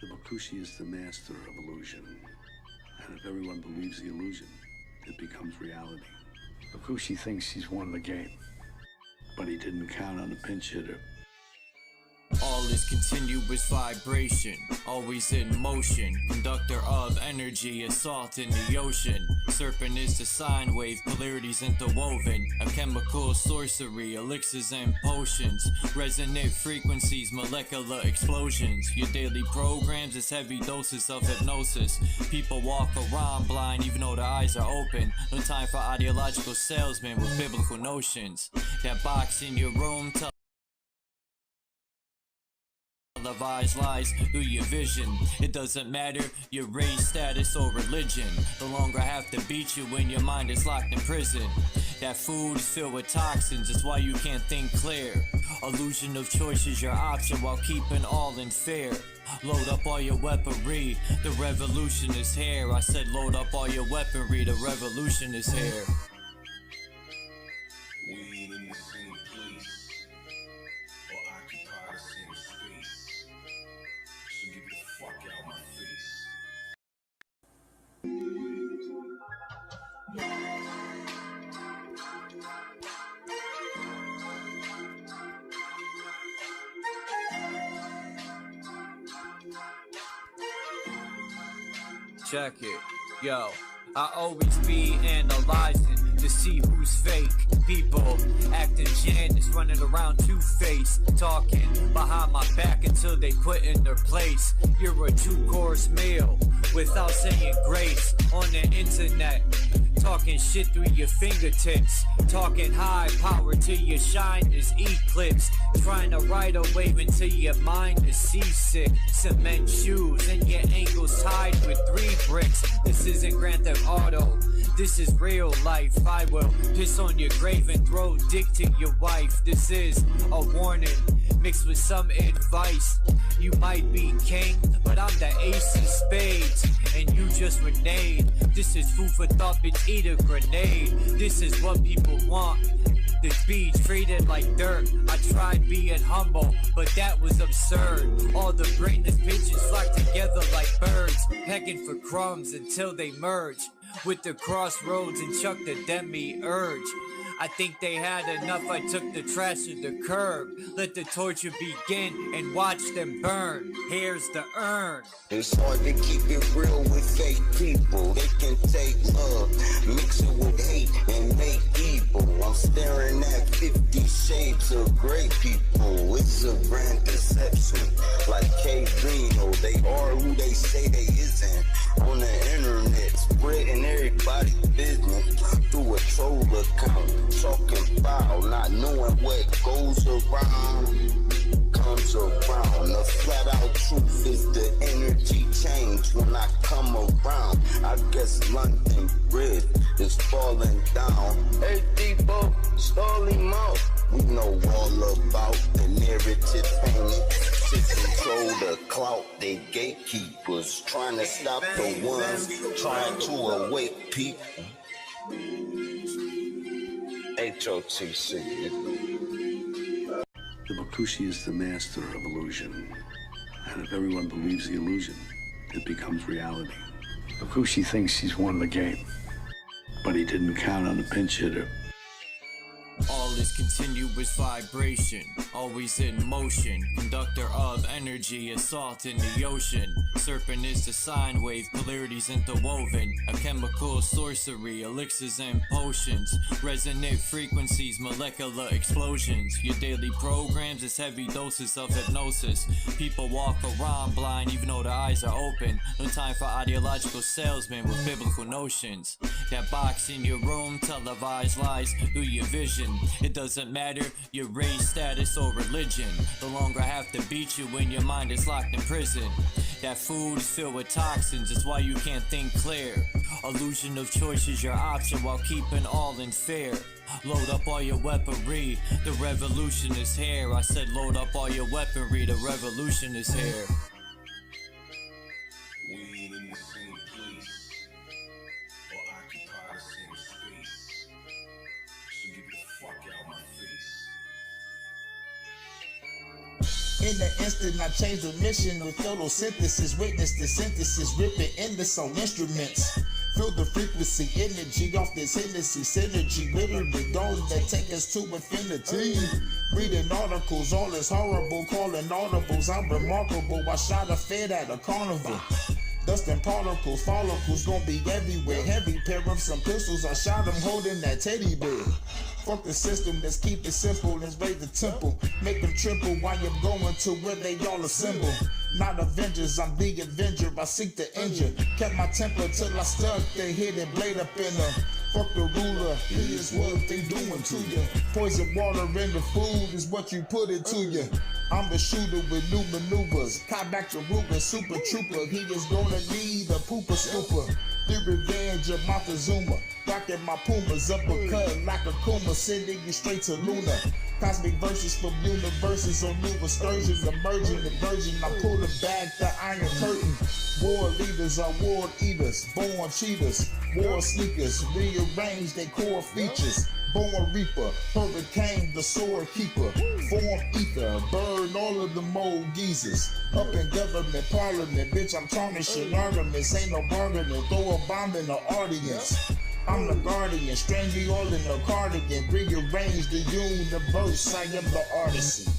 The Bakushi is the master of illusion. And if everyone believes the illusion, it becomes reality. Bakushi thinks he's won the game, but he didn't count on a pinch hitter. All is continuous vibration, always in motion. Conductor of energy, a salt in the ocean. Serpent is the sine wave, polarities interwoven. A chemical sorcery, elixirs and potions. Resonant frequencies, molecular explosions. Your daily programs is heavy doses of hypnosis. People walk around blind even though their eyes are open. No time for ideological salesmen with biblical notions. That box in your room televised lies through your vision. It doesn't matter your race, status, or religion. No longer have to beat you when your mind is locked in prison. That food is filled with toxins, it's why you can't think clear. Illusion of choice is your option while keeping all in fear. Load up all your weaponry, the revolution is here. I said load up all your weaponry, the revolution is here. We ain't in the same place, or occupy the same space, so get the fuck out my face. Check it, yo. I always be analyzing to see who's fake. People acting Janus, running around two-faced, talking behind my back until they put in their place. You're a two-course meal without saying grace on the internet. Talking shit through your fingertips, talking high power till your shine is eclipsed. Trying to ride a wave until your mind is seasick. Cement shoes and your ankles tied with 3 bricks. This isn't Grand Theft Auto, this is real life. I will piss on your grave and throw dick to your wife. This is a warning mixed with some advice. You might be king, but I'm the ace of spades, and you just reneged. This is food for thought, bitch, eat a grenade. This is what people want, to be treated like dirt. I tried being humble, but that was absurd. All the brainless pigeons flock together like birds, pecking for crumbs until they merge with the crossroads and chuck the demi-urge. I think they had enough, I took the trash to the curb. Let the torture begin and watch them burn. Here's the urn. It's hard to keep it real with fake people. They can take love, mix it with hate, and make evil. I'm staring at 50 shades of gray people. It's a grand deception. Like K-Reno, they are who they say they isn't. On the internet, spreading everybody's business through a troll account. Talking foul, not knowing what goes around comes around. The flat out truth is the energy change when I come around. I guess London Bridge is falling down. Hey people, stall him out. We know all about the narrative painting to control the clout. They gatekeepers trying to stop the ones trying to awake people. HOTC. The Bakushi is the master of illusion. And if everyone believes the illusion, it becomes reality. Bakushi thinks he's won the game, but he didn't count on a pinch hitter. All is continuous vibration, always in motion. Conductor of energy, a salt in the ocean. Serpent is the sine wave, polarities interwoven. A chemical sorcery, elixirs and potions. Resonant frequencies, molecular explosions. Your daily programs is heavy doses of hypnosis. People walk around blind even though their eyes are open. No time for ideological salesmen with biblical notions. That box in your room televised lies through your vision. It doesn't matter your race, status, or religion. No longer have to beat you when your mind is locked in prison. That food is filled with toxins, it's why you can't think clear. Illusion of choice is your option while keeping all in fear. Load up all your weaponry, the revolution is here. I said load up all your weaponry, the revolution is here. We ain't in the same place, or occupy the same space, so get the fuck out my face. In the instant, I changed the mission with photosynthesis. Witness the synthesis, rip it into some instruments. Feel the frequency, energy off this Hennessy synergy. Literally those that take us to infinity. Reading articles, all is horrible, calling audibles. I'm remarkable, I shot a fed at a carnival. Dust and particles, follicles gon' be everywhere. Heavy pair of some pistols, I shot him holding that teddy bear. Fuck the system, let's keep it simple, let's raise the temple. Make them triple while you're going to where they all assemble. Not Avengers, I'm the Avenger, I seek the injure. Kept my temper till I stuck the hidden blade up in her. Fuck the ruler, here's what they doing to you. Poison water in the food is what you put into you. I'm the shooter with new maneuvers. Caught back your Ruger, super trooper. He is gonna need a pooper scooper. The revenge of Montezuma. Rocking my Pumas, uppercut like a Kuma, sending you straight to Luna. Cosmic verses from universes on new excursions, emerging the virgin. I pull the back, the iron curtain. War leaders are war eaters, born cheaters, war sneakers, rearrange their core features. Born reaper, hurricane, the sword keeper, form ether, burn all of the mold geezers. Up in government, parliament, bitch, I'm tarnishing ornaments, ain't no bargaining, throw a bomb in the audience. I'm the guardian, strangle all in the cardigan, rearrange the universe, I am the artisan.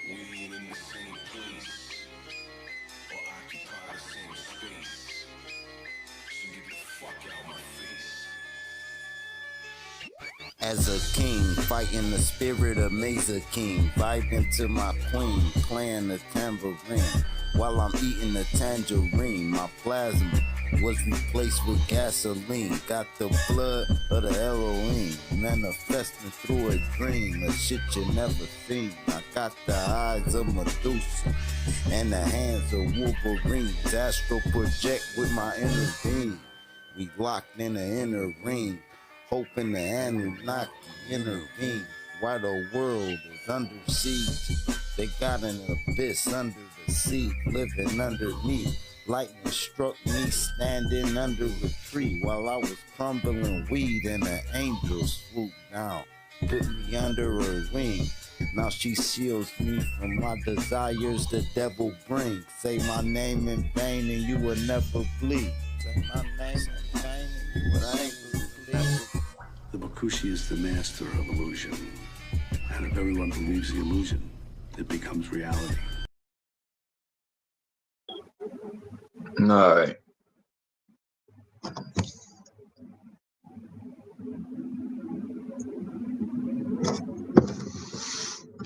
We ain't in the same place or occupy the same space. So get the fuck out my face. As a king, fighting the spirit of Mesa King, vibing to my queen, playing the tambourine, while I'm eating the tangerine. My plasma was replaced with gasoline, got the blood of the Elohim, manifesting through a dream, a shit you never seen. I got the eyes of Medusa and the hands of Wolverine, astral project with my inner being. We locked in the inner ring, hoping the Anunnaki intervene. While the world is under siege, they got an abyss under the sea, living underneath. Lightning struck me standing under a tree while I was crumbling weed, and an angel swooped down, put me under her wing. Now she shields me from my desires the devil brings. Say my name in vain and you will never bleed. Say my name in vain and you will never bleed. The Bakushi is the master of illusion. And if everyone believes the illusion, it becomes reality. All right.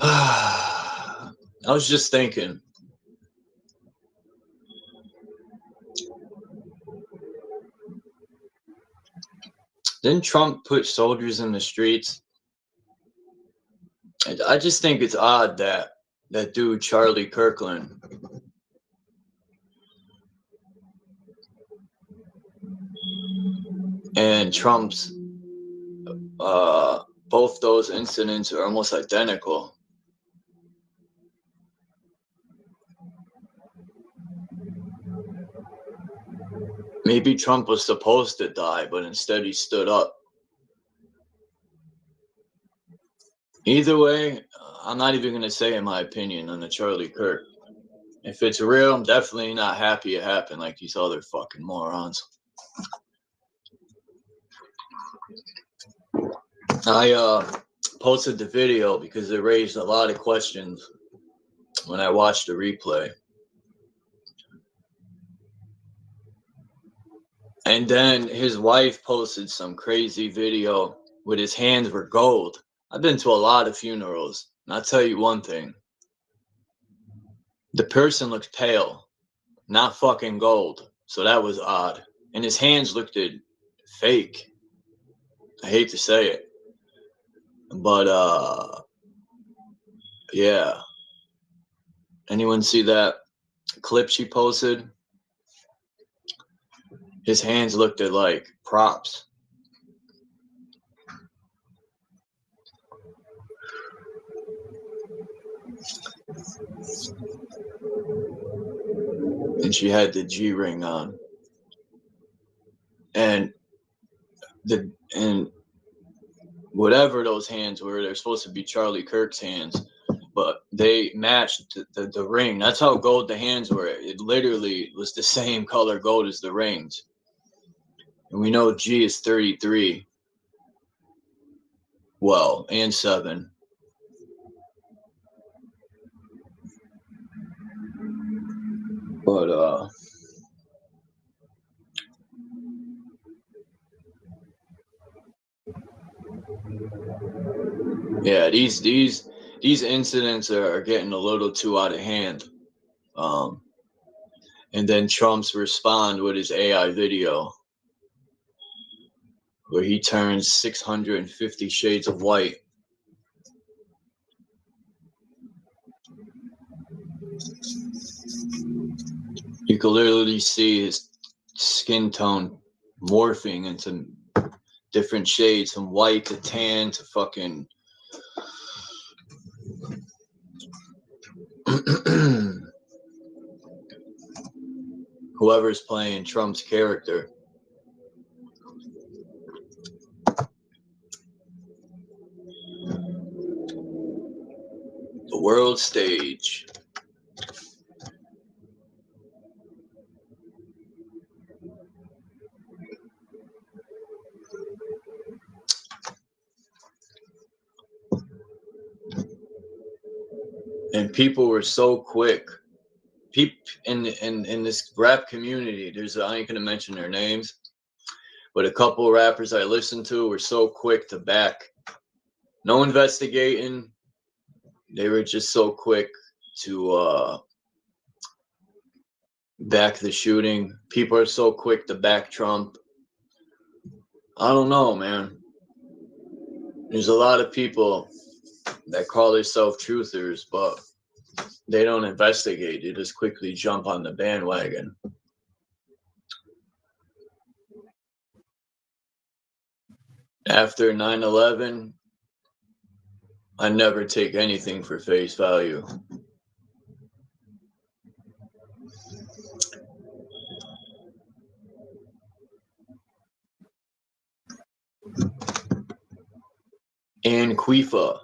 I was just thinking. Didn't Trump put soldiers in the streets? I just think it's odd that that dude, Charlie Kirkland, and Trump's, both those incidents are almost identical. Maybe Trump was supposed to die, but instead he stood up. Either way, I'm not even going to say my opinion on the Charlie Kirk. If it's real, I'm definitely not happy it happened like these other fucking morons. I posted the video because it raised a lot of questions when I watched the replay. And then his wife posted some crazy video with his hands were gold. I've been to a lot of funerals, and I'll tell you one thing. The person looked pale, not fucking gold. So that was odd. And his hands looked fake. I hate to say it. But, yeah. Anyone see that clip she posted? His hands looked like props. And she had the G ring on. And whatever those hands were, they're supposed to be Charlie Kirk's hands. but they matched the ring. That's how gold the hands were. It literally was the same color gold as the rings. And we know G is 33. Well, and 7. But yeah, these incidents are getting a little too out of hand. And then Trump's respond with his AI video where he turns 650 shades of white. You can literally see his skin tone morphing into different shades, from white to tan to fucking whoever's playing Trump's character. The world stage. And people were so quick. People in this rap community, I ain't gonna mention their names, but a couple of rappers I listened to were so quick to back. No investigating. They were just so quick to back the shooting. People are so quick to back Trump. I don't know, man. There's a lot of people that call themselves truthers, but they don't investigate. They just quickly jump on the bandwagon. After 9/11, I never take anything for face value. Anquifa.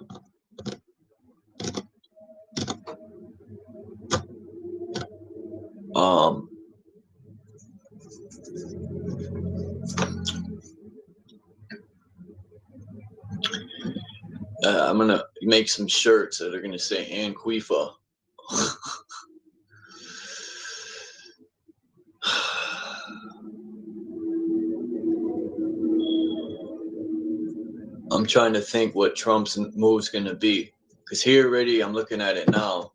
I'm gonna make some shirts that are gonna say Anquifa. I'm trying to think what Trump's move's gonna be, because here already I'm looking at it now.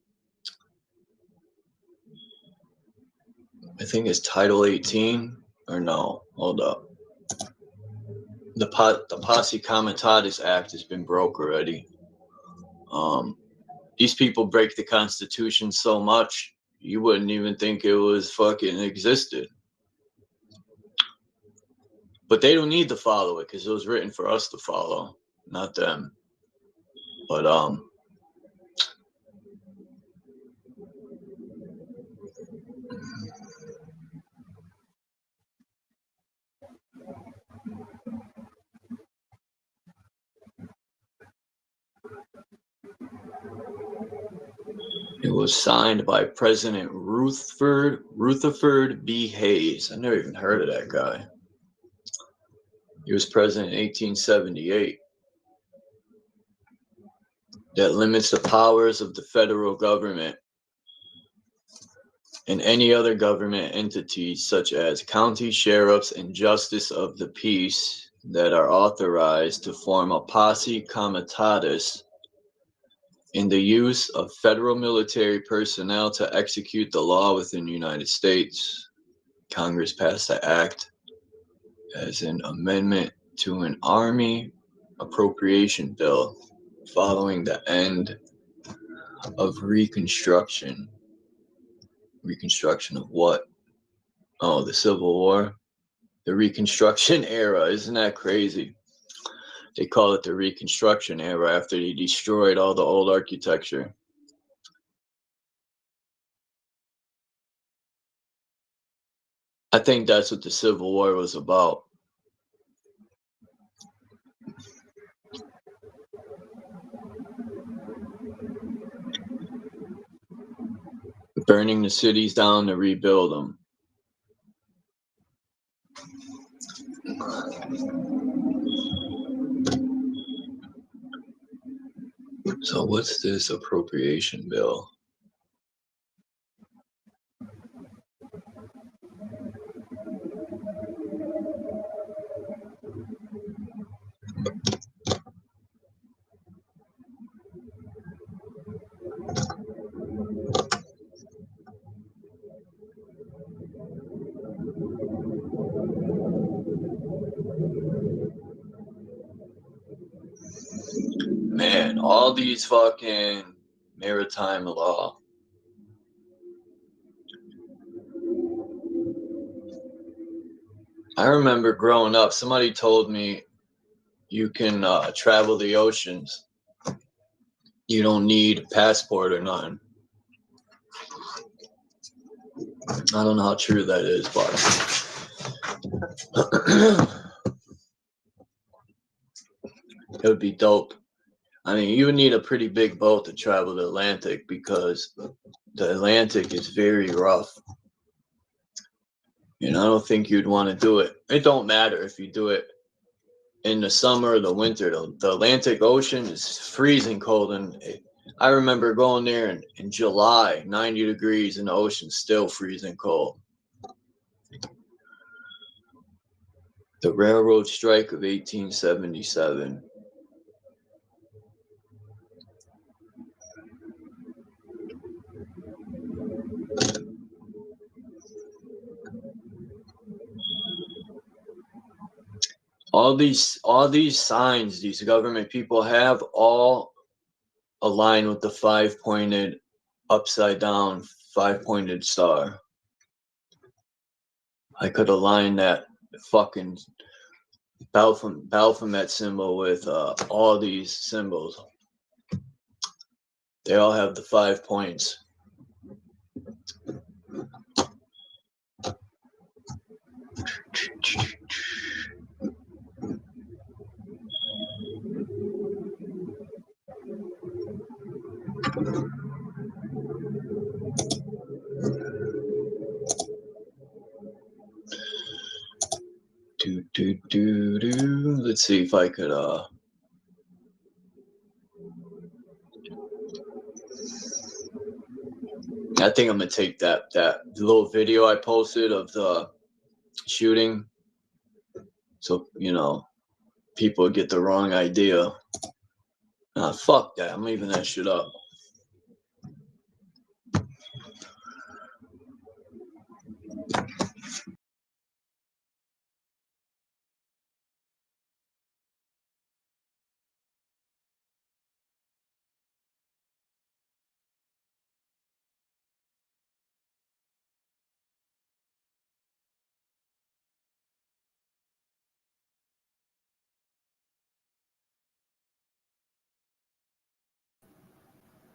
I think it's Title 18 or no? Hold up. The Posse Comitatus Act has been broke already. These people break the Constitution so much, you wouldn't even think it was fucking existed. But they don't need to follow it because it was written for us to follow, not them. But it was signed by President Rutherford B. Hayes. I never even heard of that guy. He was president in 1878. That limits the powers of the federal government and any other government entities such as county sheriffs and justice of the peace that are authorized to form a posse comitatus in the use of federal military personnel to execute the law within the United States. Congress passed the act as an amendment to an Army appropriation bill following the end of Reconstruction. Reconstruction of what? Oh, the Civil War? The Reconstruction era. Isn't that crazy? They call it the Reconstruction era after they destroyed all the old architecture. I think that's what the Civil War was about. burning the cities down to rebuild them. So what's this appropriation bill? Man, all these fucking maritime law. I remember growing up, somebody told me you can travel the oceans. You don't need a passport or nothing. I don't know how true that is, but it would be dope. I mean, you would need a pretty big boat to travel the Atlantic because the Atlantic is very rough. You know, I don't think you'd want to do it. It don't matter if you do it in the summer or the winter. The Atlantic Ocean is freezing cold, and I remember going there in July, 90 degrees, and the ocean's still freezing cold. The railroad strike of 1877. All these signs these government people have all align with the five-pointed upside down five-pointed star. I could align that fucking Baphomet symbol with all these symbols. They all have the 5 points. Let's see if I could I think I'm gonna take that little video I posted of the shooting, so you know people get the wrong idea. Fuck that. I'm leaving that shit up.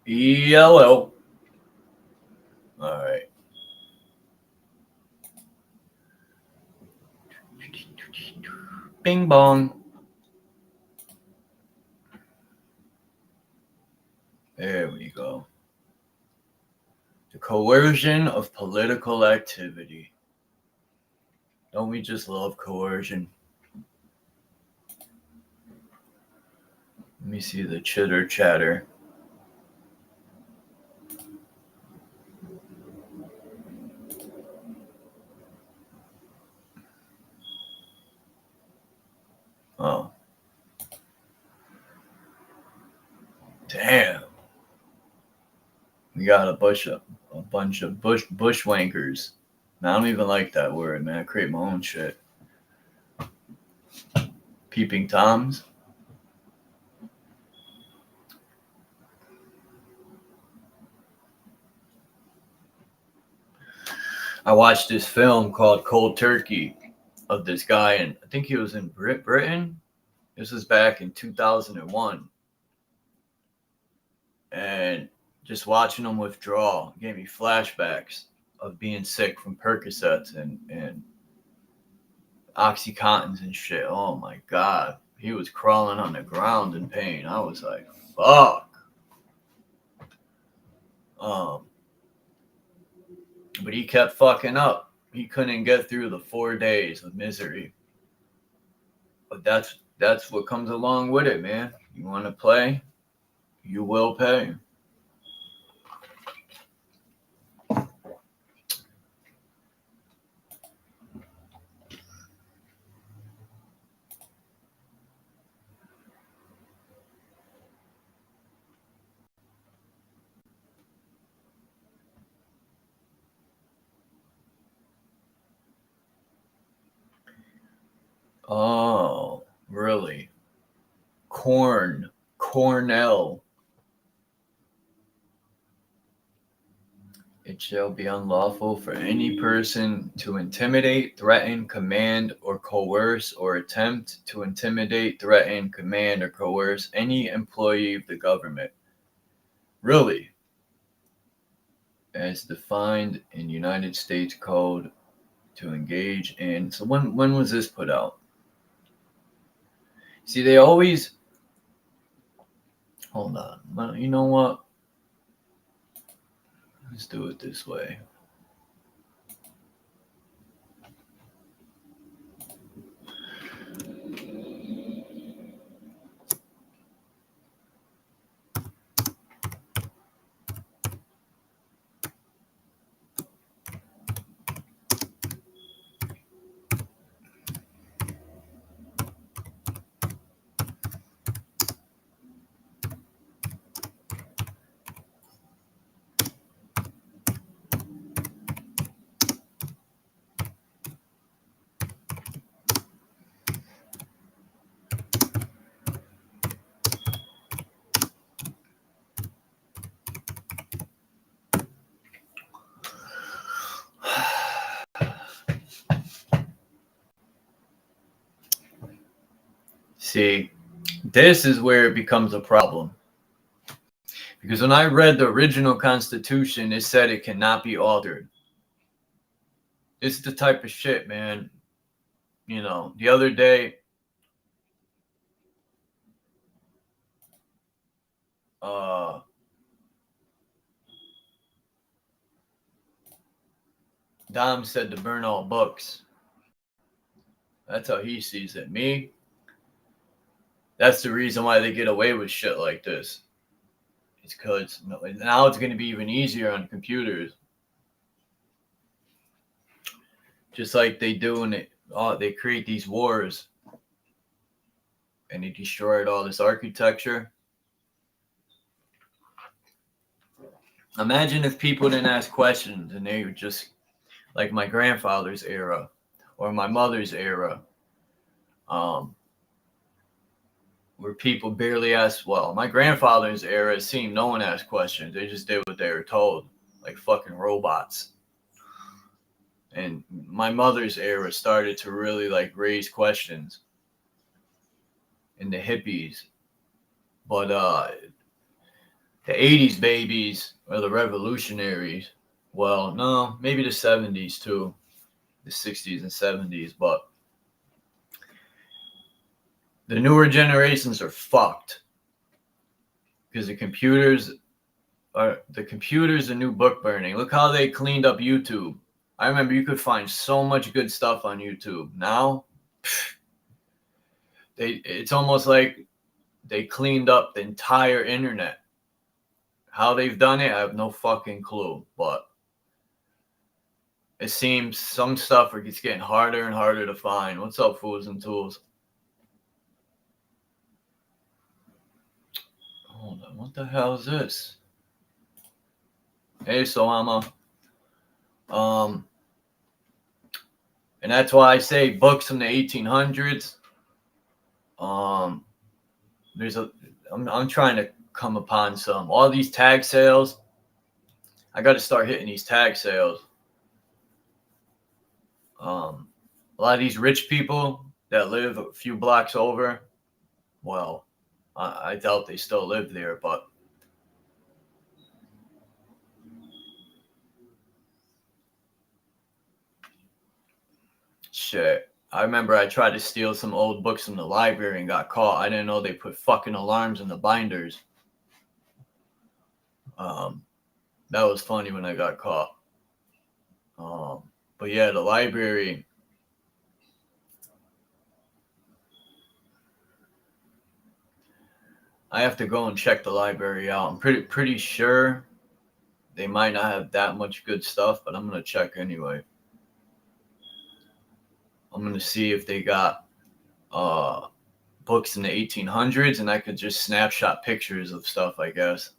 Yellow. All right. Bing bong. There we go. The coercion of political activity. Don't we just love coercion? Let me see the chitter chatter. Oh. Damn. We got a bunch of bushwankers. I don't even like that word, man. I create my own shit. Peeping Toms. I watched this film called Cold Turkey of this guy, and I think he was in Britain. This was back in 2001. And just watching him withdraw gave me flashbacks of being sick from Percocets and Oxycontins and shit. Oh my God. He was crawling on the ground in pain. I was like, fuck. But he kept fucking up. He couldn't get through the 4 days of misery. But that's what comes along with it, man. You want to play, you will pay. Oh, really? Cornell. It shall be unlawful for any person to intimidate, threaten, command, or coerce, or attempt to intimidate, threaten, command, or coerce any employee of the government. Really? As defined in United States Code to engage in. So when was this put out? See, they always. Hold on. Well, you know what? Let's do it this way. See, this is where it becomes a problem. Because when I read the original Constitution, it said it cannot be altered. It's the type of shit, man. You know, the other day, Dom said to burn all books. That's how he sees it. Me, that's the reason why they get away with shit like this. It's because now it's going to be even easier on computers. Just like they do when they create these wars and they destroyed all this architecture. Imagine if people didn't ask questions and they were just like my grandfather's era or my mother's era, where people barely asked. Well, my grandfather's era, it seemed no one asked questions. They just did what they were told, like fucking robots. And my mother's era started to really like raise questions in the hippies. But the 80s babies or the revolutionaries, well, no, maybe the 70s too, the 60s and 70s, but the newer generations are fucked because the computers are the new book burning. Look how they cleaned up YouTube. I remember you could find so much good stuff on YouTube. Now, it's almost like they cleaned up the entire internet. How they've done it, I have no fucking clue. But it seems some stuff it's getting harder and harder to find. What's up, Fools and Tools? Hold on, what the hell is this? Hey, Sohama. And that's why I say books from the 1800s. I'm trying to come upon all these tag sales. I got to start hitting these tag sales. A lot of these rich people that live a few blocks over, well, I doubt they still live there, but shit. I remember I tried to steal some old books from the library and got caught. I didn't know they put fucking alarms in the binders. That was funny when I got caught. But yeah, the library. I have to go and check the library out. I'm pretty sure they might not have that much good stuff, but I'm gonna check anyway. I'm gonna see if they got books in the 1800s, and I could just snapshot pictures of stuff, I guess.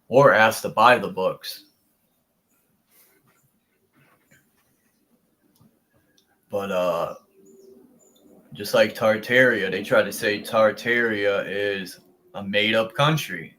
Or ask to buy the books. But just like Tartaria, they try to say Tartaria is a made-up country.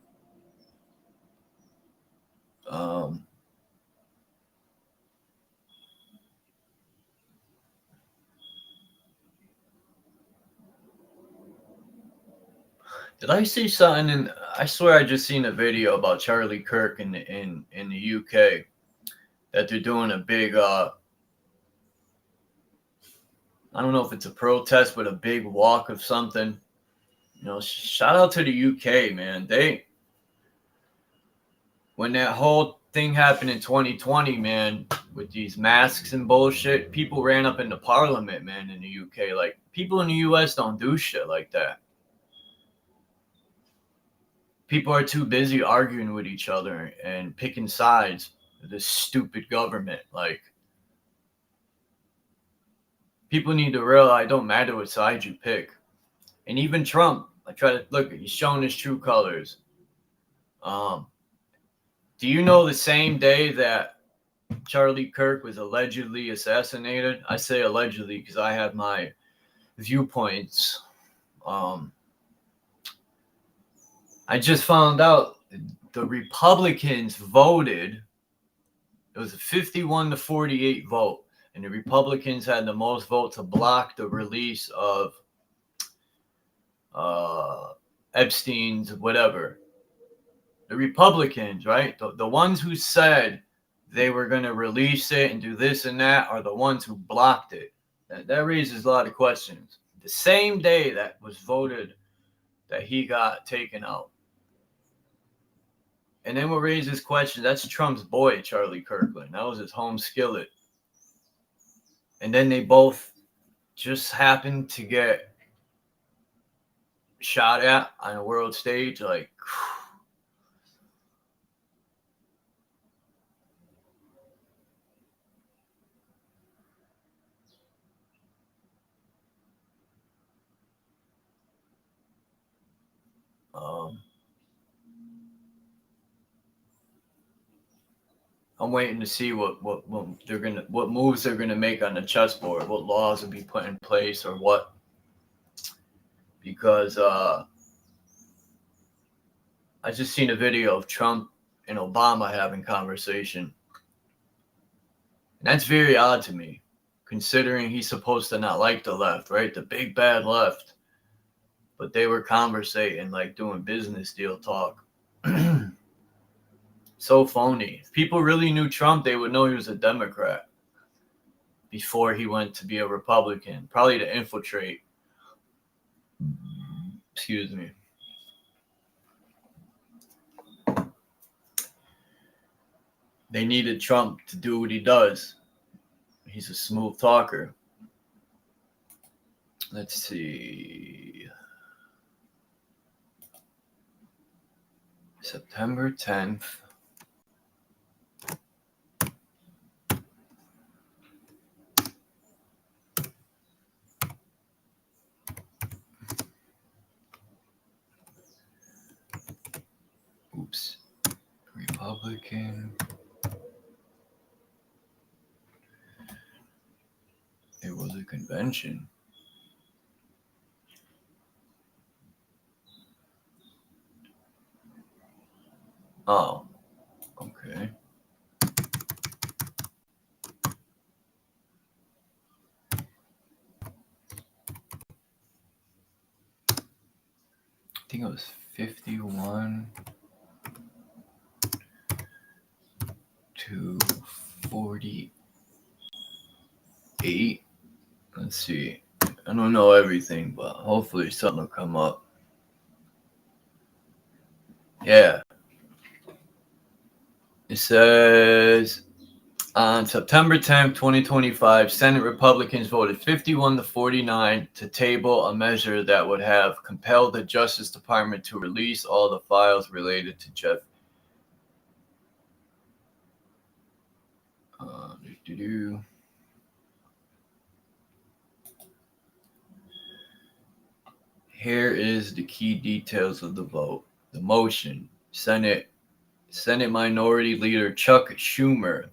Did I see something? I swear I just seen a video about Charlie Kirk in the UK that they're doing a big I don't know if it's a protest, but a big walk of something. You know, shout out to the UK, man. When that whole thing happened in 2020, man, with these masks and bullshit, people ran up into Parliament, man, in the UK. Like, people in the US don't do shit like that. People are too busy arguing with each other and picking sides with this stupid government. Like, people need to realize it don't matter what side you pick. And even Trump, I try to look, he's showing his true colors. Do you know the same day that Charlie Kirk was allegedly assassinated? I say allegedly because I have my viewpoints. I just found out the Republicans voted. It was a 51-48 vote. And the Republicans had the most vote to block the release of Epstein's whatever. The Republicans, right? The ones who said they were going to release it and do this and that are the ones who blocked it. That raises a lot of questions. The same day that was voted that he got taken out. And then what raises questions, that's Trump's boy, Charlie Kirkland. That was his home skillet. And then they both just happened to get shot at on a world stage. Like, I'm waiting to see what moves they're gonna make on the chessboard, what laws will be put in place or what. Because I just seen a video of Trump and Obama having conversation. And that's very odd to me, considering he's supposed to not like the left, right? The big bad left. But they were conversating, like doing business deal talk. So phony. If people really knew Trump, they would know he was a Democrat before he went to be a Republican, probably to infiltrate. Excuse me. They needed Trump to do what he does. He's a smooth talker. Let's see. September 10th. Oops. Republican. It was a convention. Oh, okay. I think it was 51 to 48. Let's see. I don't know everything, but hopefully something will come up. Yeah. It says on September 10th, 2025, Senate Republicans voted 51-49 to table a measure that would have compelled the Justice Department to release all the files related to Jeff. Here is the key details of the vote. The motion, Senate Minority Leader Chuck Schumer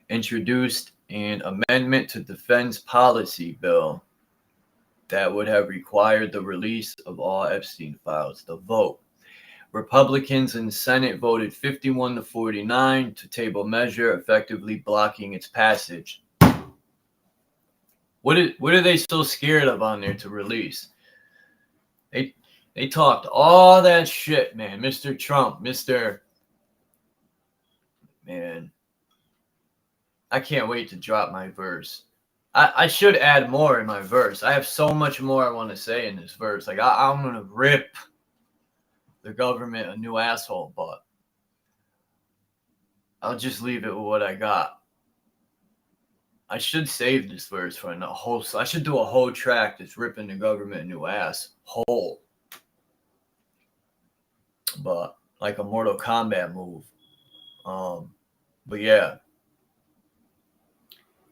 introduced an amendment to defense policy bill that would have required the release of all Epstein files. The vote. Republicans in the Senate voted 51-49 to table measure, effectively blocking its passage. What are they so scared of on there to release? They talked all that shit, man. Mr. Trump, man. I can't wait to drop my verse. I should add more in my verse. I have so much more I want to say in this verse. Like I'm gonna rip the government a new asshole, but I'll just leave it with what I got. I should save this verse for a whole. I should do a whole track that's ripping the government a new ass whole, but like a Mortal Kombat move. But yeah,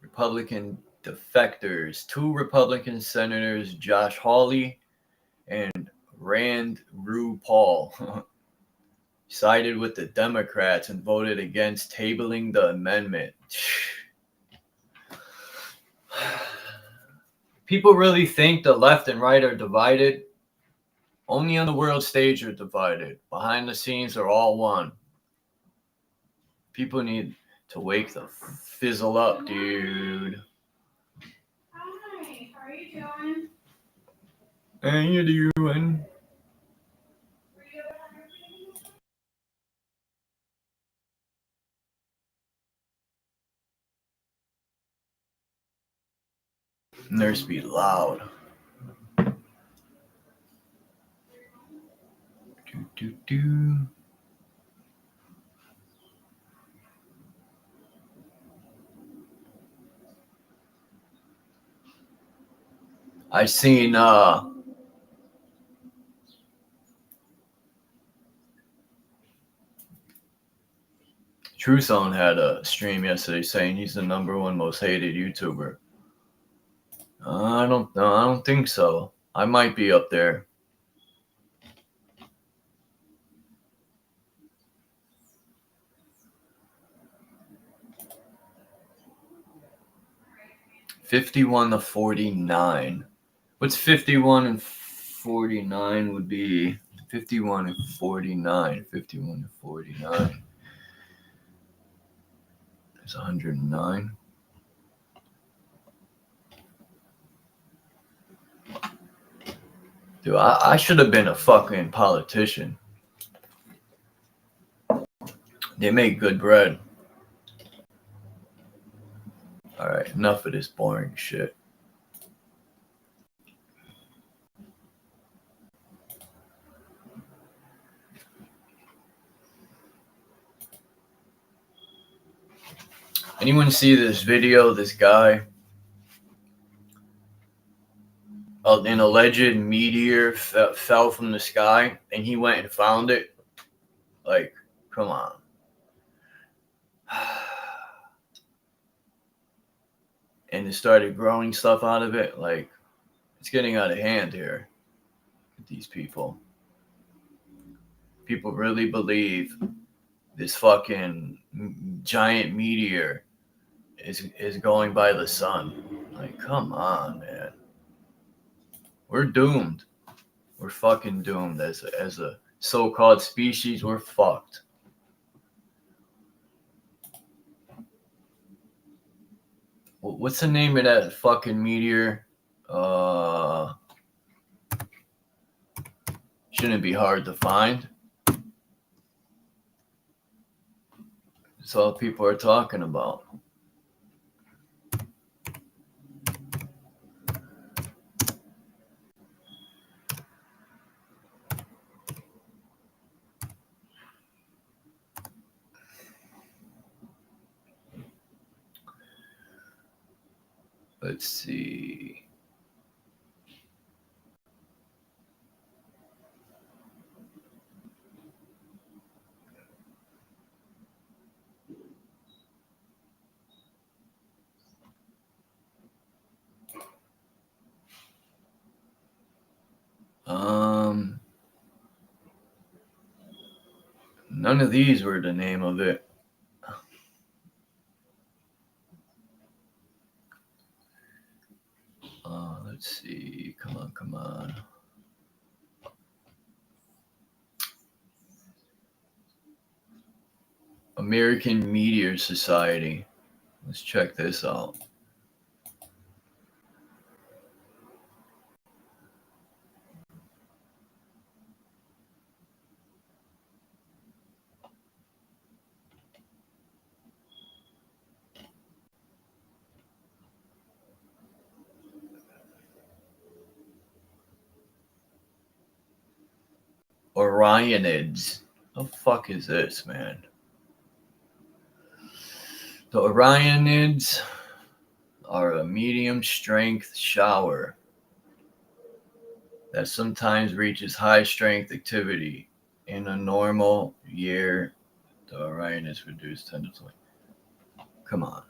Republican defectors, 2 Republican senators, Josh Hawley and Rand Paul, sided with the Democrats and voted against tabling the amendment. People really think the left and right are divided? Only on the world stage are divided. Behind the scenes are all one. People need to wake the fizzle up, dude. Hi, how are you doing? How you doing? Nurse be loud. Do. I seen True Zone had a stream yesterday saying he's the #1 most hated YouTuber. I don't think so. I might be up there. $51-49. What's 51 and 49 would be 51 and 49. 51 and 49. It's 109. Dude, I should have been a fucking politician. They make good bread. All right, enough of this boring shit. Anyone see this video? This guy, an alleged meteor fell from the sky, and he went and found it. Like, come on. And it started growing stuff out of it. Like, it's getting out of hand here with these people. People really believe this fucking giant meteor is going by the sun. Like, come on, man. We're doomed. We're fucking doomed as a so-called species. We're fucked. What's the name of that fucking meteor? Shouldn't be hard to find. That's all people are talking about. Let's see. None of these were the name of it. Let's see. Come on. American Meteor Society. Let's check this out. Orionids. The fuck is this, man? The Orionids are a medium strength shower that sometimes reaches high strength activity. In a normal year, the Orionids reduce 10 to 20. Come on.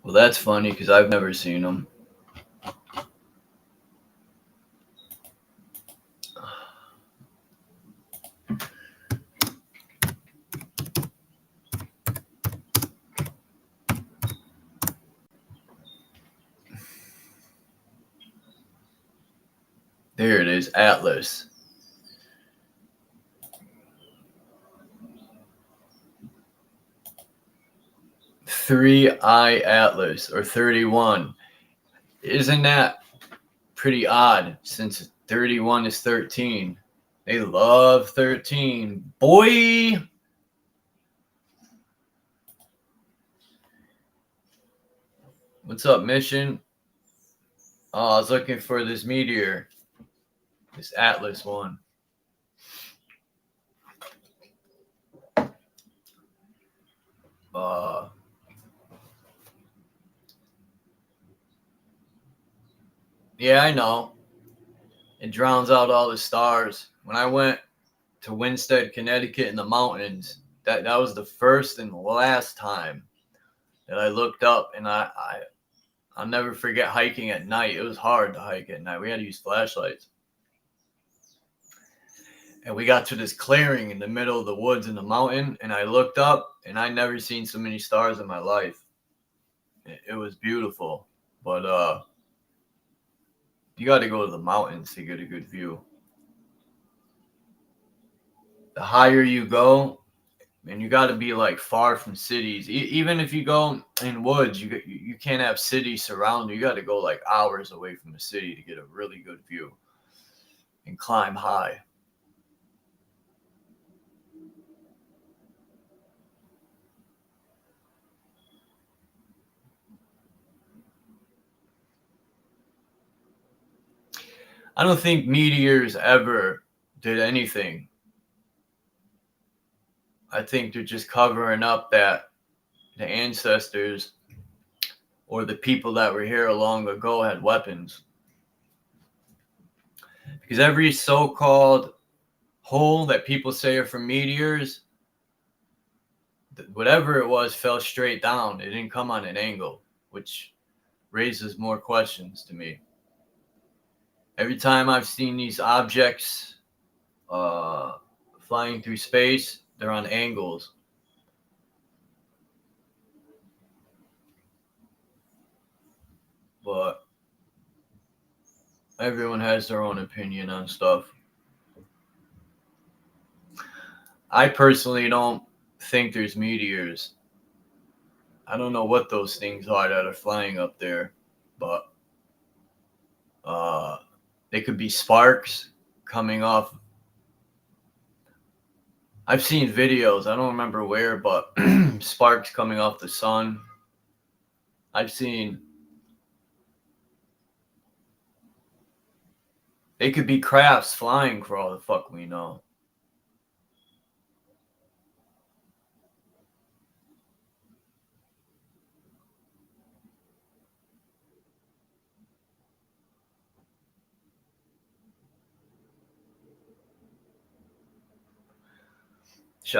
Well, that's funny because I've never seen them. There it is, Atlas. Three-eye Atlas, or 31. Isn't that pretty odd, since 31 is 13? They love 13. Boy! What's up, Mission? Oh, I was looking for this meteor. This Atlas one. Yeah, I know. It drowns out all the stars. When I went to Winstead, Connecticut in the mountains, that was the first and last time that I looked up, and I'll never forget hiking at night. It was hard to hike at night. We had to use flashlights. And we got to this clearing in the middle of the woods in the mountain, and I looked up, and I never seen so many stars in my life. It was beautiful. But you got to go to the mountains to get a good view. The higher you go, and you got to be like far from cities. Even if you go in woods, you can't have cities surround you. You got to go like hours away from the city to get a really good view and climb high. I don't think meteors ever did anything. I think they're just covering up that the ancestors or the people that were here long ago had weapons. Because every so-called hole that people say are from meteors, whatever it was fell straight down. It didn't come on an angle, which raises more questions to me. Every time I've seen these objects flying through space, they're on angles. But everyone has their own opinion on stuff. I personally don't think there's meteors. I don't know what those things are that are flying up there, but they could be sparks coming off. I've seen videos, I don't remember where, but sparks coming off the sun. I've seen. They could be crafts flying for all the fuck we know.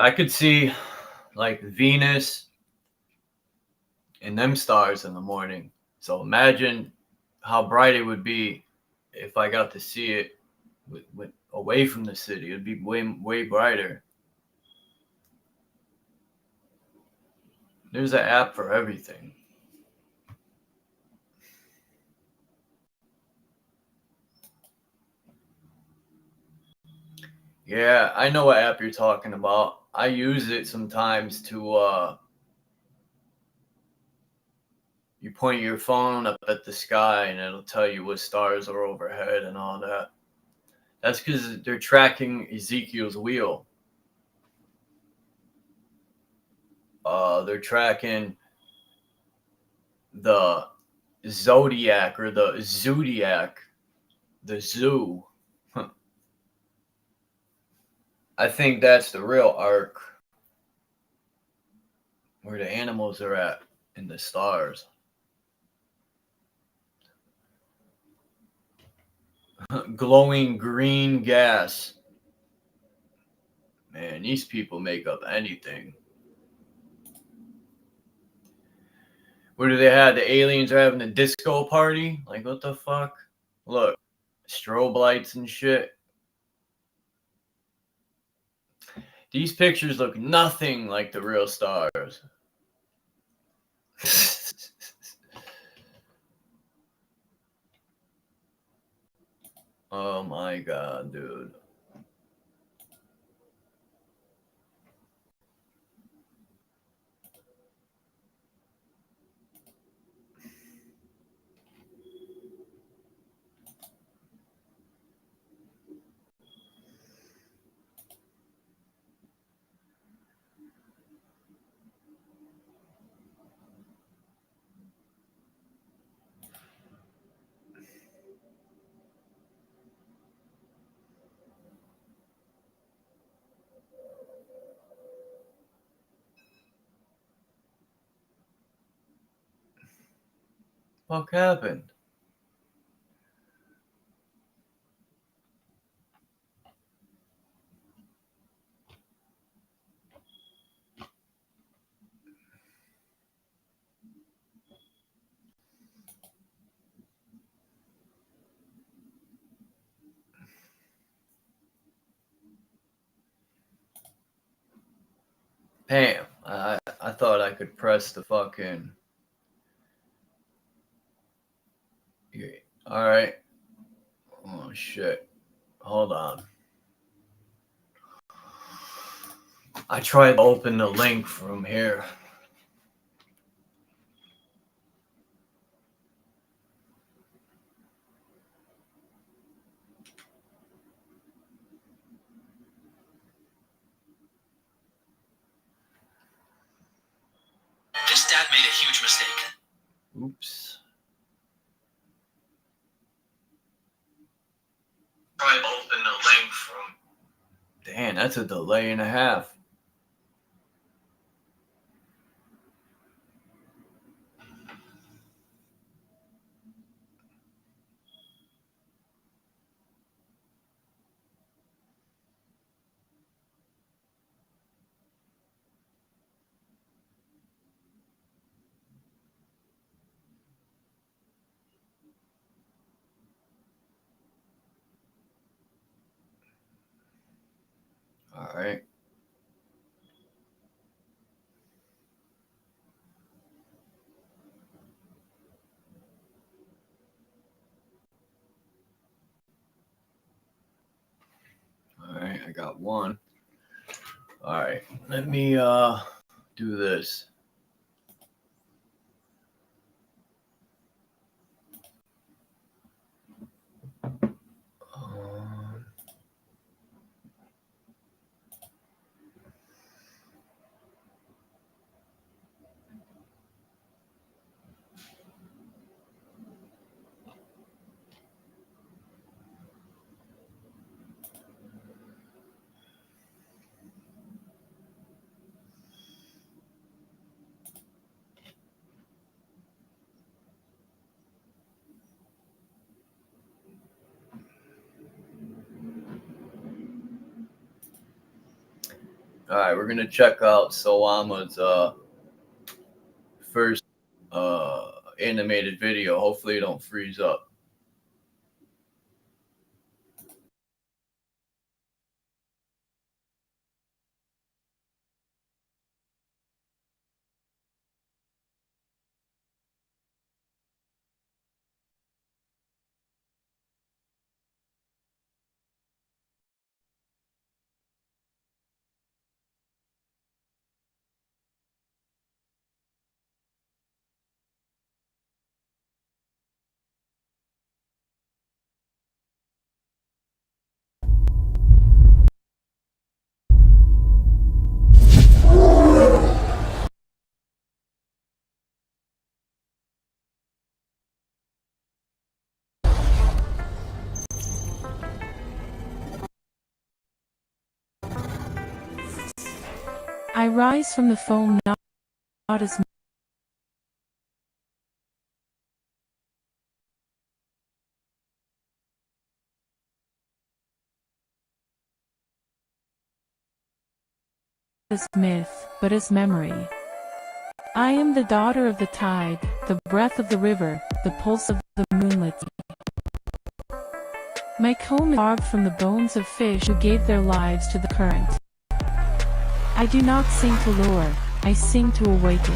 I could see like Venus and them stars in the morning. So imagine how bright it would be if I got to see it away from the city. It'd be way brighter. There's an app for everything. Yeah, I know what app you're talking about. I use it sometimes to you point your phone up at the sky and it'll tell you what stars are overhead and all that. That's because they're tracking Ezekiel's wheel. They're tracking the zodiac or the zodiac, the zoo. I think that's the real arc where the animals are at in the stars. Glowing green gas. Man, these people make up anything. What do they have? The aliens are having a disco party? Like, what the fuck? Look, strobe lights and shit. These pictures look nothing like the real stars. Oh my god, dude. What happened? Damn, I thought I could press the fucking... Alright. Oh shit. Hold on. I tried to open the link from here. This dad made a huge mistake. Oops. Try to open the link from... Damn, that's a delay and a half. Alright. Alright, I got one. Alright, let me do this. All right, we're gonna check out Sawama's first animated video. Hopefully, it don't freeze up. I rise from the foam not as myth, but as memory. I am the daughter of the tide, the breath of the river, the pulse of the moonlit sea. My comb is carved from the bones of fish who gave their lives to the current. I do not sing to lure, I sing to awaken.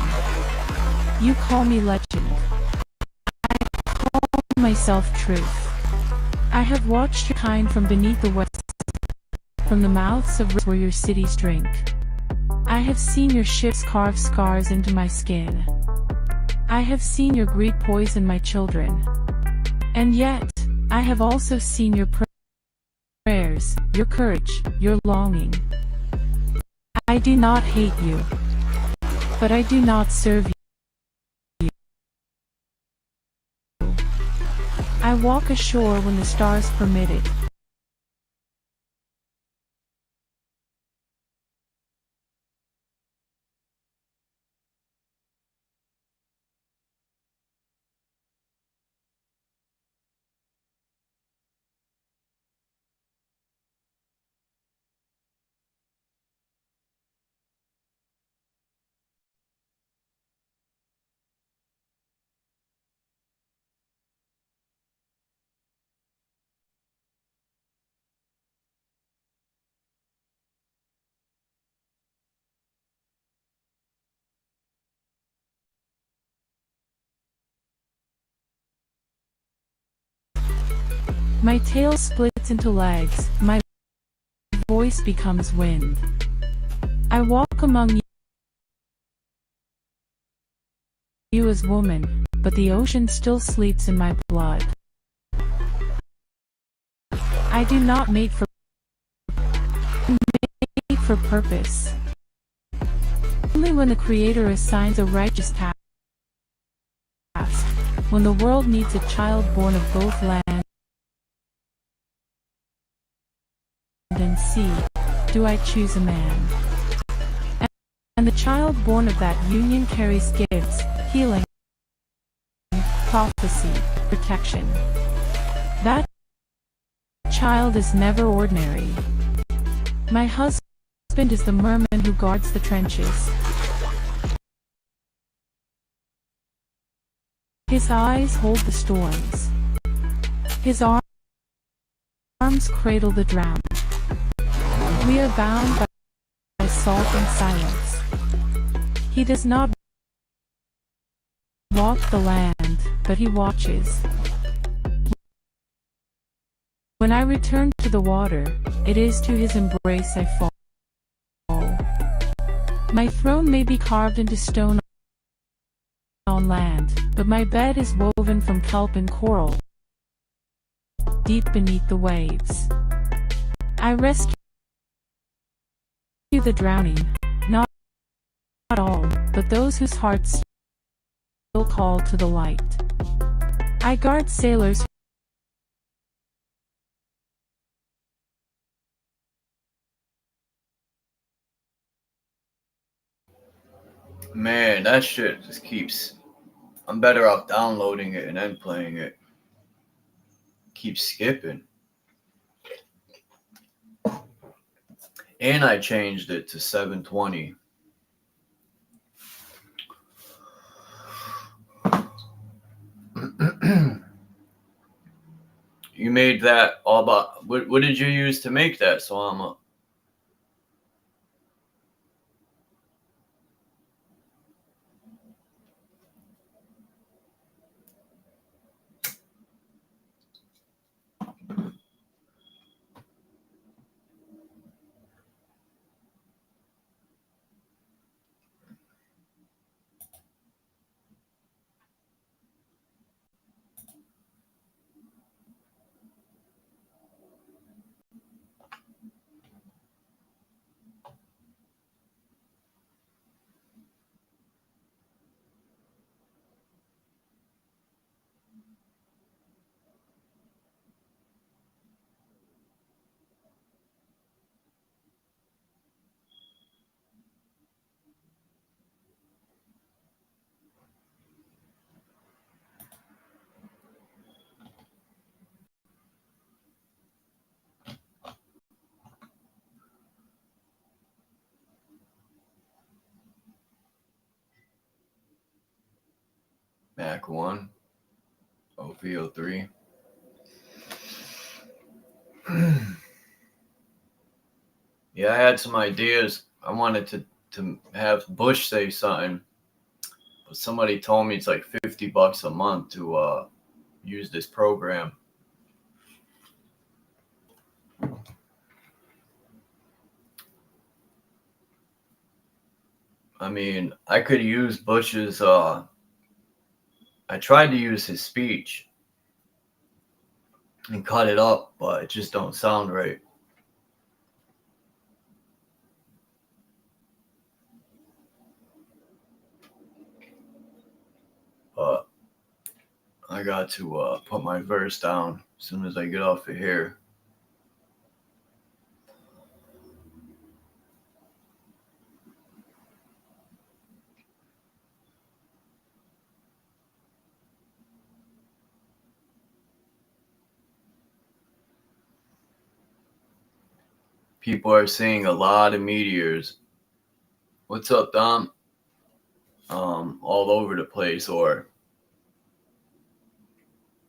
You call me legend. I call myself truth. I have watched your kind from beneath the west, from the mouths of rivers where your cities drink. I have seen your ships carve scars into my skin. I have seen your greed poison my children. And yet, I have also seen your prayers, your courage, your longing. I do not hate you, but I do not serve you. I walk ashore when the stars permit it. My tail splits into legs, my voice becomes wind. I walk among you as woman, but the ocean still sleeps in my blood. I do not mate for purpose. Only when the Creator assigns a righteous task, when the world needs a child born of both land and sea, do I choose a man. And the child born of that union carries gifts, healing, prophecy, protection. That child is never ordinary. My husband is the merman who guards the trenches. His eyes hold the storms. His arms cradle the drowned. We are bound by salt and silence. He does not walk the land, but he watches. When I return to the water, it is to his embrace I fall. My throne may be carved into stone on land, but my bed is woven from kelp and coral, deep beneath the waves. I rescue the drowning, not all, but those whose hearts still call to the light. I guard sailors Man, that shit just keeps... I'm better off downloading it and then playing it. Keep skipping. And I changed it to 720. You made that all about, what did you use to make that, Salama? Mac 1, OVO3. Yeah, I had some ideas. I wanted to have Bush say something, but somebody told me it's like $50 a month to use this program. I mean, I could use Bush's, I tried to use his speech and cut it up, but it just don't sound right. But I got to put my verse down as soon as I get off of here. People are seeing a lot of meteors. What's up, Dom? All over the place, or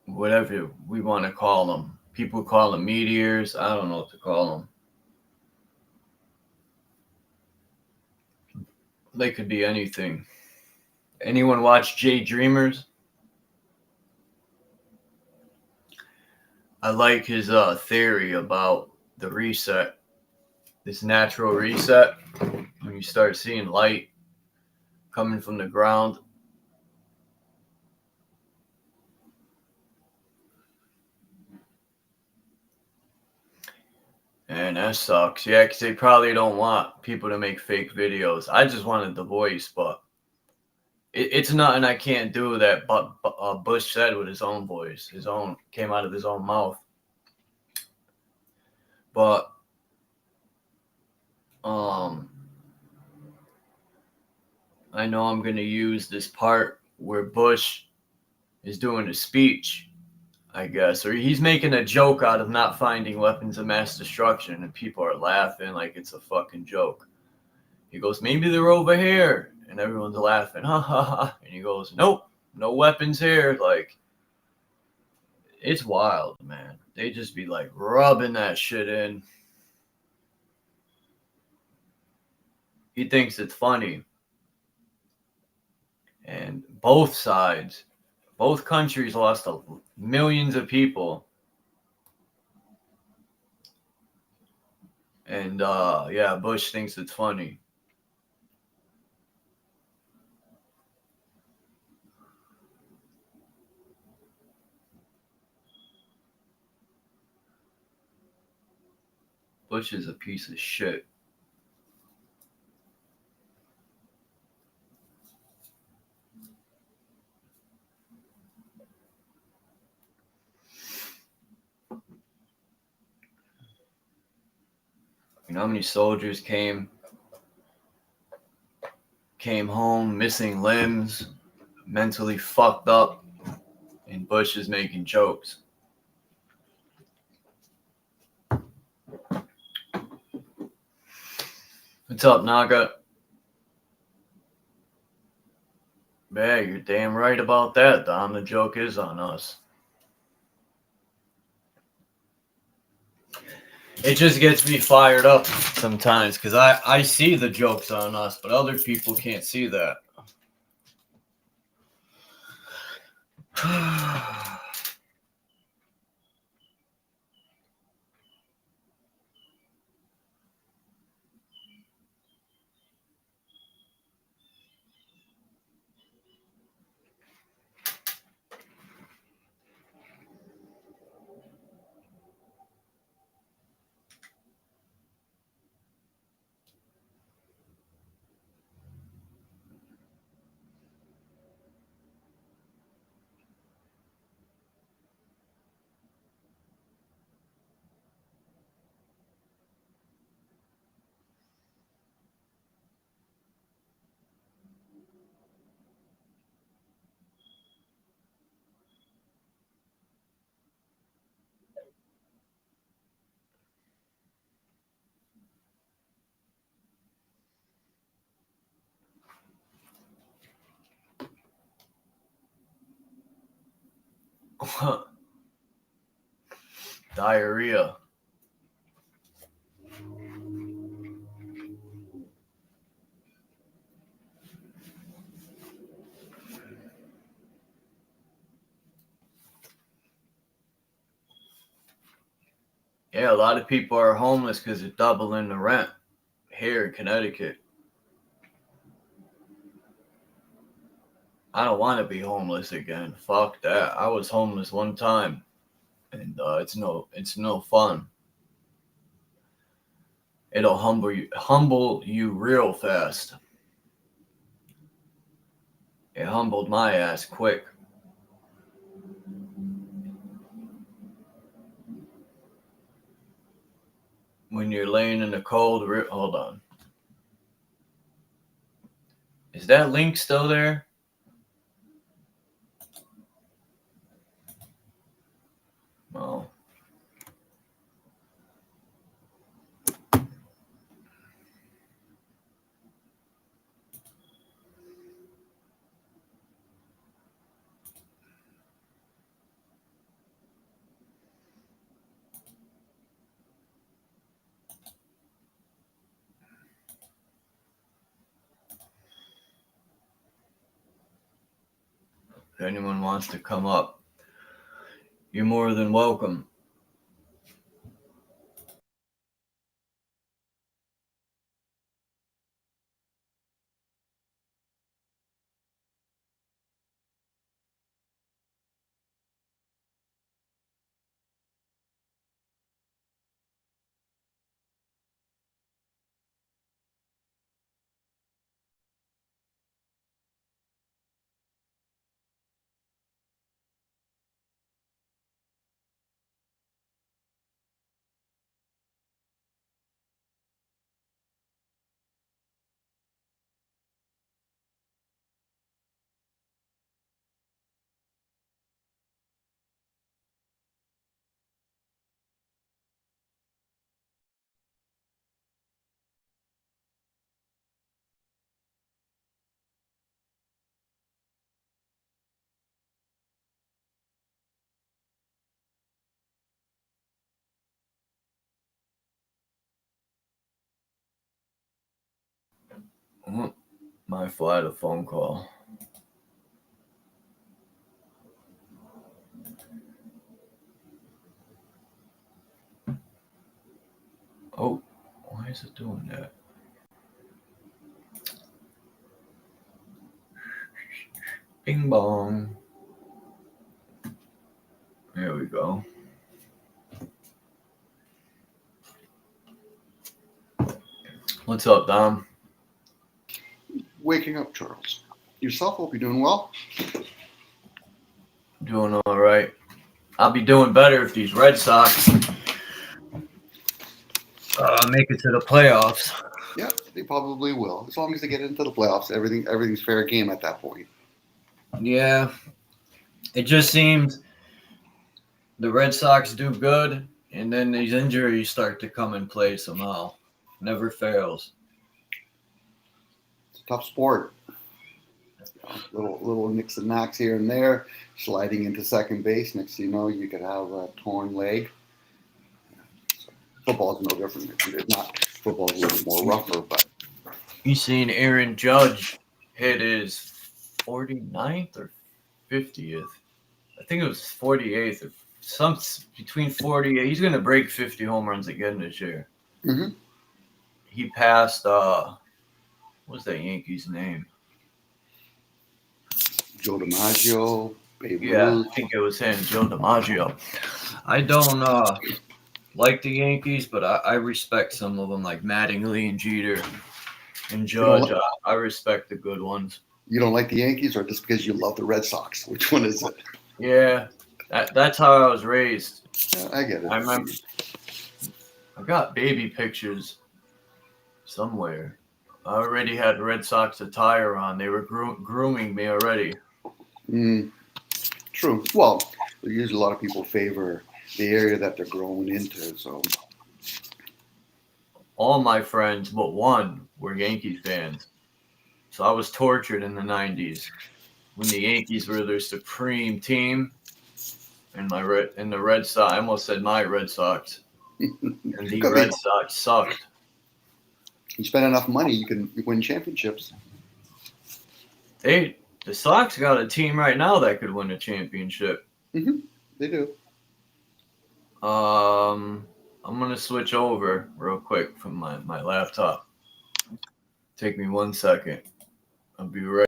whatever we want to call them. People call them meteors. I don't know what to call them. They could be anything. Anyone watch Jay Dreamers? I like his theory about the reset. This natural reset, when you start seeing light coming from the ground. And that sucks. Yeah, because they probably don't want people to make fake videos. I just wanted the voice, but it's nothing I can't do that Bush said with his own voice. His own, came out of his own mouth. But I know I'm going to use this part where Bush is doing a speech, I guess, or he's making a joke out of not finding weapons of mass destruction, and people are laughing like it's a fucking joke. He goes, maybe they're over here, and everyone's laughing, ha ha ha, and he goes, nope, no weapons here. Like, it's wild, man. They just be like rubbing that shit in. He thinks it's funny. And both sides, both countries lost millions of people. And yeah, Bush thinks it's funny. Bush is a piece of shit. You know how many soldiers came home missing limbs, mentally fucked up, and Bush is making jokes. What's up, Naga? Yeah, you're damn right about that, Dom. The joke is on us. It just gets me fired up sometimes because I see the jokes on us, but other people can't see that. Diarrhea. Yeah, a lot of people are homeless because they're doubling the rent here in Connecticut. I don't want to be homeless again. Fuck that. I was homeless one time, and it's no fun. It'll humble you real fast. It humbled my ass quick. When you're laying in the cold, hold on. Is that link still there? Oh. If anyone wants to come up, you're more than welcome. My flight, a phone call. Oh, why is it doing that? Bing bong. There we go. What's up, Dom? Waking up, Charles. Yourself, hope you're doing well. Doing all right. I'll be doing better if these Red Sox make it to the playoffs. Yeah, they probably will. As long as they get into the playoffs, everything's fair game at that point. Yeah. It just seems the Red Sox do good, and then these injuries start to come in play somehow. Never fails. tough sport. Little nicks and knocks here and there, sliding into second base. Next thing you know, you could have a torn leg. Football's no different. It's not. Football's a little more rougher, but You seen Aaron Judge hit his 49th or 50th? I think it was 48th or some between 40. He's gonna break 50 home runs again this year. Mhm. He passed. What's that Yankees name? Joe DiMaggio, Babe Yeah, Ruth. I think it was him, Joe DiMaggio. I don't like the Yankees, but I respect some of them, like Mattingly and Jeter and Judge. I respect the good ones. You don't like the Yankees, or just because you love the Red Sox? Which one is it? Yeah, that's how I was raised. Yeah, I get it. I remember. I got baby pictures somewhere. I already had Red Sox attire on. They were grooming me already. True. Well, usually a lot of people favor the area that they're growing into. So All my friends but one were Yankee fans. So I was tortured in the 90s when the Yankees were their supreme team, and the Red Sox. I almost said my Red Sox, and the Red Sox sucked. you spend enough money, you win championships. The Sox got a team right now that could win a championship. They do. I'm gonna switch over real quick from my laptop. Take me 1 second. I'll be right.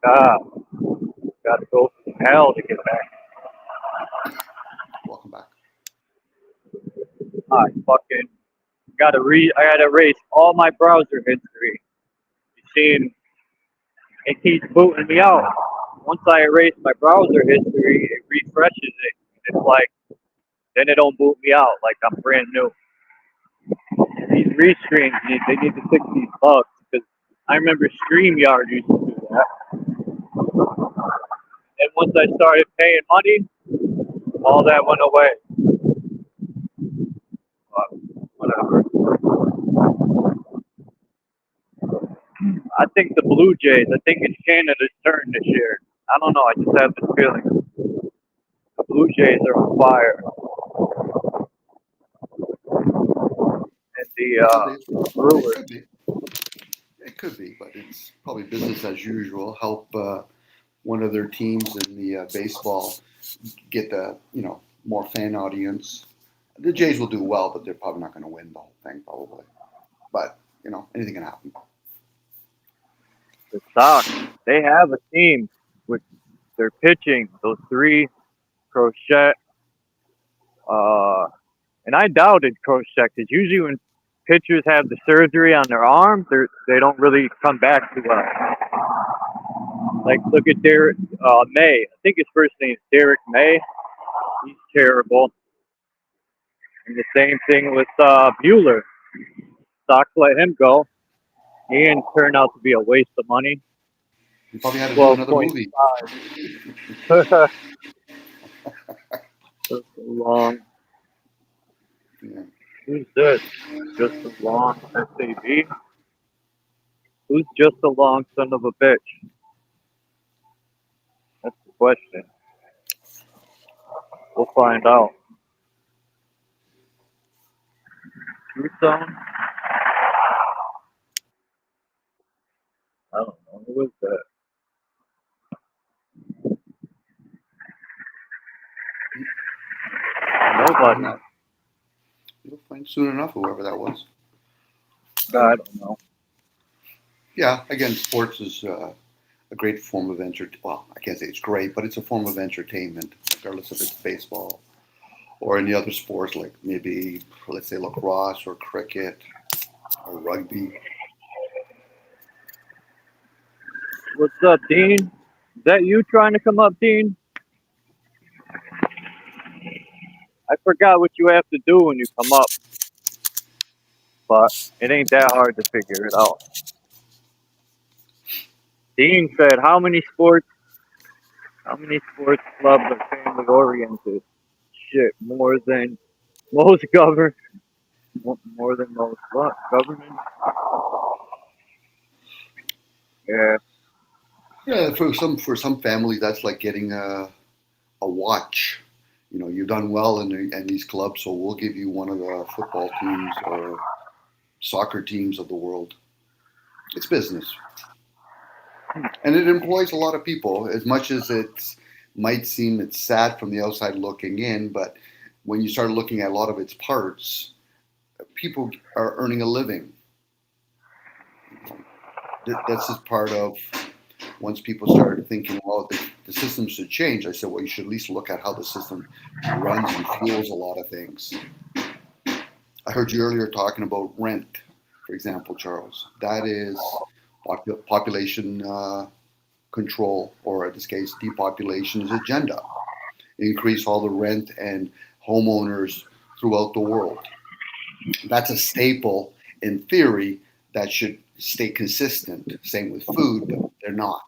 God, got to go through hell to get back. Welcome back. I fucking I gotta erase all my browser history. You see, it keeps booting me out. Once I erase my browser history, it refreshes it. It's like, then it don't boot me out like I'm brand new. These restreams, they need to fix these bugs because I remember StreamYard used to do that. And once I started paying money, all that went away. But whatever. I think the Blue Jays, I think it's Canada's turn this year. I don't know, I just have this feeling. The Blue Jays are on fire. And the Brewers. It could be, but it's probably business as usual. Help one of their teams in the baseball get the more fan audience. The Jays will do well, but they're probably not going to win the whole thing, probably. But anything can happen. The Sox, they have a team with their pitching. Those three, Crochet, and I doubted Crochet because usually when pitchers have the surgery on their arm, they don't really come back too well. Like, look at Derek May. I think his first name is Derek May. He's terrible. And the same thing with Bueller. Sox let him go. He didn't turn out to be a waste of money. You probably had to do another movie. Just so long. Yeah. Who's this? Just a long SAB? Who's just a long son of a bitch? That's the question. We'll find out. True Zone? I don't know. Who is that? Nobody. You'll find soon enough whoever that was. I don't know. Yeah, again, sports is a great form of entertainment. Well, I can't say it's great, but it's a form of entertainment, regardless if it's baseball or any other sports, like maybe, let's say, lacrosse or cricket or rugby. What's up, Dean? Is that you trying to come up, Dean? I forgot what you have to do when you come up. But it ain't that hard to figure it out. Dean said, how many sports clubs are family oriented? Shit, more than most government. More than most what? Government? Yeah. Yeah, for some families, that's like getting a watch. You've done well in these clubs, so we'll give you one of the football teams or soccer teams of the world. It's business. And it employs a lot of people, as much as it might seem it's sad from the outside looking in, but when you start looking at a lot of its parts, people are earning a living. That's just part of, once people started thinking, well, the system should change, I said, well, you should at least look at how the system runs and fuels a lot of things. I heard you earlier talking about rent, for example, Charles. That is population control, or in this case, depopulation's agenda. Increase all the rent and homeowners throughout the world. That's a staple in theory that should stay consistent. Same with food, but they're not.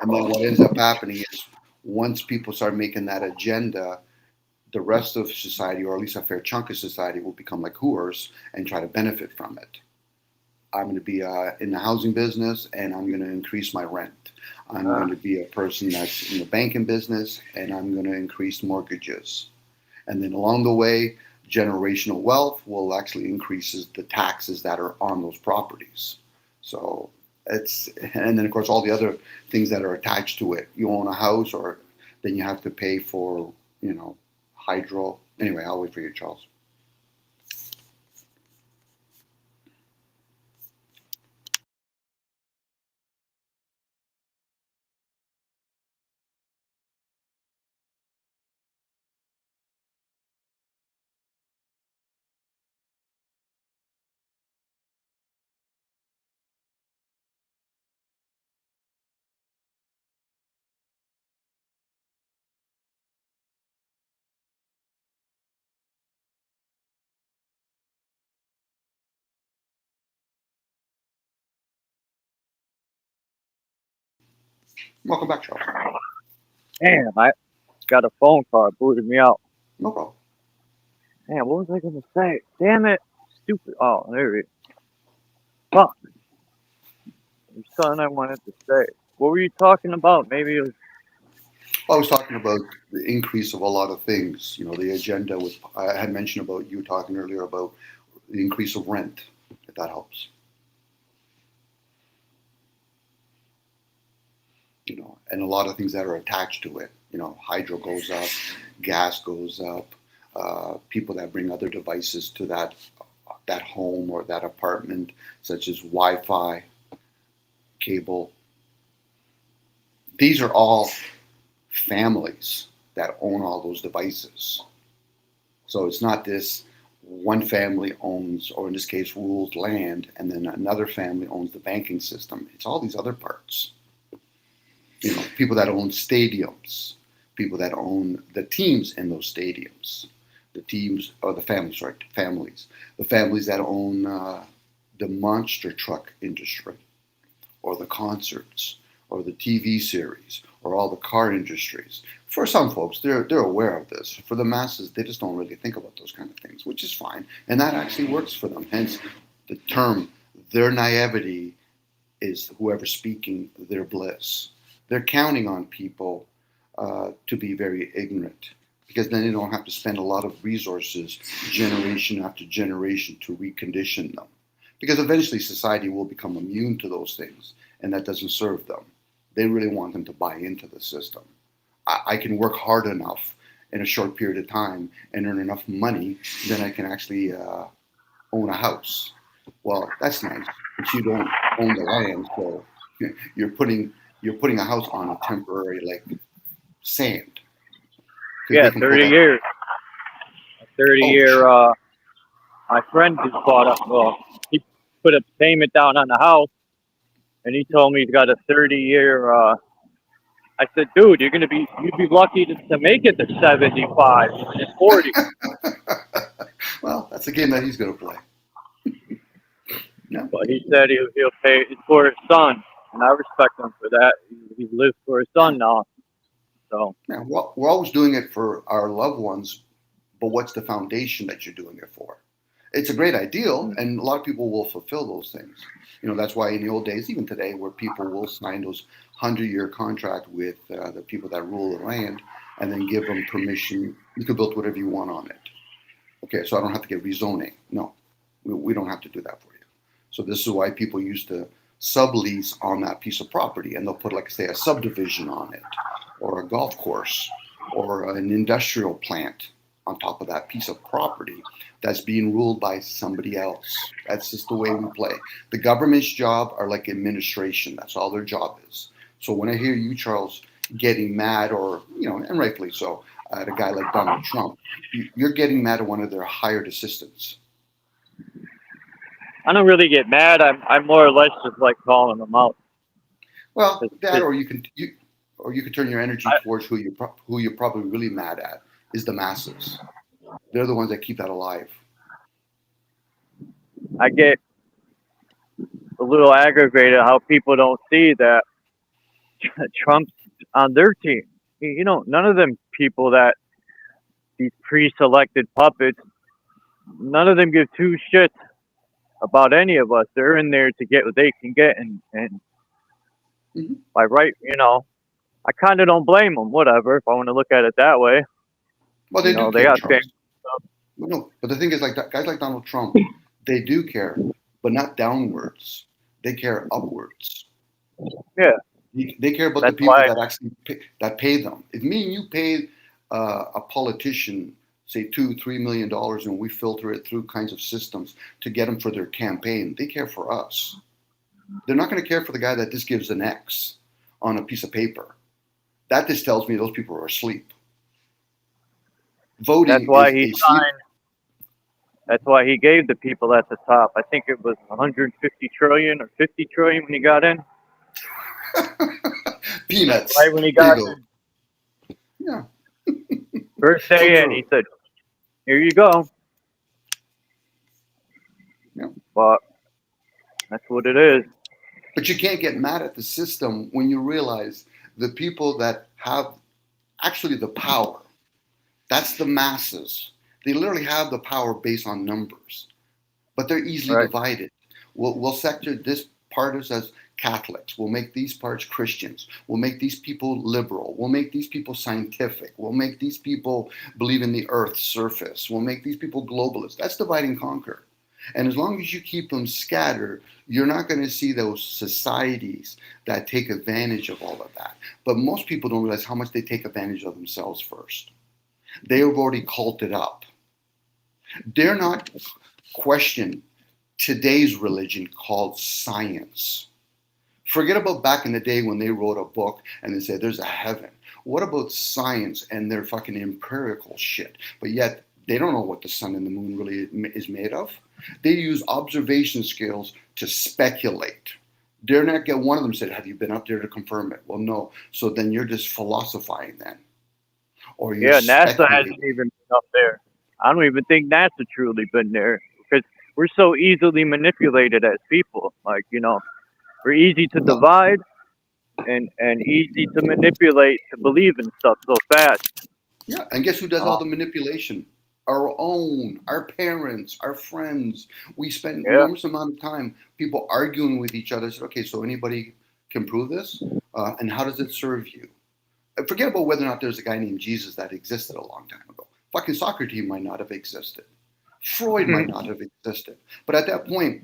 And then what ends up happening is once people start making that agenda, the rest of society, or at least a fair chunk of society, will become like Hoovers and try to benefit from it. I'm going to be in the housing business, and I'm going to increase my rent. I'm going to be a person that's in the banking business, and I'm going to increase mortgages. And then along the way, generational wealth will actually increases the taxes that are on those properties. So and then of course all the other things that are attached to it. You own a house, or then you have to pay for, hydro. Anyway, I'll wait for you, Charles. Welcome back, Charles. Damn, I got a phone call. It booted me out. No problem. Damn, what was I going to say? Damn it. Stupid. Oh, there it is. Fuck. There's something I wanted to say. What were you talking about? Maybe it was... I was talking about the increase of a lot of things. You know, the agenda was, I had mentioned about you talking earlier about the increase of rent, if that helps. You know, and a lot of things that are attached to it. You know, hydro goes up, gas goes up, people that bring other devices to that home or that apartment, such as Wi-Fi, cable. These are all families that own all those devices. So it's not this one family owns, or in this case, rules land, and then another family owns the banking system. It's all these other parts. You know, people that own stadiums, people that own the teams in those stadiums, the teams, or the families, right? Families. The families that own the monster truck industry, or the concerts, or the TV series, or all the car industries. For some folks, they're aware of this. For the masses, they just don't really think about those kind of things, which is fine. And that actually works for them. Hence, the term, their naivety is whoever's speaking their bliss. They're counting on people to be very ignorant, because then they don't have to spend a lot of resources, generation after generation, to recondition them. Because eventually society will become immune to those things, and that doesn't serve them. They really want them to buy into the system. I can work hard enough in a short period of time and earn enough money, then I can actually own a house. Well, that's nice, but you don't own the land, so you're putting a house on a temporary, like, sand. Yeah, 30 years. A 30-year, my friend just bought up, well, he put a payment down on the house, and he told me he's got a 30-year, I said, dude, you'd be lucky to make it to 75, even at 40. Well, that's a game that he's going to play. No. But he said he'll pay it for his son, and I respect him for that. He lives for his son now. So yeah, we're always doing it for our loved ones, but what's the foundation that you're doing it for? It's a great ideal, and a lot of people will fulfill those things. You know, that's why in the old days, even today, where people will sign those 100-year contract with the people that rule the land, and then give them permission. You can build whatever you want on it. Okay, so I don't have to get rezoning. No, we don't have to do that for you. So this is why people used to sublease on that piece of property, and they'll put, like, say, a subdivision on it, or a golf course, or an industrial plant on top of that piece of property that's being ruled by somebody else. That's just the way we play. The government's job are like administration. That's all their job is. So when I hear you, Charles, getting mad, or, you know, and rightfully so, at a guy like Donald Trump, you're getting mad at one of their hired assistants. I don't really get mad. I'm more or less just like calling them out. Well, that, or you can turn your energy towards who you're probably really mad at is the masses. They're the ones that keep that alive. I get a little aggravated how people don't see that Trump's on their team. You know, none of them people that these pre-selected puppets, none of them give two shits about any of us. They're in there to get what they can get, and by right, you know, I kind of don't blame them. Whatever, if I want to look at it that way. Well, they do. They got care. No, but the thing is, like, guys like Donald Trump, they do care, but not downwards. They care upwards. Yeah. They care about the people that actually pay them. If me and you pay a politician, say $2-3 million, and we filter it through kinds of systems to get them for their campaign, they care for us. They're not going to care for the guy that just gives an X on a piece of paper. That just tells me those people are asleep. Voting. That's why he signed. That's why he gave the people at the top. I think it was 150 trillion or 50 trillion when he got in. Peanuts. Right when he got in. Yeah. First day in, he said, "Here you go." Yeah. But that's what it is. But you can't get mad at the system when you realize the people that have actually the power, that's the masses. They literally have the power based on numbers, but they're easily Right. divided. We'll sector this part as Catholics. We'll make these parts Christians. We'll make these people liberal. We'll make these people scientific. We'll make these people believe in the Earth's surface. We'll make these people globalists. That's divide and conquer. And as long as you keep them scattered, you're not going to see those societies that take advantage of all of that. But most people don't realize how much they take advantage of themselves first. They have already culted up. Dare not question today's religion called science. Forget about back in the day when they wrote a book and they said there's a heaven. What about science and their fucking empirical shit? But yet they don't know what the sun and the moon really is made of. They use observation skills to speculate. Dare not get one of them said, have you been up there to confirm it? Well, no. So then you're just philosophizing then. Or you're Yeah, NASA speculating. hasn't even been up there. I don't even think NASA truly been there because we're so easily manipulated as people. Like, you know, we're easy to divide and easy to manipulate to believe in stuff so fast. Yeah, and guess who does all the manipulation? Our parents, our friends. We spend enormous amount of time people arguing with each other. Said, okay, so anybody can prove this? And how does it serve you? Forget about whether or not there's a guy named Jesus that existed a long time ago. Fucking Socrates might not have existed. Freud might not have existed. But at that point,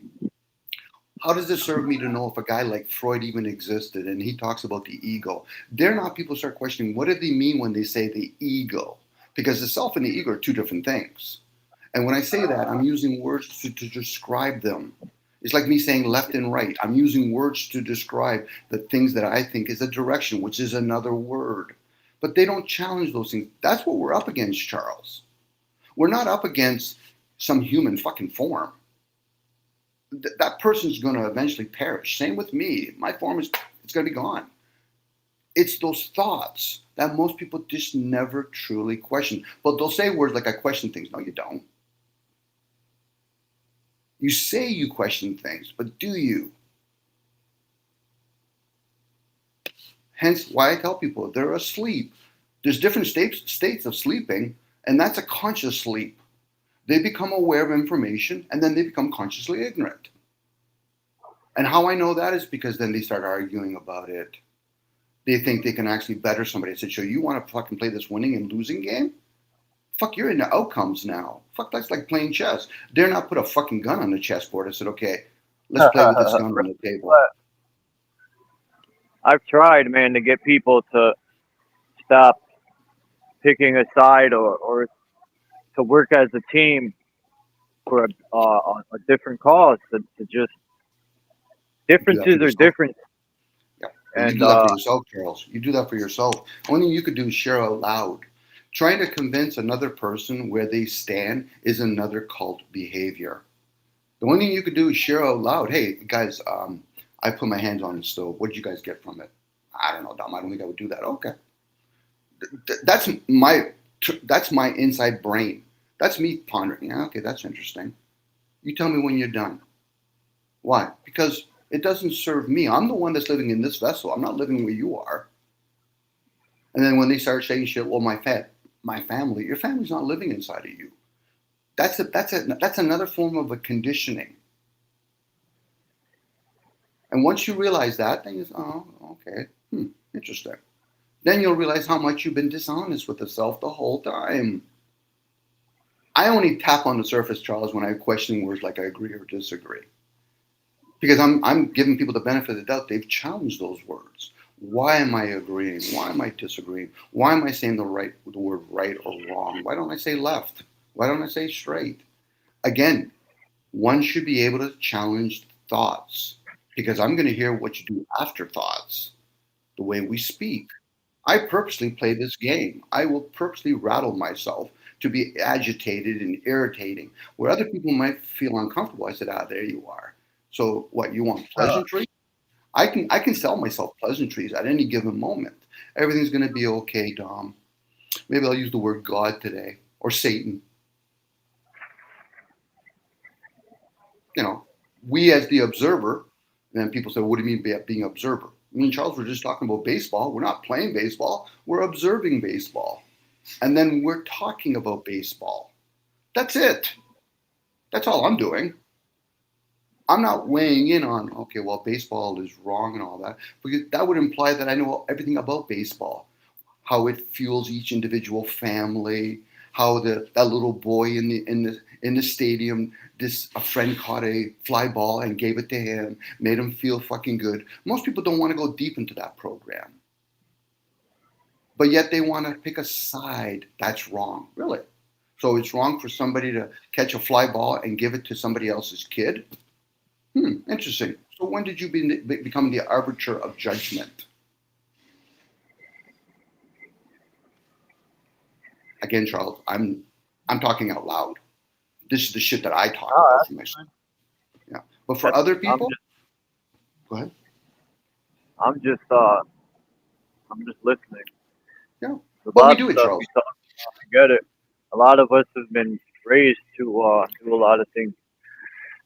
how does it serve me to know if a guy like Freud even existed and he talks about the ego? Dare not people start questioning what do they mean when they say the ego? Because the self and the ego are two different things. And when I say that, I'm using words to describe them. It's like me saying left and right. I'm using words to describe the things that I think is a direction, which is another word. But they don't challenge those things. That's what we're up against, Charles. We're not up against some human fucking form. That person's going to eventually perish. Same with me. My form it's going to be gone. It's those thoughts that most people just never truly question. But they'll say words like, I question things. No, you don't. You say you question things, but do you? Hence why I tell people they're asleep. There's different states of sleeping, and that's a conscious sleep. They become aware of information, and then they become consciously ignorant. And how I know that is because then they start arguing about it. They think they can actually better somebody. I said, so you want to fucking play this winning and losing game? Fuck, you're into outcomes now. Fuck, that's like playing chess. Dare not put a fucking gun on the chessboard. I said, okay, let's play with this gun on the table. I've tried, man, to get people to stop picking a side or to work as a team for a different cause. To just differences are different. Yeah, and you do that for yourself, Charles. You do that for yourself. Only thing you could do is share out loud. Trying to convince another person where they stand is another cult behavior. The only thing you could do is share out loud. Hey, guys, I put my hands on the stove. What did you guys get from it? I don't know, Dom. I don't think I would do that. Okay. That's my inside brain. That's me pondering. Yeah, okay, that's interesting. You tell me when you're done. Why? Because it doesn't serve me. I'm the one that's living in this vessel. I'm not living where you are. And then when they start saying shit, well, my family, your family's not living inside of you. That's another form of a conditioning. And once you realize that, then you say, oh, okay, interesting. Then you'll realize how much you've been dishonest with the self the whole time. I only tap on the surface, Charles, when I question words like I agree or disagree. Because I'm giving people the benefit of the doubt. They've challenged those words. Why am I agreeing? Why am I disagreeing? Why am I saying the word right or wrong? Why don't I say left? Why don't I say straight? Again, one should be able to challenge thoughts because I'm going to hear what you do after thoughts, the way we speak. I purposely play this game. I will purposely rattle myself to be agitated and irritating. Where other people might feel uncomfortable, I said, there you are. So what, you want pleasantry? I can sell myself pleasantries at any given moment. Everything's going to be okay, Dom. Maybe I'll use the word God today or Satan. You know, we as the observer, and then people say, what do you mean by being observer? Me and Charles were just talking about baseball. We're not playing baseball. We're observing baseball. And then we're talking about baseball. That's it. That's all I'm doing. I'm not weighing in on, okay, well, baseball is wrong and all that, because that would imply that I know everything about baseball, how it fuels each individual family, how that little boy in the stadium, a friend caught a fly ball and gave it to him, made him feel fucking good. Most people don't want to go deep into that program, but yet they want to pick a side. That's wrong, really. So it's wrong for somebody to catch a fly ball and give it to somebody else's kid. Interesting. So when did you become the arbiter of judgment? Again, Charles, I'm talking out loud. This is the shit that I talk about for myself. Yeah, but for other people, go ahead. I'm just listening. Yeah, but we do it, Charles. I get it. A lot of us have been raised to do a lot of things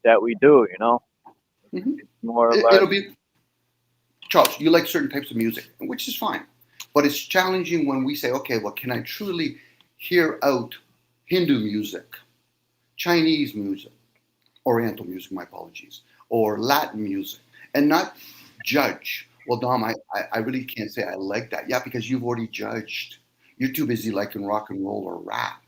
that we do. You know, it's more or less. It'll be, Charles, you like certain types of music, which is fine, but it's challenging when we say, okay, well, can I truly hear out Hindu music, Chinese music, Oriental music, my apologies, or Latin music, and not judge? Well, Dom, I really can't say I like that. Yeah, because you've already judged. You're too busy liking rock and roll or rap.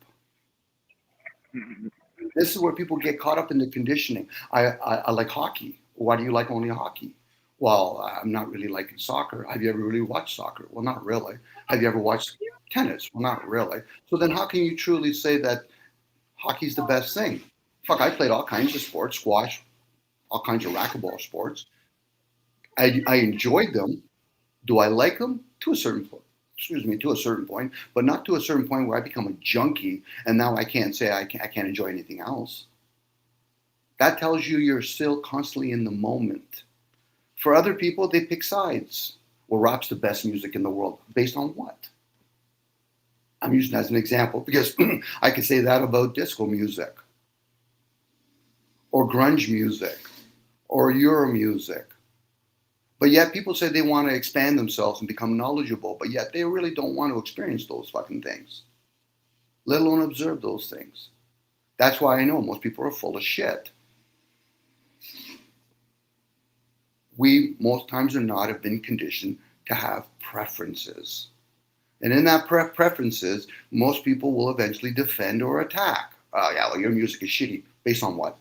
This is where people get caught up in the conditioning. I like hockey. Why do you like only hockey? Well, I'm not really liking soccer. Have you ever really watched soccer? Well, not really. Have you ever watched tennis? Well, not really. So then how can you truly say that hockey's the best thing? Fuck, I played all kinds of sports, squash, all kinds of racquetball sports. I enjoyed them. Do I like them? To a certain point. To a certain point, but not to a certain point where I become a junkie and now I can't say I can't enjoy anything else. That tells you you're still constantly in the moment. For other people, they pick sides. Well, rap's the best music in the world. Based on what? I'm using that as an example because I could say that about disco music or grunge music or Euro music. But yet people say they want to expand themselves and become knowledgeable, but yet they really don't want to experience those fucking things, let alone observe those things. That's why I know most people are full of shit. We, most times or not, have been conditioned to have preferences. And in that preferences, most people will eventually defend or attack. Yeah, well, your music is shitty. Based on what?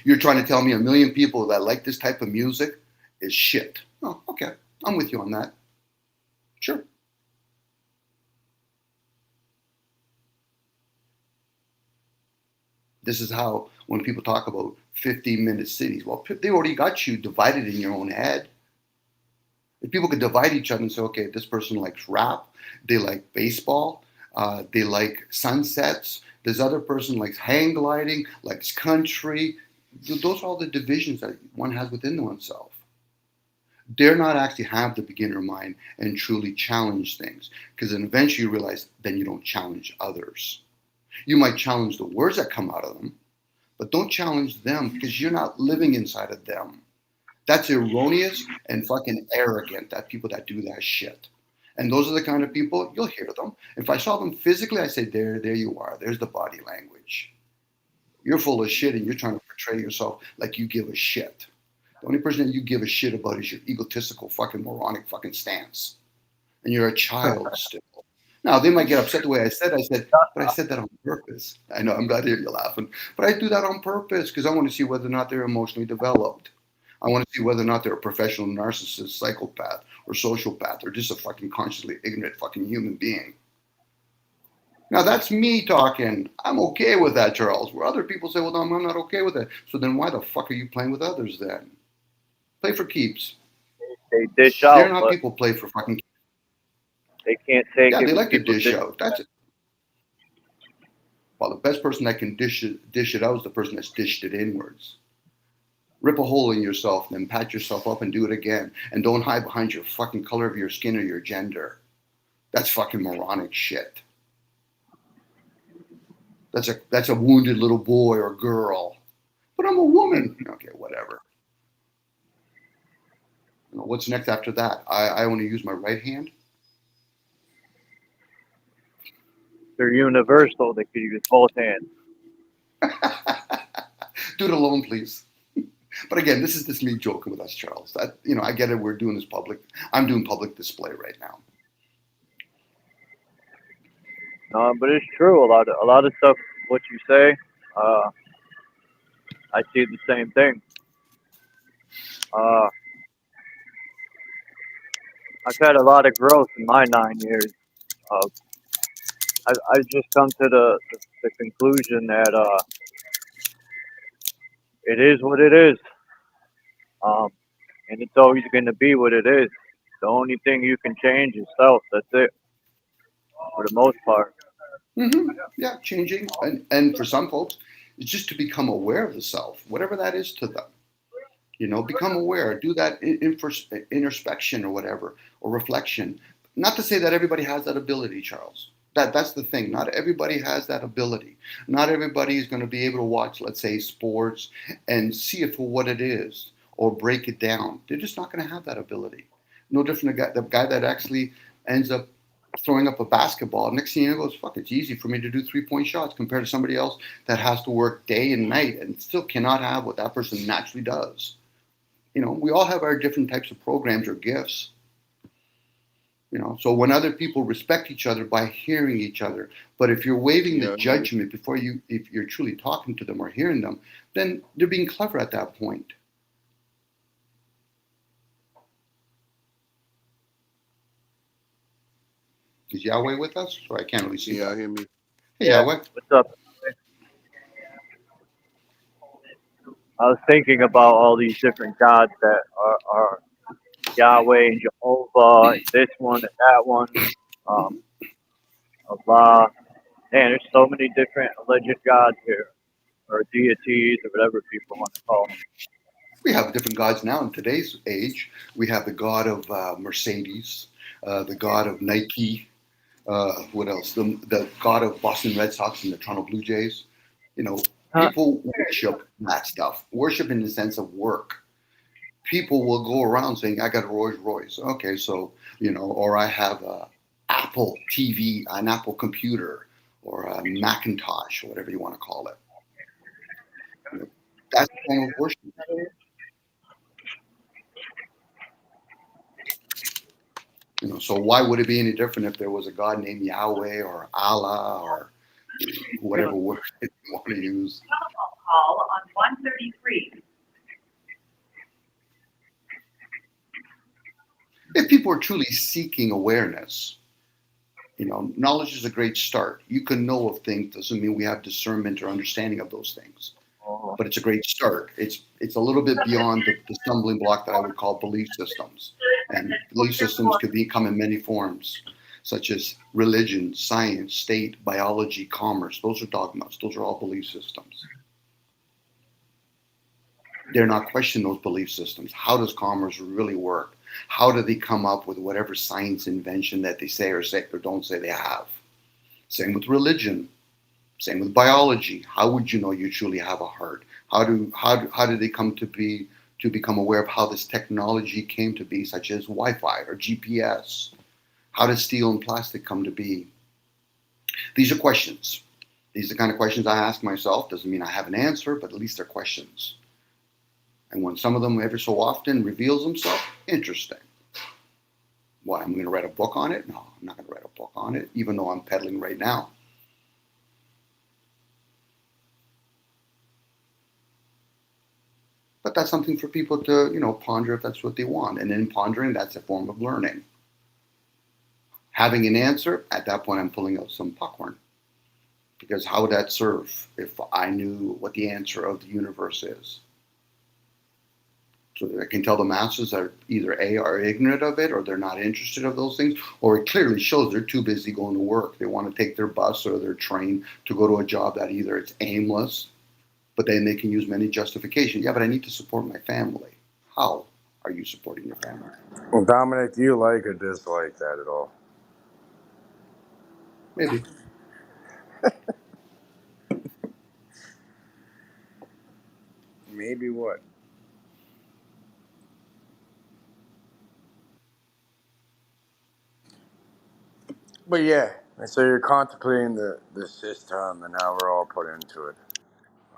You're trying to tell me 1 million people that like this type of music is shit. Oh, okay. I'm with you on that. Sure. This is how, when people talk about 15-minute cities, well, they already got you divided in your own head. If people could divide each other and say, okay, this person likes rap, they like baseball, they like sunsets, this other person likes hang gliding, likes country. Those are all the divisions that one has within oneself. Dare not actually have the beginner mind and truly challenge things, because then eventually you realize then you don't challenge others. You might challenge the words that come out of them, but don't challenge them because you're not living inside of them. That's erroneous and fucking arrogant, that people that do that shit. And those are the kind of people, you'll hear them. If I saw them physically, I say, there you are. There's the body language. You're full of shit and you're trying to portray yourself like you give a shit. The only person that you give a shit about is your egotistical fucking moronic fucking stance. And you're a child still. Now, they might get upset the way I said, but I said that on purpose. I know, I'm glad to hear you laughing. But I do that on purpose because I want to see whether or not they're emotionally developed. I want to see whether or not they're a professional narcissist, psychopath, or sociopath, or just a fucking consciously ignorant fucking human being. Now, that's me talking. I'm okay with that, Charles. Where other people say, well, no, I'm not okay with it. So then why the fuck are you playing with others then? Play for keeps. They dish out. They're not people play for fucking keeps. They can't take it. Yeah, they like to dish out. That's it. Well, the best person that can dish it out is the person that's dished it inwards. Rip a hole in yourself, then pat yourself up and do it again. And don't hide behind your fucking color of your skin or your gender. That's fucking moronic shit. That's a wounded little boy or girl. But I'm a woman. Okay, whatever. What's next after that? I only use my right hand. They're universal. They could use both hands. Do it alone, please. But again, this is just me joking with us, Charles. That, I get it. We're doing this public. I'm doing public display right now. But it's true. A lot of stuff. What you say, I see the same thing. I've had a lot of growth in my 9 years. I've just come to the conclusion that it is what it is, and it's always going to be what it is. The only thing you can change is self. That's it, for the most part. Mm-hmm. Yeah, changing, and for some folks, it's just to become aware of the self, whatever that is to them. Become aware. Do that introspection or whatever, or reflection. Not to say that everybody has that ability, Charles. That's the thing. Not everybody has that ability. Not everybody is going to be able to watch, let's say, sports and see it for what it is or break it down. They're just not going to have that ability. No different than the guy that actually ends up throwing up a basketball. Next thing you know, goes, fuck, it's easy for me to do 3-point shots compared to somebody else that has to work day and night and still cannot have what that person naturally does. We all have our different types of programs or gifts. So when other people respect each other by hearing each other, but if you're waving the judgment before if you're truly talking to them or hearing them, then they're being clever at that point. Is Yahweh with us? So I can't really see. Yeah, hear me. Hey, Yahweh. What's up? I was thinking about all these different gods that are Yahweh and Jehovah, and this one and that one, Allah. Man, there's so many different alleged gods here, or deities, or whatever people want to call them. We have different gods now in today's age. We have the god of Mercedes, the god of Nike. What else? The god of Boston Red Sox and the Toronto Blue Jays. People worship that stuff. Worship in the sense of work. People will go around saying, I got a Rolls Royce. Okay, so, or I have a Apple TV, an Apple computer, or a Macintosh, or whatever you want to call it. That's a form of worship. So why would it be any different if there was a God named Yahweh or Allah or whatever word you want to use? Call on 133. If people are truly seeking awareness, knowledge is a great start. You can know of things, doesn't mean we have discernment or understanding of those things. But it's a great start. It's a little bit beyond the stumbling block that I would call belief systems. And belief systems could come in many forms, such as religion, science, state, biology, commerce. Those are dogmas. Those are all belief systems. They're not questioning those belief systems. How does commerce really work? How do they come up with whatever science invention that they say or don't say they have? Same with religion. Same with biology. How would you know you truly have a heart? How do they come to become aware of how this technology came to be, such as Wi-Fi or GPS? How does steel and plastic come to be? These are questions. These are the kind of questions I ask myself. Doesn't mean I have an answer, but at least they're questions. And when some of them ever so often reveals themselves, interesting. Why, I'm going to write a book on it? No, I'm not going to write a book on it, even though I'm peddling right now. But that's something for people to, ponder if that's what they want. And in pondering, that's a form of learning. Having an answer, at that point, I'm pulling out some popcorn. Because how would that serve if I knew what the answer of the universe is? So that I can tell the masses that either A, are ignorant of it, or they're not interested of those things, or it clearly shows they're too busy going to work. They want to take their bus or their train to go to a job that either it's aimless, but then they can use many justifications. Yeah, but I need to support my family. How are you supporting your family? Well, Dominic, do you like or dislike that at all? Maybe. Maybe what? But yeah, and so you're contemplating the system and how we're all put into it.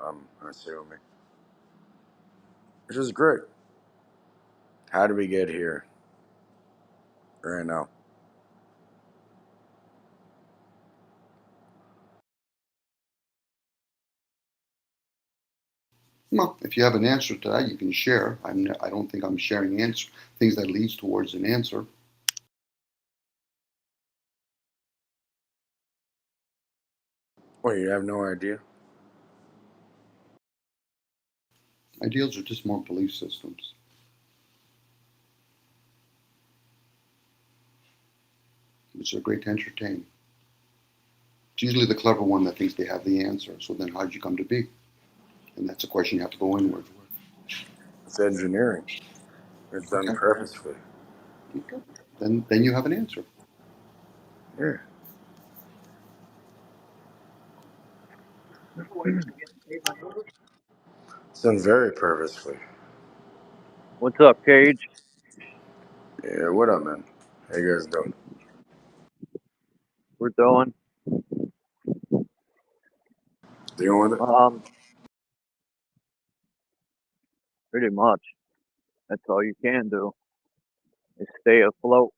I'm assuming, which is great. How did we get here? Right now. Well, if you have an answer to that, you can share. I don't think I'm sharing things that leads towards an answer. Well, you have no idea. Ideals are just more belief systems. Which are great to entertain. It's usually the clever one that thinks they have the answer. So then how did you come to be? And that's a question you have to go inward with. It's engineering. It's done Okay. purposefully. Okay. Then you have an answer. Yeah. It's done very purposefully. What's up, Cage? Yeah, what up, man? How you guys doing? We're doing. Dealing with it? Pretty much. That's all you can do. Is stay afloat.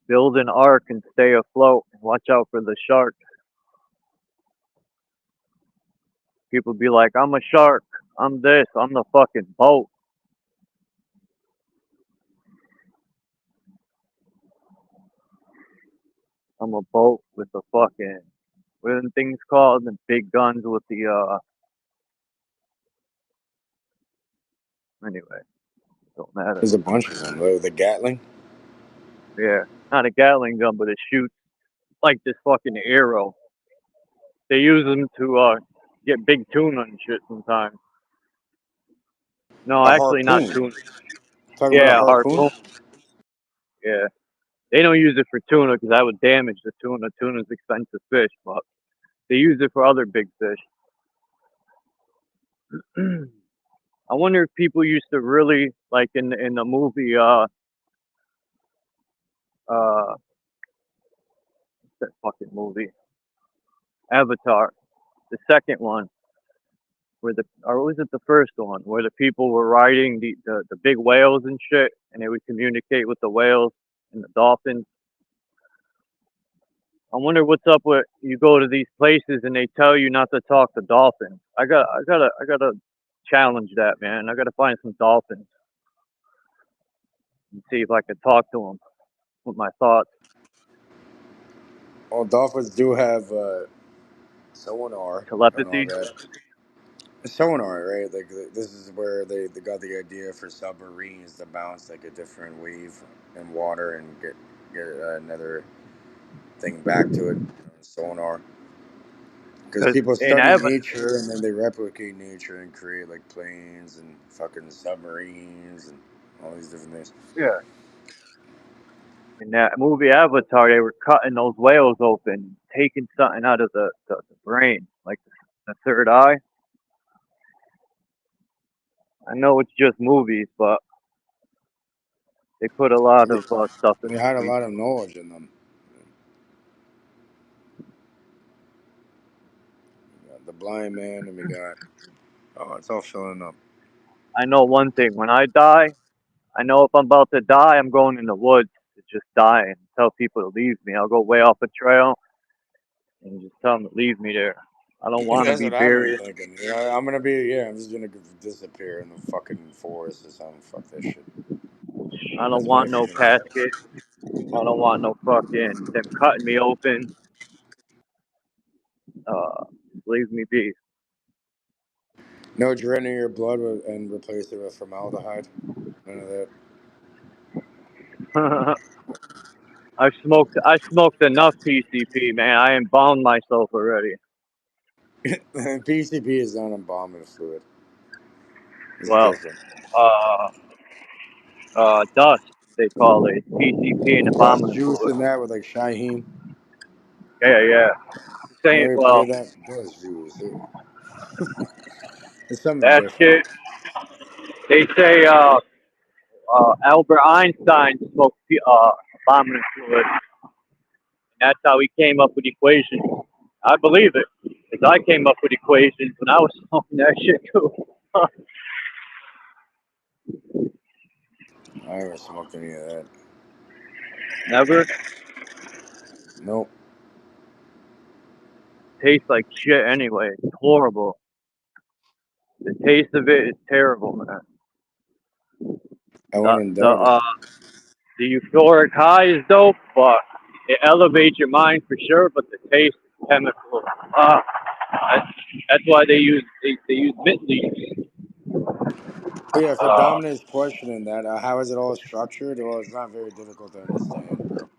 Build an ark and stay afloat. Watch out for the shark. People be like, I'm a shark. I'm this. I'm the fucking boat. I'm a boat with the fucking, what are the things called? The big guns with the, anyway, don't matter. There's a bunch of them. The Gatling? Yeah, not a Gatling gun, but it shoots like this fucking arrow. They use them to, get big tuna and shit sometimes. No, A actually not harpoon. tuna. Talking about a Yeah, harpoon? harpoon. Yeah. They don't use it for tuna because that would damage the tuna. Tuna's expensive fish, but they use it for other big fish. I wonder if people used to really like in the movie what's that fucking movie? Avatar, the second one, where or was it the first one where the people were riding the big whales and shit, and they would communicate with the whales and the dolphins. I wonder what's up with you go to these places and they tell you not to talk to dolphins. I gotta challenge that, man. I gotta find some dolphins and see if I can talk to them with my thoughts. Well, dolphins do have sonar and all Telepathy. that. Sonar, right? Like this is where they got the idea for submarines to bounce like a different wave in water and get another thing back to it. Sonar. Because Because people in study nature and then they replicate nature and create like planes and fucking submarines and all these different things. yeah, in that movie Avatar, they were cutting those whales open, taking something out of the brain, like the third eye. I know it's just movies, but they put a lot of stuff in They the had a movie. lot of knowledge in them. We got the blind man and we got it's all filling up. I know one thing: when I die, I know if I'm about to die, I'm going in the woods to just die and tell people to leave me. I'll go way off a trail and just tell them to leave me there. I don't want to That's be what I've been buried. thinking. I'm just gonna disappear in the fucking forest or something. Fuck that shit. I don't That's my want no funeral. casket. I don't want no fucking them cutting me open. Leave me be. No draining your blood and replace it with formaldehyde. None of that. I smoked enough PCP, man. I embalmed myself already. PCP is not embalming fluid. It's Well, different. dust they call it. PCP and Dust embalming juice fluid. in that with like Shaheen. Yeah, yeah. Saying, Never play well, that dust juice. It's something that different. shit. They say Albert Einstein smoked abominant fluid. And that's how he came up with equations. I believe it, because I came up with equations when I was smoking that shit too. I haven't smoked any of that. Never. Nope. Tastes like shit anyway. It's horrible. The taste of it is terrible, man. I wouldn't doubt it. The euphoric high is dope, but it elevates your mind for sure. But the taste is chemical. That's why they use mint leaves. Yeah, for Dominant's questioning that, how is it all structured? Well, it's not very difficult to understand, bro.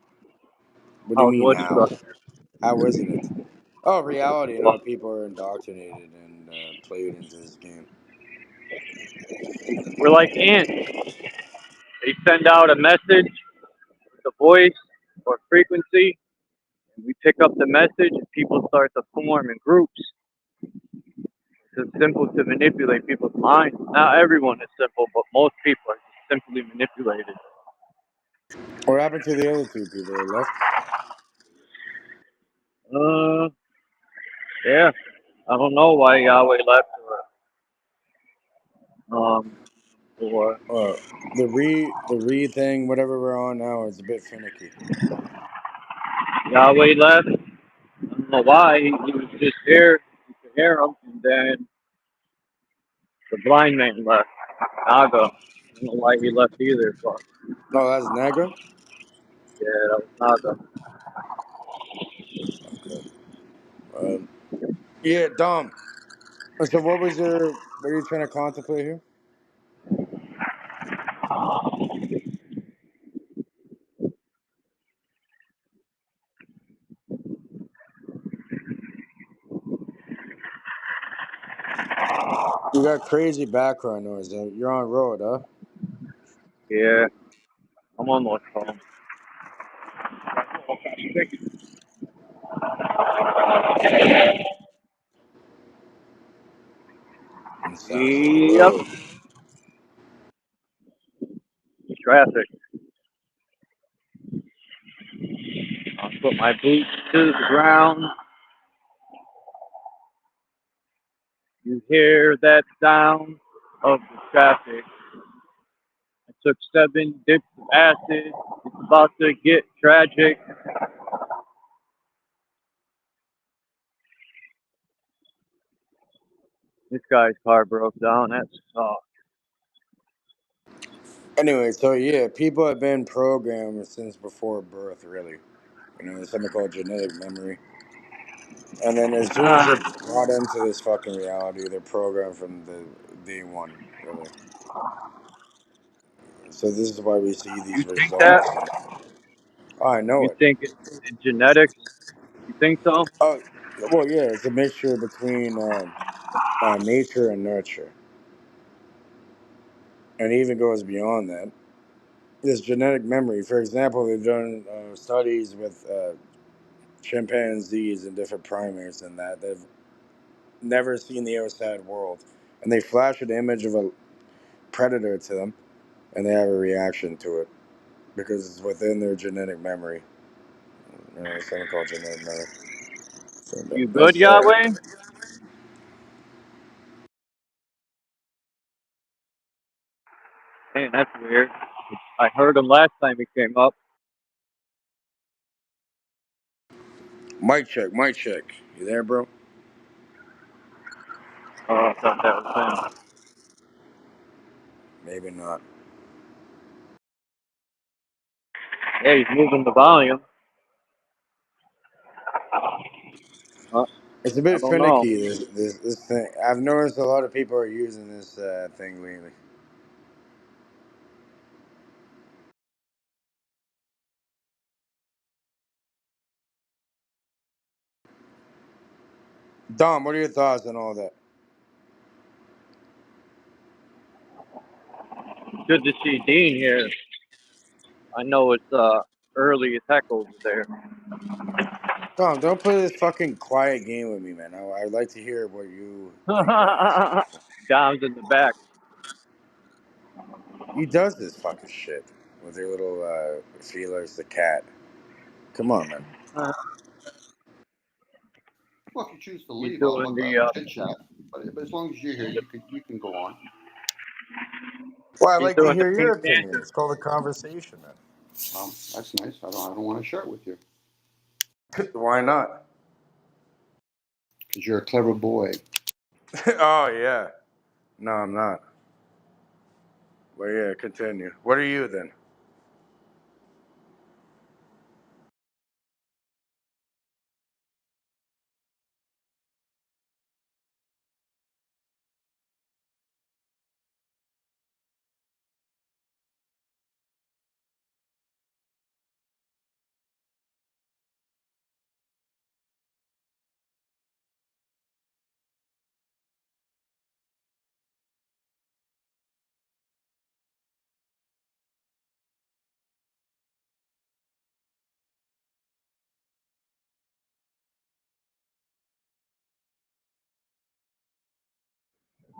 What do you How's mean what how? structure? How isn't it? Oh, reality and how people are indoctrinated and played into this game. We're like ants. They send out a message with a voice or frequency, and we pick up the message, and people start to form in groups. It's simple to manipulate people's minds. Not everyone is simple, but most people are just simply manipulated. What happened to the other two people that left? Yeah. I don't know why Yahweh left or The re thing, whatever we're on now, is a bit finicky. Yahweh left. I don't know why. He was just here. You could hear him. And then the blind man left. Naga. I don't know why he left either, but No, that's Naga? yeah, that was Naga. Okay. Yeah, Dom. So what are you trying to contemplate here? You got crazy background noise. You're on road, huh? Yeah, I'm almost home. It sounds like a Yep. road. Traffic. I'll put my boots to the ground. You hear that sound of the traffic. I took 7 dips of acid. It's about to get tragic. This guy's car broke down. That sucks. Anyway, so yeah, people have been programmed since before birth, really. You know, there's something called genetic memory. And then as soon as they're brought into this fucking reality, they're programmed from the day one, really. So this is why we see You these think that? results. And, oh, I know You it. think it's genetics? You think so? Oh, well, yeah, it's a mixture between nature and nurture. And it even goes beyond that. This genetic memory, for example, they've done studies with chimpanzees and different primates and that. They've never seen the outside world. And they flash an image of a predator to them, and they have a reaction to it because it's within their genetic memory. You know, something called genetic memory. So You good, that's Yahweh? Man, that's weird. I heard him last time he came up. mic check, mic check. You there, bro? Oh, I thought that was him. Maybe not. Yeah, he's moving the volume. It's a I bit don't know. finicky. This thing. I've noticed a lot of people are using this thing lately. Dom, what are your thoughts on all that? Good to see Dean here. I know it's early as heck over there. Dom, don't play this fucking quiet game with me, man. I'd like to hear what you think about this. Dom's in the back. He does this fucking shit with your little feelers, the cat. Come on, man. Well, if you choose to He's leave, doing I'll the chit chat. But as long as you're here, you can go on. Well, I'd he's like to doing the hear your Pink opinion. Panther. It's called a conversation, man. That's nice. I don't want to share it with you Why not? because you're a clever boy. Oh, yeah. No, I'm not. Well, yeah, continue. What are you then?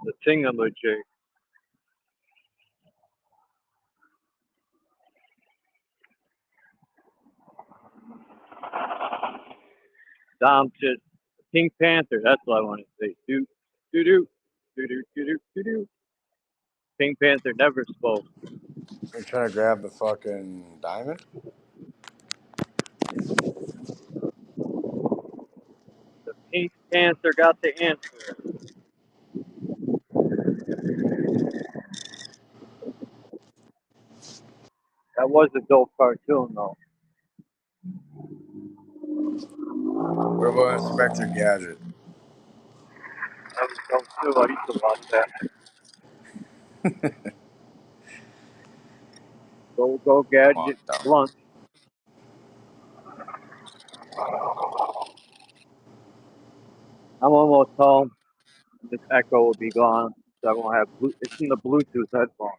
The thingamajig. Dom just Pink Panther. That's what I want to say. Do do do do do do do do do. Pink Panther never spoke. You're trying to grab the fucking diamond? The Pink Panther got the answer. That was a dope cartoon though. What about Inspector Gadget? That was dope too. I used to watch that. Go Come on, Gadget dummy. Blunt. I'm almost home. This echo will be gone. So I won't have it's in the Bluetooth headphones.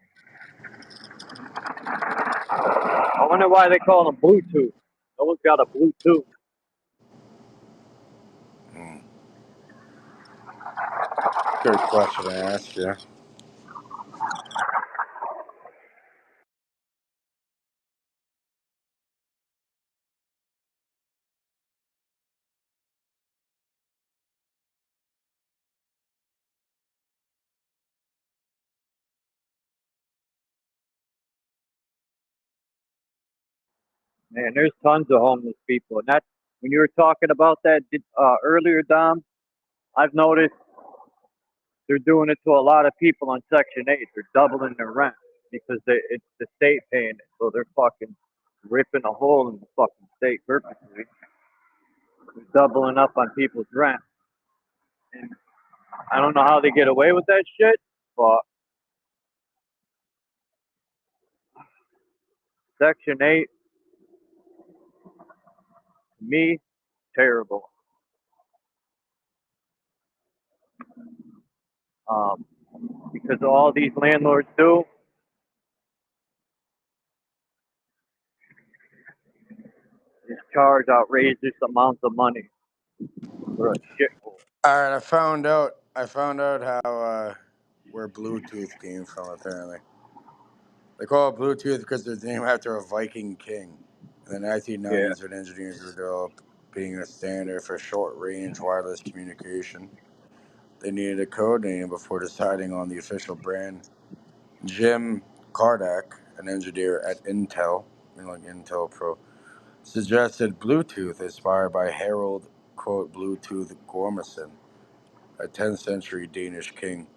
I wonder why they call them Bluetooth. No one's got a Bluetooth. Good question to ask you. Man, there's tons of homeless people. And that when you were talking about that earlier, Dom, I've noticed they're doing it to a lot of people on Section 8. They're doubling their rent because it's the state paying it. So they're fucking ripping a hole in the fucking state purposely. They're doubling up on people's rent. And I don't know how they get away with that shit, but Section 8, to me, terrible. Because all these landlords do is charge outrageous amounts of money for a shithole. All right, I found out how where Bluetooth came from. Apparently, they call it Bluetooth because it's named after a Viking king. In the Yeah. 1990s, when engineers were developing a standard for short-range wireless communication, they needed a code name before deciding on the official brand. Jim Kardak, an engineer at Intel, like Intel Pro, suggested Bluetooth, inspired by Harold, quote, Bluetooth Gormason, a 10th century Danish king.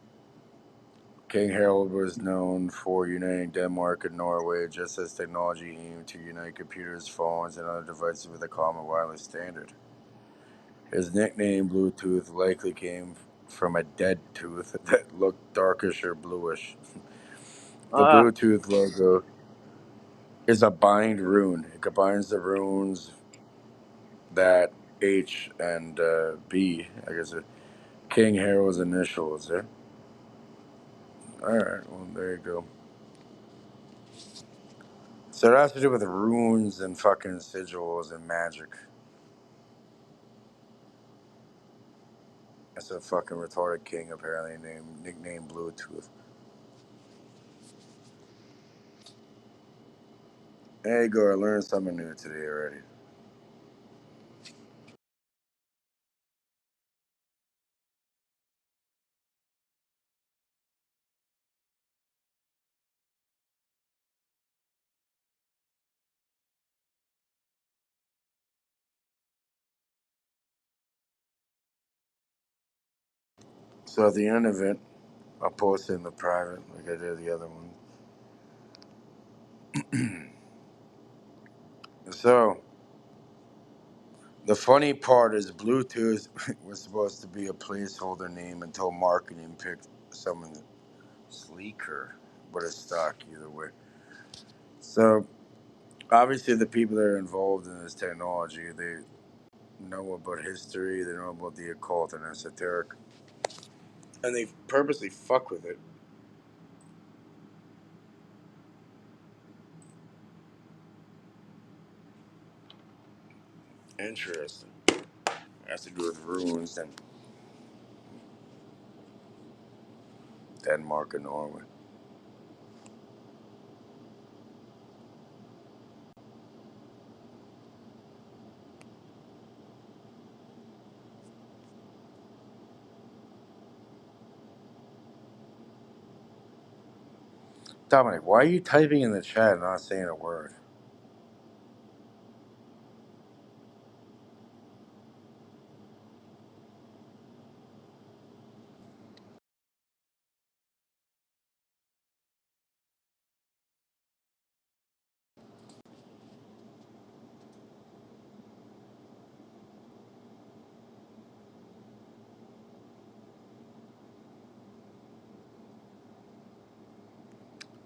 King Harold was known for uniting Denmark and Norway, just as technology aimed to unite computers, phones, and other devices with a common wireless standard. His nickname, Bluetooth, likely came from a dead tooth that looked darkish or bluish. The Bluetooth logo is a bind rune. It combines the runes that H and B, I guess, King Harold's initials. Yeah. All right. Well, there you go. So it has to do with runes and fucking sigils and magic. That's a fucking retarded king apparently nicknamed Bluetooth. Hey, Igor, I learned something new today already. So at the end of it, I'll post it in the private like I did the other one. So the funny part is Bluetooth was supposed to be a placeholder name until marketing picked someone sleeker, but it's stuck either way. So obviously the people that are involved in this technology, they know about history, they know about the occult and esoteric, and they purposely fuck with it. Interesting. It has to do with runes and Denmark and Norway. Dominic, why are you typing in the chat and not saying a word?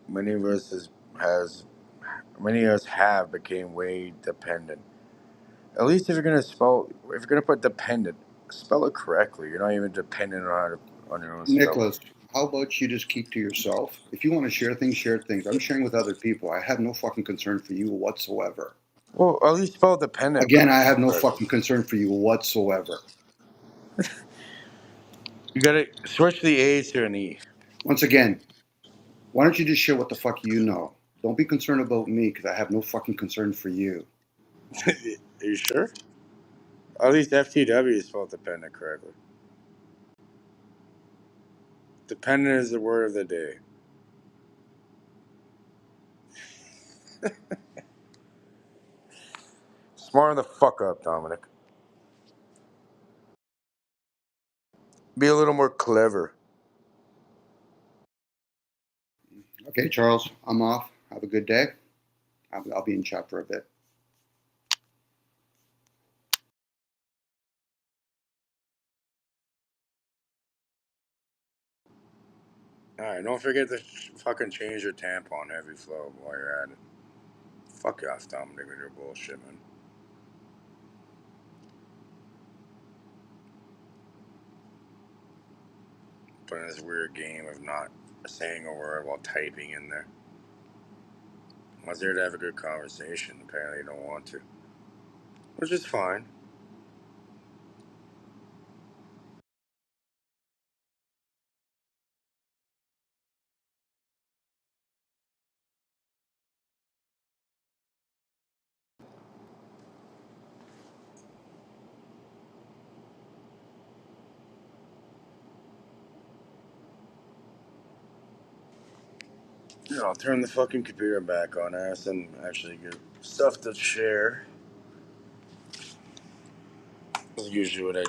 Many of us have became way dependent. At least if you're gonna put dependent, spell it correctly. You're not even dependent on your own spelling. Nicholas, how about you just keep to yourself? If you want to share things, share things. I'm sharing with other people. I have no fucking concern for you whatsoever. Well, at least spell dependent. Again, I have no fucking concern for you whatsoever. You gotta switch the A to an E. Once again, why don't you just share what the fuck you know? Don't be concerned about me because I have no fucking concern for you. Are you sure? At least FTW is spelled dependent correctly. Dependent is the word of the day. Smarten the fuck up, Dominic. Be a little more clever. Okay, Charles, I'm off. Have a good day. I'll be in chat for a bit. Alright, don't forget to fucking change your tampon heavy flow while you're at it. Fuck off, Dominic, with your bullshit, man. Playing this weird game of not saying a word while typing in there. I was there to have a good conversation. Apparently, you don't want to. Which is fine. Yeah, I'll turn the fucking computer back on. I have some actually good stuff to share. That's usually what I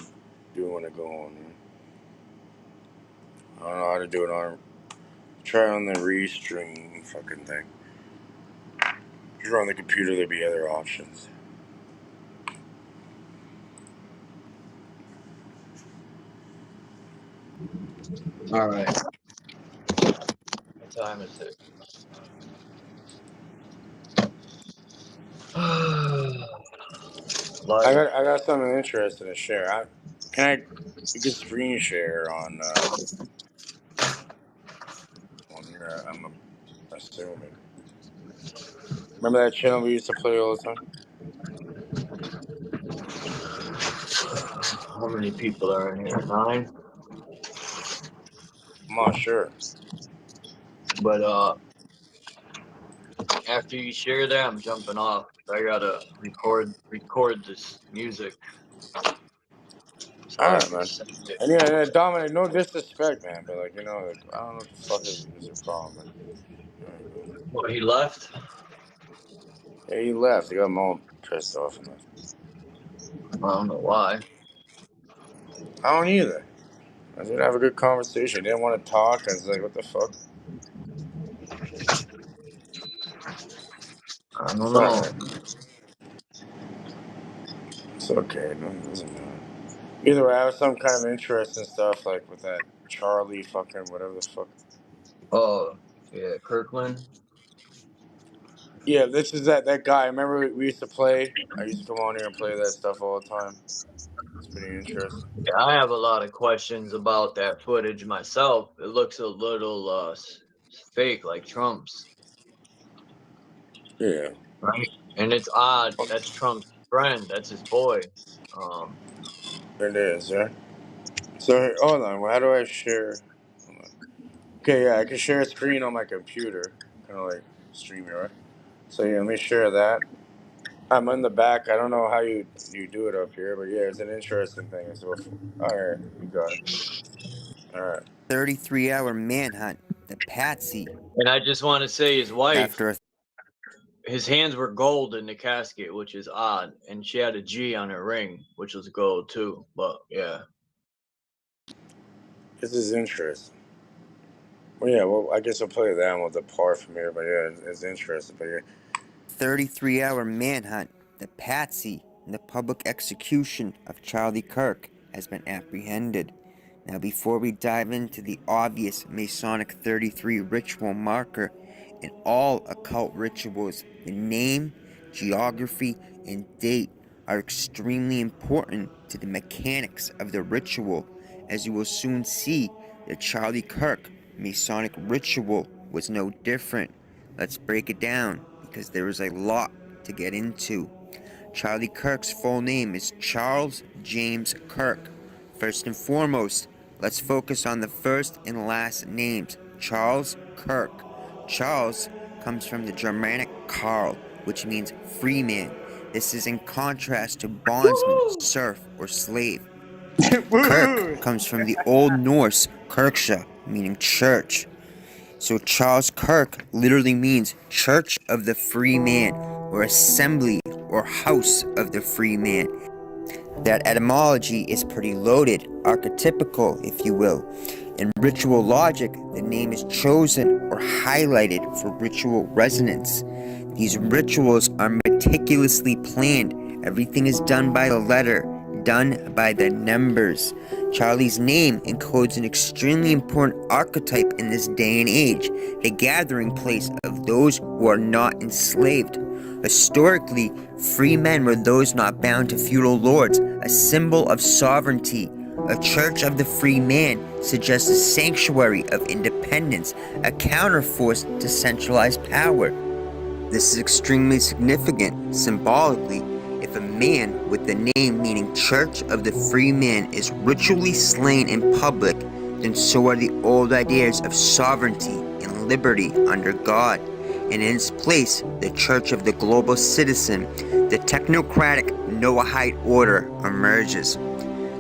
do when I go on. I don't know how to do it on. Try on the restream fucking thing. If you're on the computer, there'd be other options. All right. What time is it? I got something interesting to share. You can screen share on here. I'm assuming. Remember that channel we used to play all the time? How many people are in here? 9? I'm not sure. But After you share that, I'm jumping off. I gotta record this music. So I Alright, can man. send it. And yeah, Dominic, no disrespect, man, but like, you know, like, I don't know what the fuck is your problem, man. What, he left? Yeah, he left. He got all pissed off and left. I don't know why. I don't either. I was gonna have a good conversation. He didn't want to talk. I was like, what the fuck? I don't It's know. alright. It's okay. No, it doesn't matter. Either way, I have some kind of interesting stuff, like with that Charlie fucking whatever the fuck. Oh, yeah, Kirkland. Yeah, this is that guy. Remember we used to play? I used to come on here and play that stuff all the time. It's pretty interesting. Yeah, I have a lot of questions about that footage myself. It looks a little fake, like Trump's. Yeah. Right? And it's odd. That's Trump's friend. That's his boy. It is, yeah. So hold on. How do I share? Hold on. Okay, yeah, I can share a screen on my computer, kind of like stream it, right? So yeah, let me share that. I'm in the back. I don't know how you do it up here, but yeah, it's an interesting thing. So, all right, you got it. All right. 33-hour manhunt. The Patsy. And I just want to say his wife, After his hands were gold in the casket, which is odd. And she had a G on her ring, which was gold too. But yeah. This is interesting. Well, yeah, well, I guess I'll play that one with the part from here, but yeah, it's interesting. But yeah. 33-hour manhunt. The Patsy and the public execution of Charlie Kirk has been apprehended. Now, before we dive into the obvious Masonic 33 ritual marker in all occult rituals, the name, geography, and date are extremely important to the mechanics of the ritual. As you will soon see, the Charlie Kirk Masonic ritual was no different. Let's break it down, because there is a lot to get into. Charlie Kirk's full name is Charles James Kirk. First and foremost, let's focus on the first and last names. Charles Kirk. Charles comes from the Germanic Karl, which means free man. This is in contrast to bondsman, serf, or slave. Kirk comes from the Old Norse Kirkja, meaning church. So Charles Kirk literally means Church of the Free Man, or Assembly or House of the Free Man. That etymology is pretty loaded, archetypical, if you will. In ritual logic, the name is chosen or highlighted for ritual resonance. These rituals are meticulously planned. Everything is done by the letter, done by the numbers. Charlie's name encodes an extremely important archetype in this day and age, the gathering place of those who are not enslaved. Historically, free men were those not bound to feudal lords, a symbol of sovereignty. A church of the free man suggests a sanctuary of independence, a counterforce to centralized power. This is extremely significant, symbolically. If a man with the name meaning Church of the Free Man is ritually slain in public, then so are the old ideas of sovereignty and liberty under God. And in its place, the Church of the Global Citizen, the technocratic Noahide order, emerges.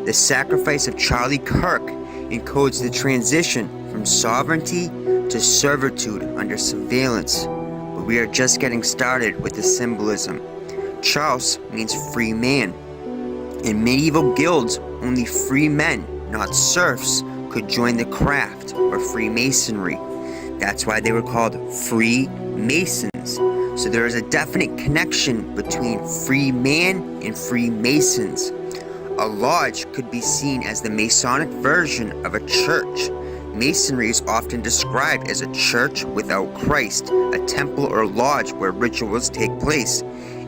The sacrifice of Charlie Kirk encodes the transition from sovereignty to servitude under surveillance. But we are just getting started with the symbolism. Charles means free man. In medieval guilds, only free men, not serfs, could join the craft or Freemasonry. That's why they were called Free Masons. So there is a definite connection between free man and Freemasons. A lodge could be seen as the Masonic version of a church. Masonry is often described as a church without Christ, a temple or lodge where rituals take place.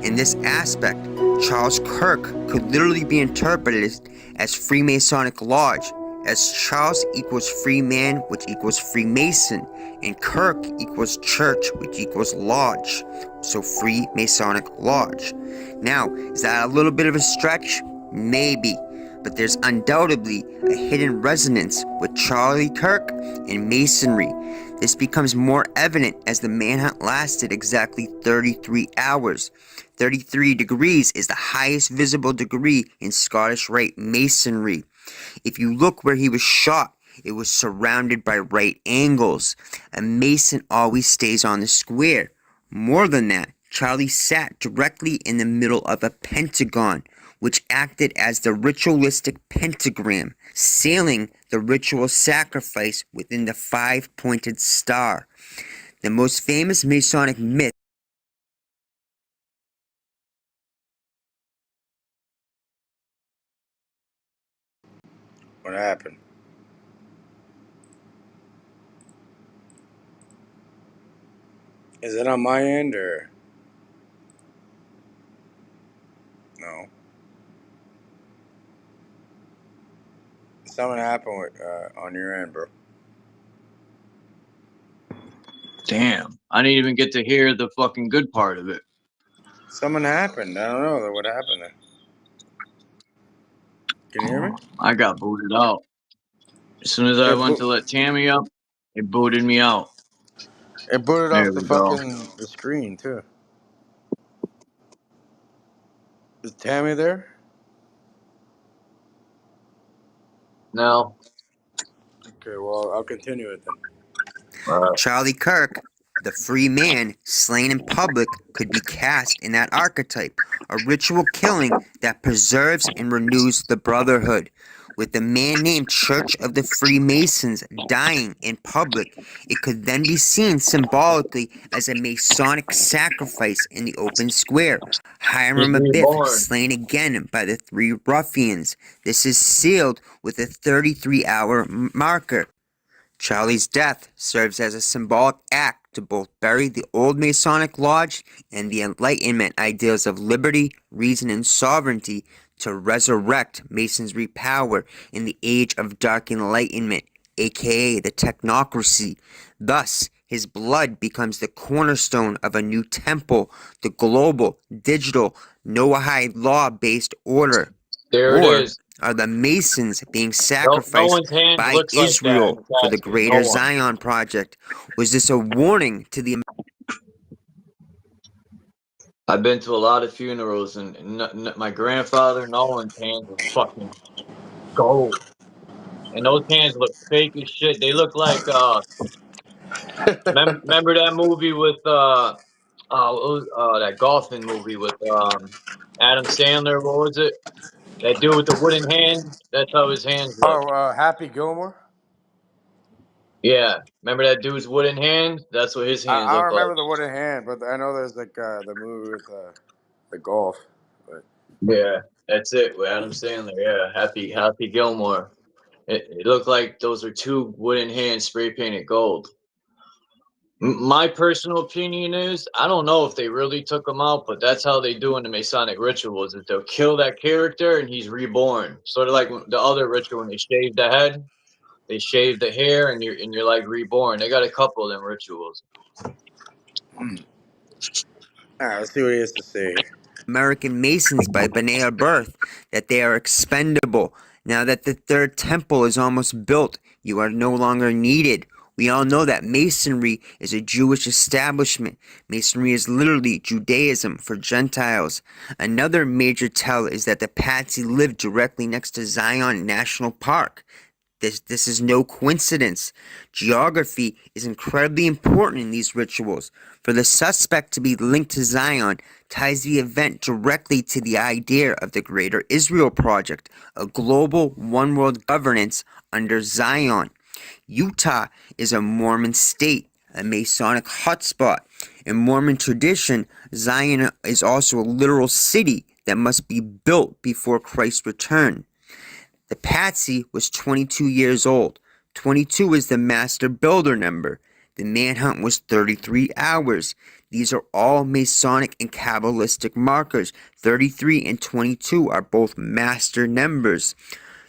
In this aspect, Charles Kirk could literally be interpreted as Freemasonic lodge, as Charles equals free man, which equals Freemason, and Kirk equals church, which equals lodge. So Freemasonic lodge. Now, is that a little bit of a stretch? Maybe. but there's undoubtedly a hidden resonance with Charlie Kirk and Masonry. This becomes more evident as the manhunt lasted exactly 33 hours. 33 degrees is the highest visible degree in Scottish Rite Masonry. If you look where he was shot, it was surrounded by right angles. A Mason always stays on the square. More than that, Charlie sat directly in the middle of a pentagon, which acted as the ritualistic pentagram, sealing the ritual sacrifice within the 5-pointed star. The most famous Masonic myth What happened? Is it on my end or no? Something happened with, on your end, bro. Damn, I didn't even get to hear the fucking good part of it. Something happened. I don't know what happened there. Can you hear me? I got booted out. As soon as I went to let Tammy up, it booted me out. It booted There off the we go. the screen too. Is Tammy there? No. Okay, well, I'll continue it then. Charlie Kirk, the free man slain in public, could be cast in that archetype, a ritual killing that preserves and renews the brotherhood. With the man named Church of the Freemasons dying in public, it could then be seen symbolically as a Masonic sacrifice in the open square. Hiram Abiff slain again by the three ruffians. This is sealed with a 33-hour marker. Charlie's death serves as a symbolic act to both bury the old Masonic Lodge and the Enlightenment ideals of liberty, reason, and sovereignty, to resurrect Masonry power in the age of Dark Enlightenment, aka the technocracy. Thus, his blood becomes the cornerstone of a new temple, the global, digital, Noahide law-based order. There it is. Are the Masons being sacrificed by Israel for the Greater Zion Project? Was this a warning to the... I've been to a lot of funerals, and my grandfather Nolan's hands were fucking gold. And those hands look fake as shit. They look like, remember that movie with, that golfing movie with Adam Sandler? What was it? That dude with the wooden hand? That's how his hands look. Oh, Happy Gilmore? Yeah. Remember that dude's wooden hand? That's what his hands I look don't remember like. the wooden hand, but I know there's like the movie with the golf. But... Yeah, that's it with Adam Sandler. Yeah, Happy Gilmore. It looked like those are two wooden hands spray painted gold. My personal opinion is, I don't know if they really took him out, but that's how they do in the Masonic rituals. Is they'll kill that character and he's reborn. Sort of like the other ritual when they shave the head, they shave the hair and you're like reborn. They got a couple of them rituals. All right, let's see what he has to say. American Masons by B'nai birth, that they are expendable. Now that the third temple is almost built, you are no longer needed. We all know that Masonry is a Jewish establishment. Masonry is literally Judaism for Gentiles. Another major tell is that the Patsy lived directly next to Zion National Park. This is no coincidence. Geography is incredibly important in these rituals. For the suspect to be linked to Zion ties the event directly to the idea of the Greater Israel Project, a global one-world governance under Zion. Utah is a Mormon state, a Masonic hotspot. In Mormon tradition, Zion is also a literal city that must be built before Christ's return. The Patsy was 22 years old. 22 is the master builder number. The manhunt was 33 hours. These are all Masonic and Kabbalistic markers. 33 and 22 are both master numbers.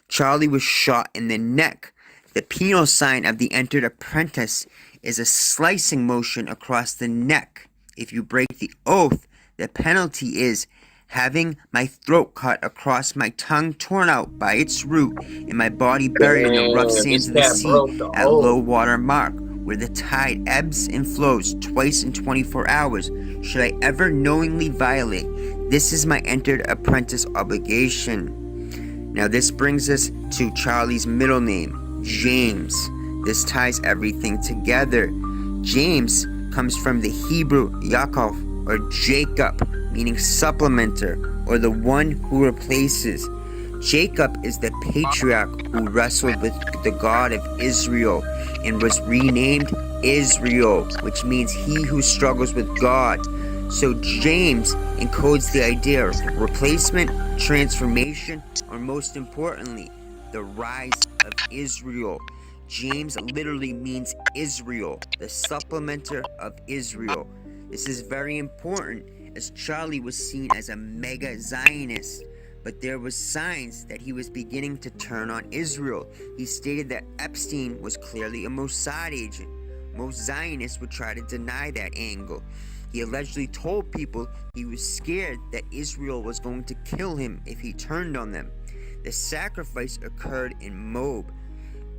Charlie was shot in the neck. The penal sign of the entered apprentice is a slicing motion across the neck. If you break the oath, the penalty is having my throat cut across, my tongue torn out by its root, and my body buried in the rough Damn, sands this of the cat sea broke the at low hole. water mark, where the tide ebbs and flows twice in 24 hours. Should I ever knowingly violate, this is my entered apprentice obligation. Now this brings us to Charlie's middle name, James. This ties everything together. James comes from the Hebrew Yaakov, or Jacob, meaning supplementer, or the one who replaces. Jacob is the patriarch who wrestled with the God of Israel and was renamed Israel, which means he who struggles with God. So James encodes the idea of replacement, transformation, or most importantly, the rise of Israel. James literally means Israel, the supplementer of Israel. This is very important, as Charlie was seen as a mega Zionist, but there was signs that he was beginning to turn on Israel. He stated that Epstein was clearly a Mossad agent. Most Zionists would try to deny that angle. He allegedly told people he was scared that Israel was going to kill him if he turned on them. The sacrifice occurred in Moab.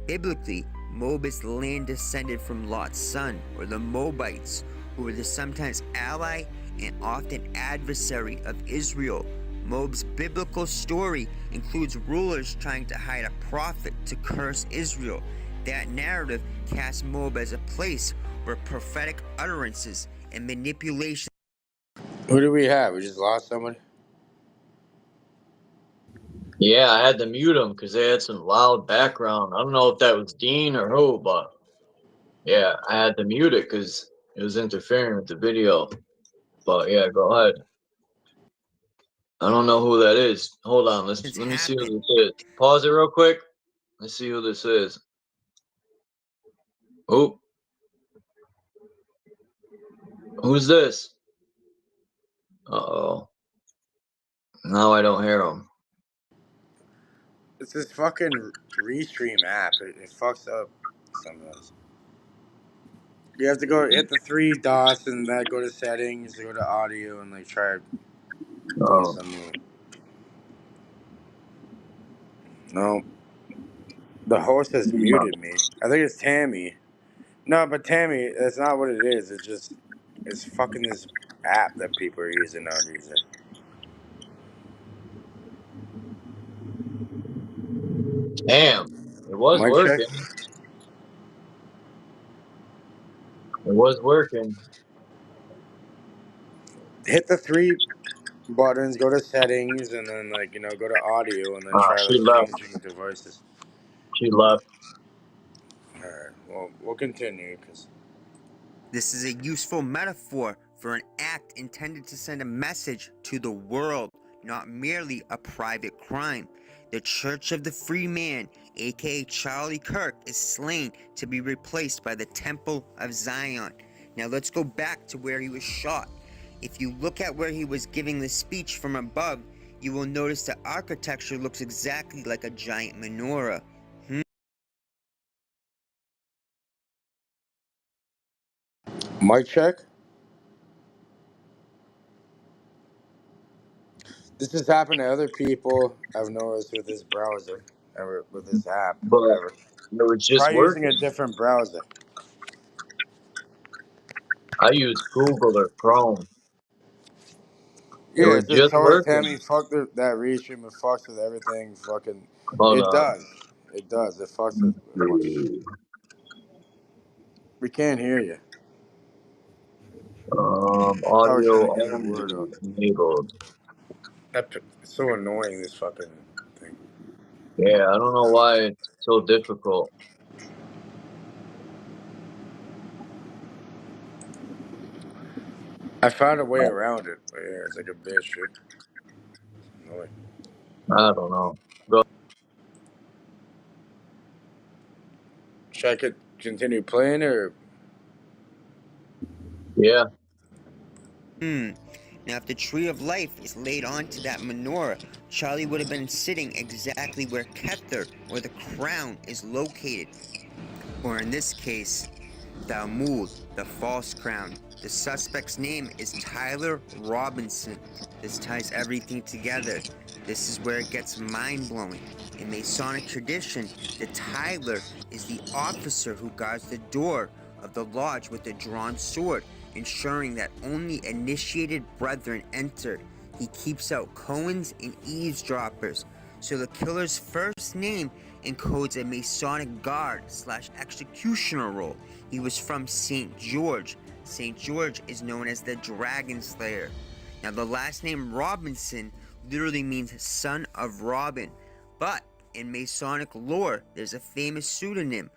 Biblically, Moab is the land descended from Lot's son, or the Moabites, who were the sometimes ally and often adversary of Israel. Moab's biblical story includes rulers trying to hide a prophet to curse Israel. That narrative casts Moab as a place where prophetic utterances and manipulation. Who do we have? We just lost somebody? Yeah, I had to mute them because they had some loud background. I don't know if that was Dean or who, but yeah, I had to mute it because it was interfering with the video. But yeah, go ahead. I don't know who that is. Hold on, let me see who this is. Pause it real quick. Let's see who this is. Oh, who's this? Uh-oh. Now I don't hear him. It's this fucking Restream app. It fucks up some of those. You have to go hit the three dots and then go to settings, go to audio, and like try doing something. No. The host has muted me. I think it's Tammy. No, but Tammy, that's not what it is. It's fucking this app that people are using nowadays. Damn, it was Mic check. working. It was working. Hit the three buttons, go to settings, and then like go to audio, and then try She like left. changing devices. She left. All right. Well, we'll continue because This is a useful metaphor for an act intended to send a message to the world, not merely a private crime. The Church of the Free Man, aka Charlie Kirk, is slain to be replaced by the Temple of Zion. Now let's go back to where he was shot. If you look at where he was giving the speech from above, you will notice the architecture looks exactly like a giant menorah. mic check. This has happened to other people I've noticed with this browser, or with this app, But whatever. it was just Try using a working. different browser. I used Google or Chrome. It Yeah, was it says just told working. Tammy, fuck that Restream. It fucks with everything. Fucking, Hold it on. does. It does. It fucks with a bunch of shit. We can't hear you. Probably trying Audio to get our only word out. enabled. It's so annoying, this fucking thing. Yeah, I don't know why it's so difficult. I found a way around it, but yeah, it's like a bitch, dude. Annoying. I don't know. Go. Should I could continue playing or? Yeah. Now, if the tree of life is laid onto that menorah, Charlie would have been sitting exactly where Kether, or the crown, is located. Or in this case, Talmud, the false crown. The suspect's name is Tyler Robinson. This ties everything together. This is where it gets mind-blowing. In Masonic tradition, the Tyler is the officer who guards the door of the lodge with a drawn sword, ensuring that only initiated brethren enter. He keeps out Cohens and eavesdroppers. So the killer's first name encodes a Masonic guard/executioner role. He was from St. George. St. George is known as the Dragon Slayer. Now the last name Robinson literally means son of Robin, but in Masonic lore there's a famous pseudonym,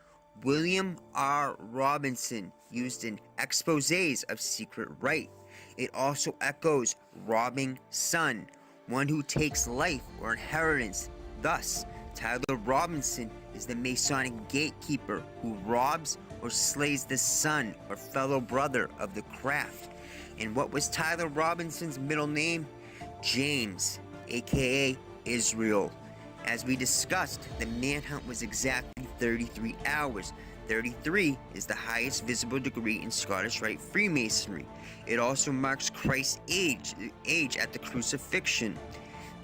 William R. Robinson, used in exposés of secret rite. It also echoes robbing son, one who takes life or inheritance. Thus, Tyler Robinson is the Masonic gatekeeper who robs or slays the son or fellow brother of the craft. And what was Tyler Robinson's middle name? James, aka Israel. As we discussed, the manhunt was exactly 33 hours. 33 is the highest visible degree in Scottish Rite Freemasonry. It also marks Christ's age at the crucifixion.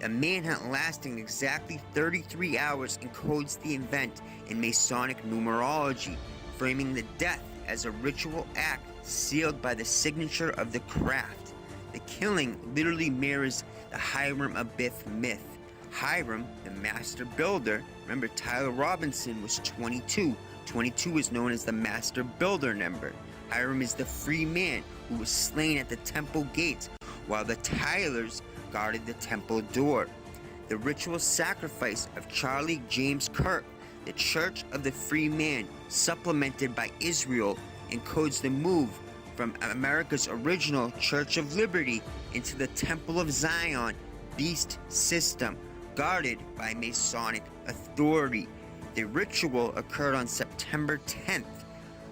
A manhunt lasting exactly 33 hours encodes the event in Masonic numerology, framing the death as a ritual act sealed by the signature of the craft. The killing literally mirrors the Hiram Abiff myth. Hiram, the master builder, remember Tyler Robinson was 22. 22 is known as the master builder number. Hiram is the free man who was slain at the temple gates, while the Tylers guarded the temple door. The ritual sacrifice of Charlie James Kirk, the Church of the Free Man, supplemented by Israel, encodes the move from America's original Church of Liberty into the Temple of Zion beast system, guarded by Masonic authority. The ritual occurred on September 10th,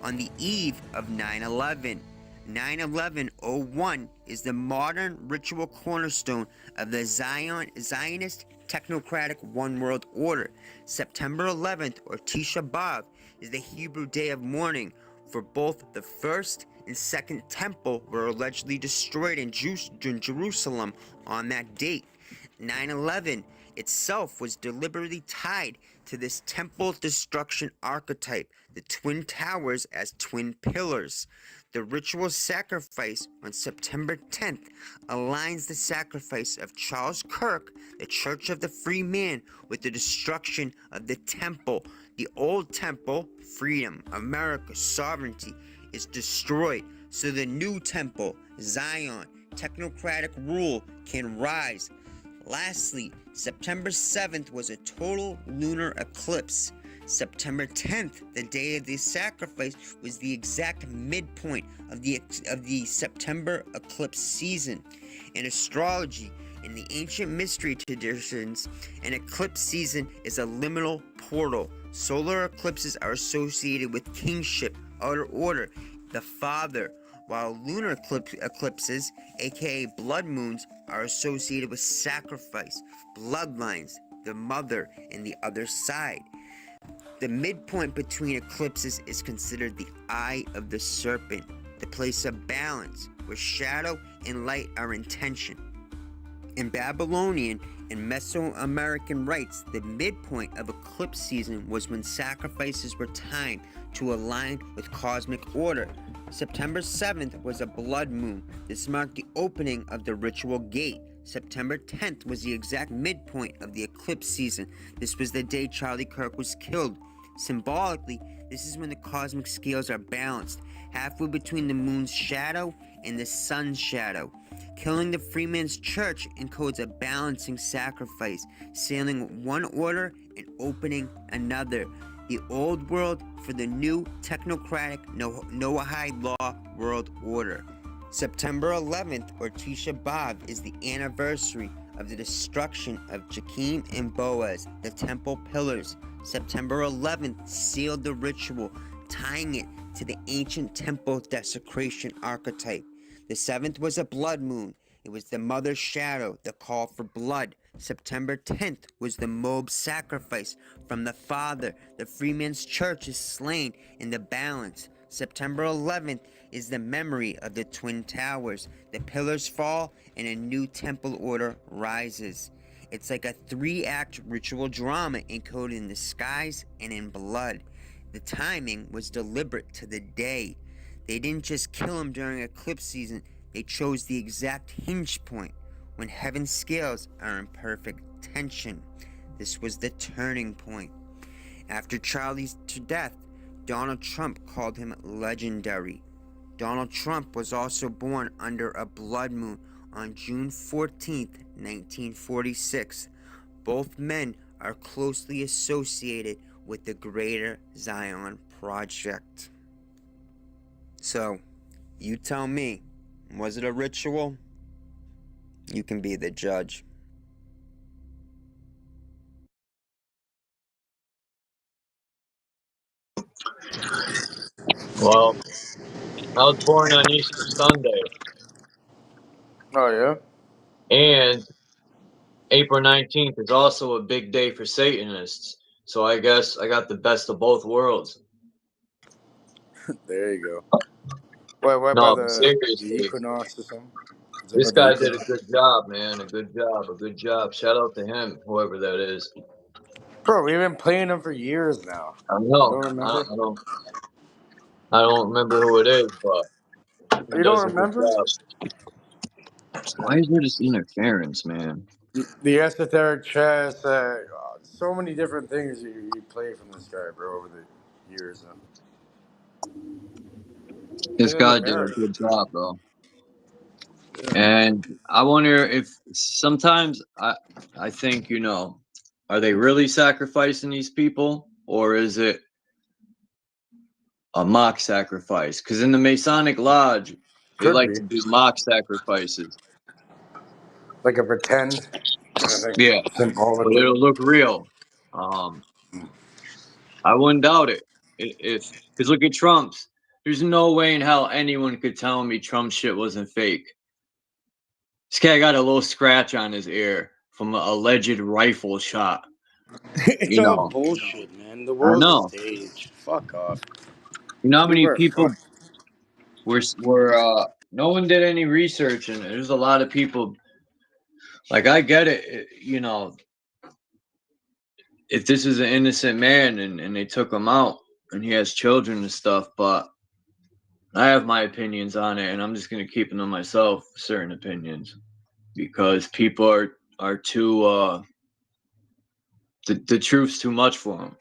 on the eve of 9/11. 9/11/01 is the modern ritual cornerstone of the Zionist technocratic One World Order. September 11th, or Tisha B'Av, is the Hebrew day of mourning, for both the first and second temple were allegedly destroyed in Jerusalem on that date. 9/11 itself was deliberately tied to this temple destruction archetype, the Twin Towers as twin pillars. The ritual sacrifice on September 10th aligns the sacrifice of Charles Kirk, the Church of the Free Man, with the destruction of the temple. The old temple, freedom, America, sovereignty, is destroyed, so the new temple, Zion, technocratic rule, can rise. Lastly, September 7th was a total lunar eclipse. September 10th, the day of the sacrifice, was the exact midpoint of the September eclipse season. In astrology, in the ancient mystery traditions, an eclipse season is a liminal portal. Solar eclipses are associated with kingship, outer order, the father, while lunar eclipses, aka blood moons, are associated with sacrifice, bloodlines, the mother, and the other side. The midpoint between eclipses is considered the eye of the serpent, the place of balance, where shadow and light are in tension. In Babylonian and Mesoamerican rites, the midpoint of eclipse season was when sacrifices were timed to align with cosmic order. September 7th was a blood moon. This marked the opening of the ritual gate. September 10th was the exact midpoint of the eclipse season. This was the day Charlie Kirk was killed. Symbolically, this is when the cosmic scales are balanced, halfway between the moon's shadow and the sun's shadow. Killing the Freeman's Church encodes a balancing sacrifice, sealing one order and opening another. The old world for the new technocratic Noahide law world order. September 11th, or Tisha B'Av, is the anniversary of the destruction of Jachin and Boaz, the temple pillars. September 11th sealed the ritual, tying it to the ancient temple desecration archetype. The 7th was a blood moon. It was the mother's shadow, the call for blood. September 10th was the Moab sacrifice from the father. The Freeman's Church is slain in the balance. September 11th is the memory of the Twin Towers. The pillars fall and a new temple order rises. It's like a 3-act ritual drama encoded in the skies and in blood. The timing was deliberate to the day. They didn't just kill him during eclipse season, they chose the exact hinge point when heaven's scales are in perfect tension. This was the turning point. After Charlie's death, Donald Trump called him legendary. Donald Trump was also born under a blood moon on June 14th, 1946. Both men are closely associated with the Greater Zion Project. So, you tell me, was it a ritual? You can be the judge. Well, I was born on Easter Sunday, Oh yeah. and April 19th is also a big day for Satanists. So I guess I got the best of both worlds. There you go. What No, about but the seriously, equinox or something? Is it this about the guy did a equinox? good job, man. A good job. Shout out to him, whoever that is. Bro, we've been playing them for years now. I You know. don't remember? I don't remember who it is, but he You does don't a good remember? job. Why is there this interference, man? The esoteric chess, so many different things you play from this guy, bro, over the years. This Even in guy did a America. good job, bro. Yeah. And I wonder if sometimes I think, are they really sacrificing these people, or is it a mock sacrifice? Because in the Masonic Lodge, they Could like be. to do mock sacrifices. Like a pretend kind of thing. Yeah, but Symbolically. it'll look real. I wouldn't doubt it. Because look at Trump's. There's no way in hell anyone could tell me Trump's shit wasn't fake. This guy got a little scratch on his ear from an alleged rifle shot. It's all bullshit, man. The I world's a know. stage. Fuck off. You know how many People are people fucked. were no one did any research, and there's a lot of people. Like, I get it, if this is an innocent man and they took him out and he has children and stuff, but I have my opinions on it, and I'm just gonna keep them to myself, certain opinions, because people are too the truth's too much for them.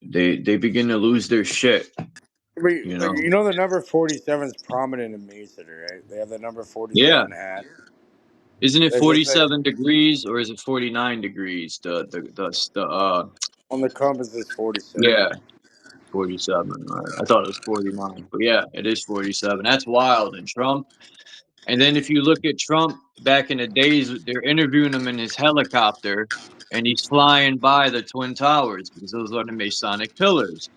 They begin to lose their shit. Wait, you know the number 47 is prominent in Masonry, right? They have the number 47 Yeah. hat. Isn't it There's this, 47 degrees or is it 49 degrees? on the compass is 47. Yeah, 47. Right. I thought it was 49, but yeah, it is 47. That's wild. And Trump. And then if you look at Trump back in the days, they're interviewing him in his helicopter, and he's flying by the Twin Towers because those are the Masonic pillars.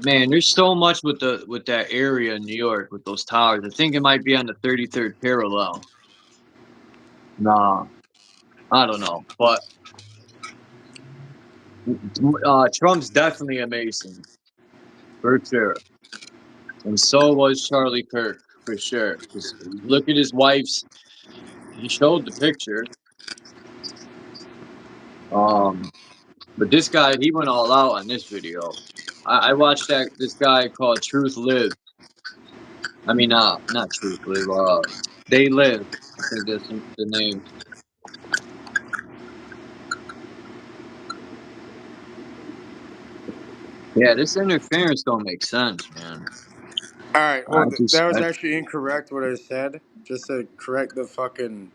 Man, there's so much with that area in New York with those towers. I think it might be on the 33rd parallel. Nah, I don't know, but Trump's definitely a Mason, for sure, and so was Charlie Kirk, for sure. Just look at his wife's. He showed the picture. But this guy, he went all out on this video. I watched this guy called Truth Live. I mean, not Truth Live. They Live. I think that's the name. Yeah, this interference don't make sense, man. All right, well, that was I actually incorrect what I said. Just to correct the fucking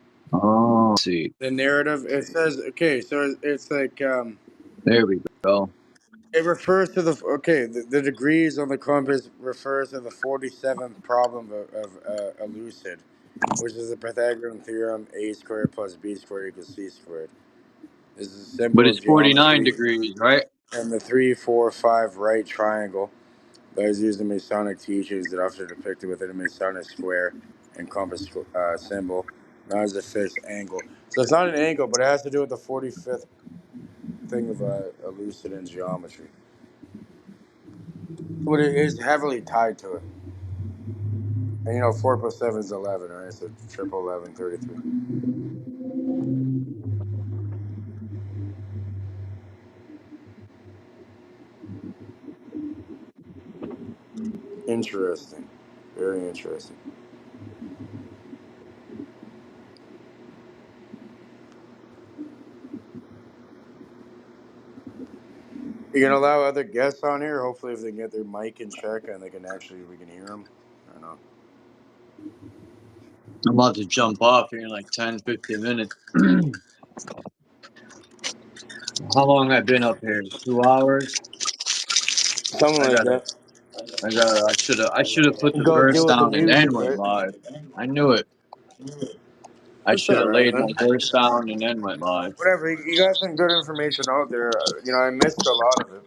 see. the narrative. It says, okay, so it's like There we go. it refers to the degrees on the compass refers to the 47th problem of elucid, which is the Pythagorean theorem: a squared plus b squared equals c squared. This is a symbol But of it's 49 geometry, degrees, right? and the 3, 4, 5 right triangle that is used in Masonic teachings that often depicted within a Masonic square and compass symbol, not as a fixed angle. So it's not an angle, but it has to do with the thing of elucid and geometry. But it is heavily tied to it. And you know, 4 plus 7 is 11, right? So triple 11, 33. Interesting. Very interesting. You gonna allow other guests on here? Hopefully, if they can get their mic in check and we can hear them. I don't know. I'm about to jump off here in like 10, 15 minutes. How long I been up here? 2 hours? Something like that. I should have put the Go verse deal with the down and then music, went right? live. I knew it. I It's should all have right, laid my man. verse down and then went live. Whatever. You got some good information out there. You know, I missed a lot of it.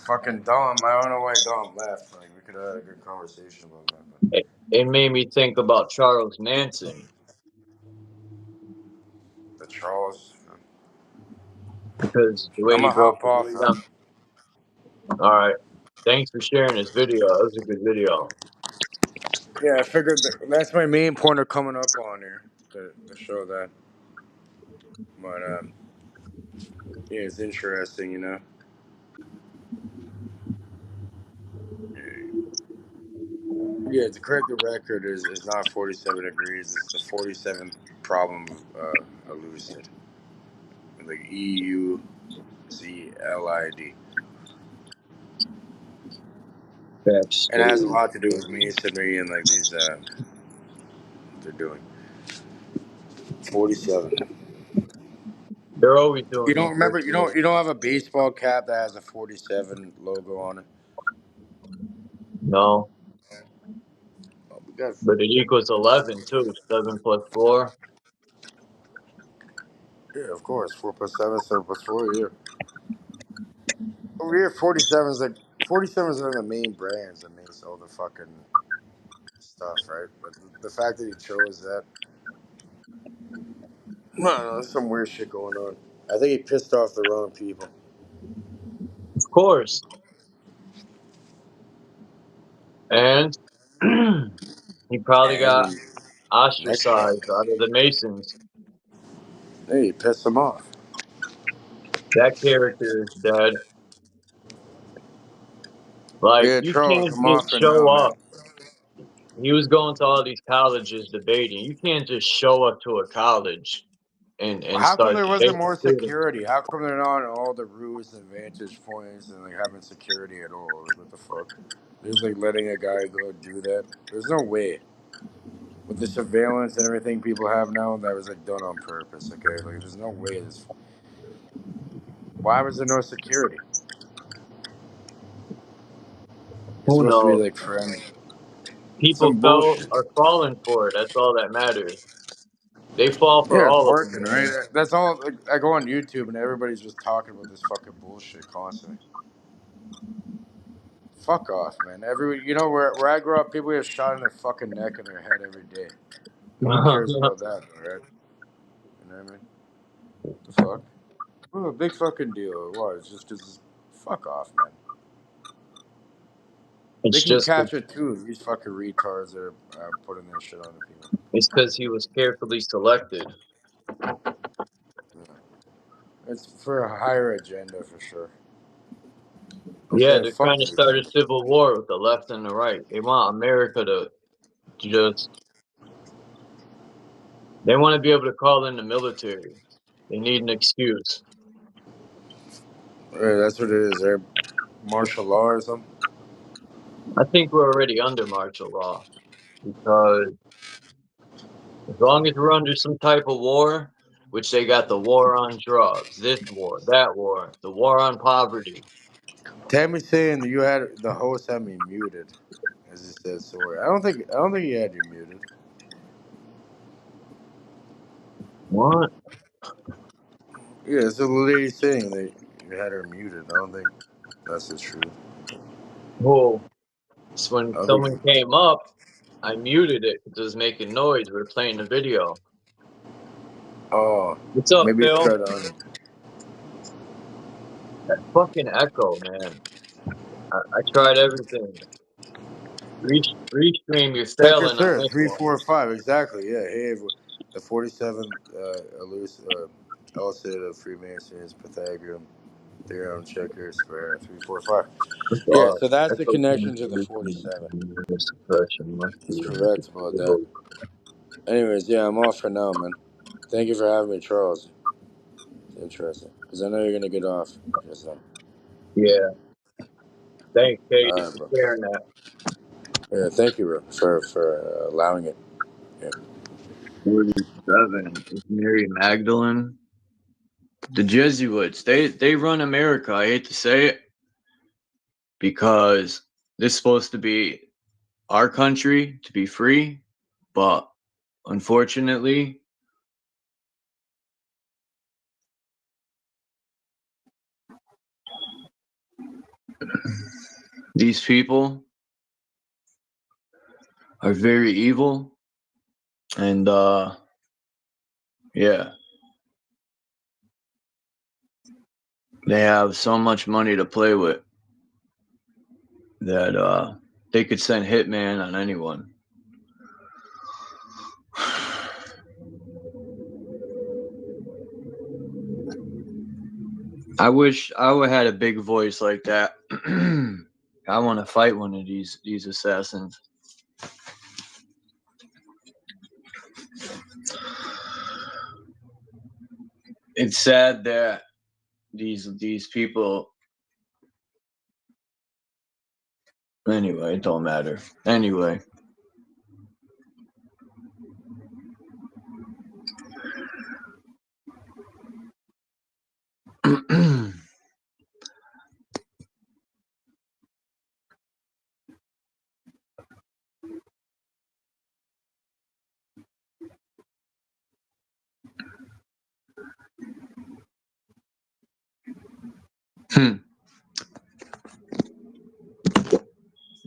Fucking Dom. I don't know why Dom left. Like, we could have had a good conversation about that. But It made me think about Charles Manson. the Charles. Because the way I'm he gonna broke hop it off. down. All right. Thanks for sharing this video. That was a good video. Yeah, I figured that's my main point of coming up on here to show that. But yeah, it's interesting, you know. Yeah, to correct the record is not 47 degrees. It's the 47th problem elucid. Like EUZLID. That's And it has a lot to do with masonry and like these they're doing. 47. They're always doing You don't these remember rituals. you don't have a baseball cap that has a 47 logo on it? No. Oh, we got But it equals 11 too. 7 plus 4. yeah, of course. 4 plus 7, 7 plus 4, yeah. Over here 47 is like 47 is one of the main brands that makes all the fucking stuff, right? But the fact that he chose that, I don't know, there's some weird shit going on. I think he pissed off the wrong people. Of course. And he probably got And next shot, ostracized out of the Masons. hey, he pissed him off. That character is dead. Like, Yeah, you Charles, can't I'm just off for now, show man. up. He was going to all these colleges debating. You can't just show up to a college and How come start there wasn't debating more students. security? How come they're not on all the roofs and vantage points and like having security at all? Like, what the fuck? They're just like letting a guy go do that. There's no way. With the surveillance and everything people have now, that was like done on purpose. Okay, like there's no way. Why was there no security? It's Who supposed to be knows? like friendly. People Some bullshit. are falling for it. That's all that matters. They fall for Yeah, it's all of them, working, right? man. That's all. Like, I go on YouTube and everybody's just talking about this fucking bullshit constantly. Fuck off, man. You know, where I grew up, people get shot in their fucking neck and their head every day. Nobody cares about that, right? You know what I mean? The fuck? Well, a big fucking deal. What? It's just because. Fuck off, man. They It's can just catch it too. These fucking retards that are putting this shit on the people. it's because he was carefully selected. Yeah. It's for a higher agenda for sure. Yeah, Okay, they're fuck trying to you. start a civil war with the left and the right. They want America to just. They want to be able to call in the military. They need an excuse. Yeah, that's what it is. They're martial law or something. I think we're already under martial law because as long as we're under some type of war, which they got the war on drugs, this war, that war, the war on poverty. Tammy saying that you had the host had me muted, as he said. So I don't think he had you muted. What? Yeah, it's the lady saying that you had her muted. I don't think that's the truth. Well, so when I think. someone came up, I muted it because it was making noise. We were playing the video. Oh, What's up, maybe it's Phil? got on. That fucking echo, man. I tried everything. Restream, you're Like I failing on said, this three, one. four, five, exactly. Yeah, hey, the 47th elucid of Freemasons, Pythagorean theorem, checker, square, 3, 4, 5. Yeah, so that's the connection to the 47. He's correct about that. Anyways, yeah, I'm off for now, man. Thank you for having me, Charles. It's interesting because I know you're gonna get off just now. Yeah. Thanks, Katie, All right, for bro. sharing that. Yeah, thank you, bro, for allowing it. Yeah. 47 is Mary Magdalene. The Jesuits, they run America. I hate to say it, because this is supposed to be our country to be free, but unfortunately, these people are very evil, and yeah, they have so much money to play with that they could send hitman on anyone. I wish I would had a big voice like that. I want to fight one of these assassins. It's sad that these people. Anyway, it don't matter. Anyway.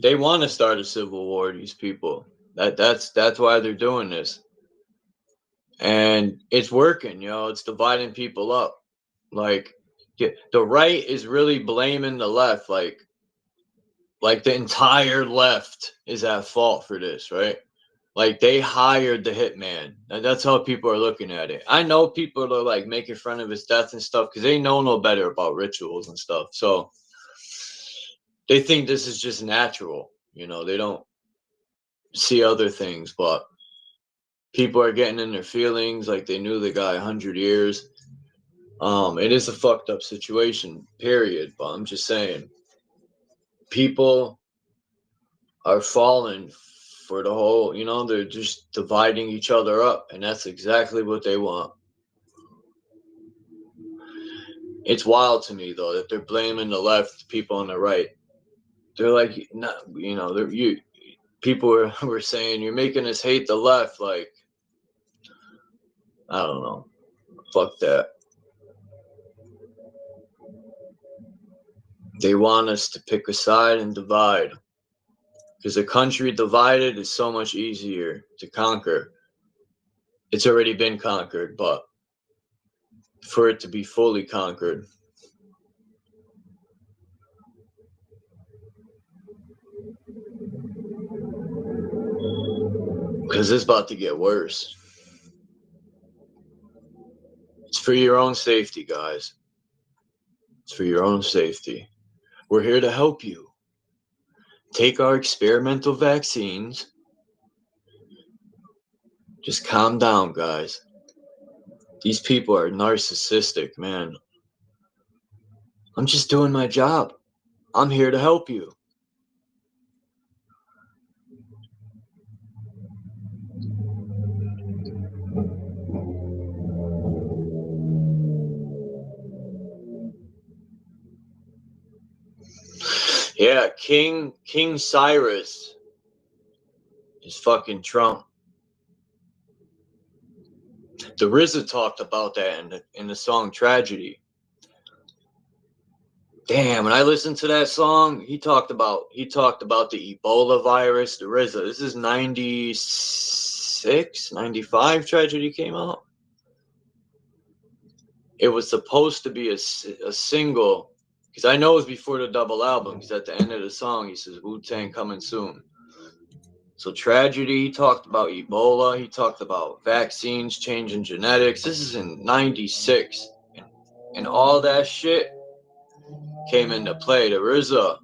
They want to start a civil war, these people. That's why they're doing this. And it's working, it's dividing people up. Like, the right is really blaming the left, like the entire left is at fault for this, right? Like, they hired the hitman. And that's how people are looking at it. I know people are like making fun of his death and stuff because they know no better about rituals and stuff. So they think this is just natural. They don't see other things, but people are getting in their feelings like they knew the guy 100 years. It is a fucked up situation, period. But I'm just saying, people are falling for the whole, they're just dividing each other up, and that's exactly what they want. It's wild to me, though, that they're blaming the left, people on the right. They're like, people were saying, you're making us hate the left. Like, I don't know. Fuck that. They want us to pick a side and divide. Because a country divided is so much easier to conquer. It's already been conquered, but for it to be fully conquered, because it's about to get worse. It's for your own safety, guys. It's for your own safety. We're here to help you. Take our experimental vaccines. Just calm down, guys. These people are narcissistic, man. I'm just doing my job. I'm here to help you. Yeah, King Cyrus is fucking Trump. The RZA talked about that in the song Tragedy. Damn, when I listened to that song, he talked about the Ebola virus, the RZA. This is 96, 95 Tragedy came out. It was supposed to be a single Because I know it's before the double album, because at the end of the song, he says, Wu-Tang coming soon. So Tragedy, he talked about Ebola, he talked about vaccines, changing genetics. This is in 96. And all that shit came into play. The RZA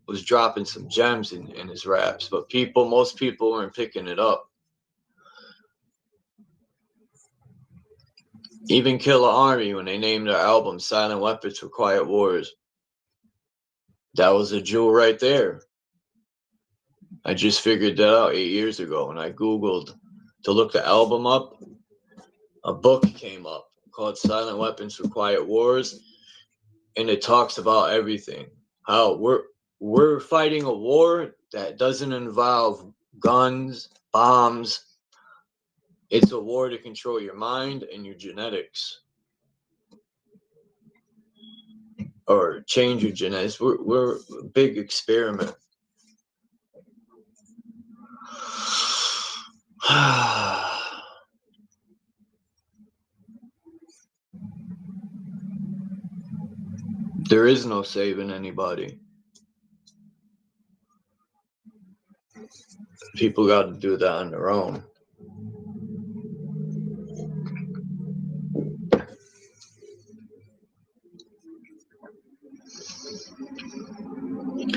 was dropping some gems in his raps, but most people weren't picking it up. Even Killer Army, when they named their album Silent Weapons for Quiet Wars, that was a jewel right there. I just figured that out 8 years ago. When I Googled to look the album up, a book came up called Silent Weapons for Quiet Wars, and it talks about everything. How we're fighting a war that doesn't involve guns, bombs. It's a war to control your mind and your genetics. Or change your genetics. We're a big experiment. There is no saving anybody. People got to do that on their own.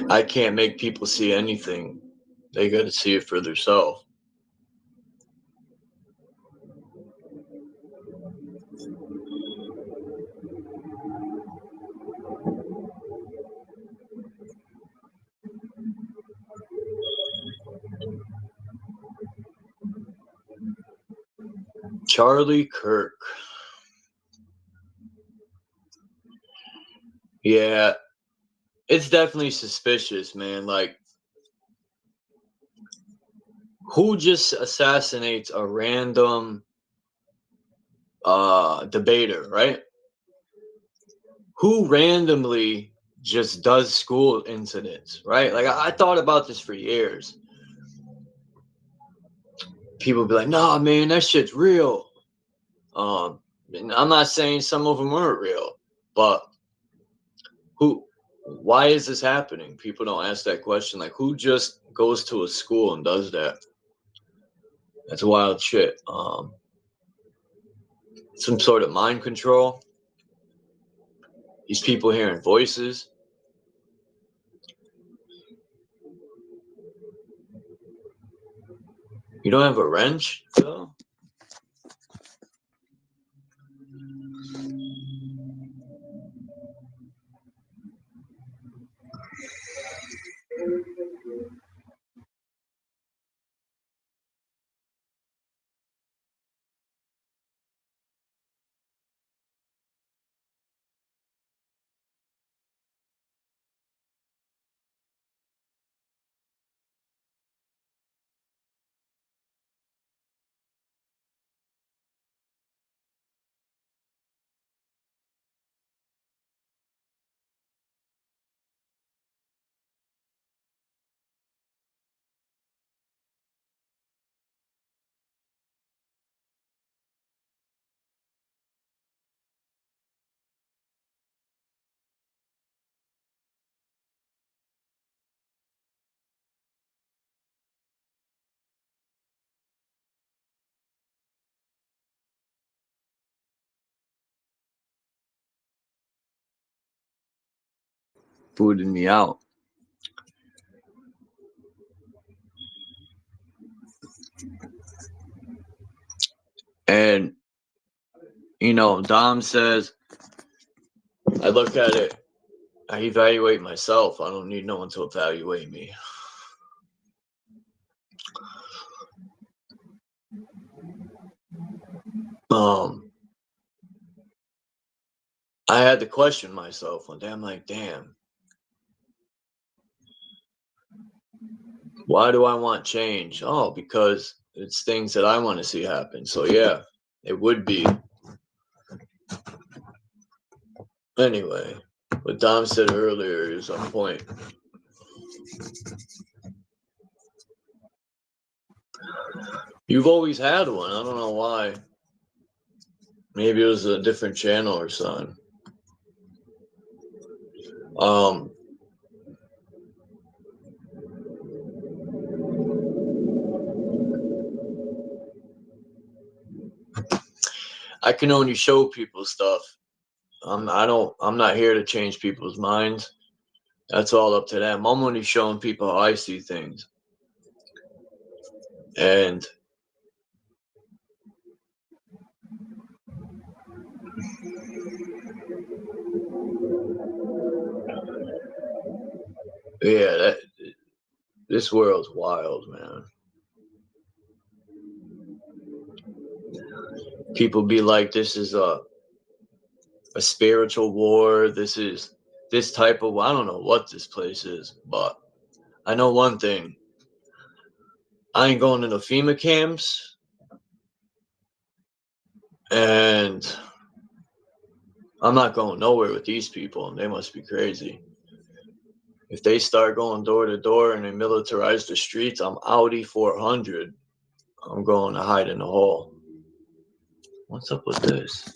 I can't make people see anything. They got to see it for themselves. Charlie Kirk. Yeah, it's definitely suspicious, man. Like, who just assassinates a random debater, right? Who randomly just does school incidents, right? Like, I thought about this for years. People be like, nah, man, that shit's real. And I'm not saying some of them weren't real, but why is this happening? People don't ask that question. Like, who just goes to a school and does that? That's wild shit. Some sort of mind control. These people hearing voices. You don't have a wrench, though? Booted me out. And, you know, Dom says, I look at it, I evaluate myself. I don't need no one to evaluate me. I had to question myself one day. I'm like, damn. Why do I want change? Oh, because it's things that I want to see happen. So yeah, it would be. Anyway, what Dom said earlier is on point. You've always had one. I don't know why. Maybe it was a different channel or something. I can only show people stuff. I'm not here to change people's minds. That's all up to them. I'm only showing people how I see things. And yeah, this world's wild, man. People be like, this is a spiritual war. This is this type of, I don't know what this place is, but I know one thing. I ain't going to no FEMA camps, and I'm not going nowhere with these people, and they must be crazy. If they start going door to door and they militarize the streets, I'm Audi 400. I'm going to hide in the hole. What's up with this?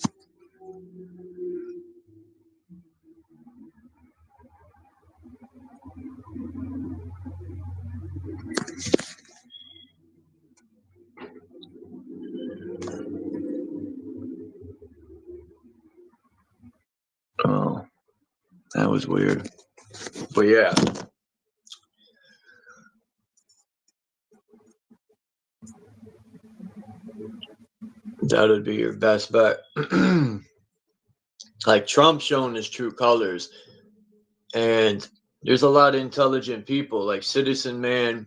Oh, that was weird. But yeah. That would be your best bet. Like Trump showing his true colors. And there's a lot of intelligent people like Citizen Man.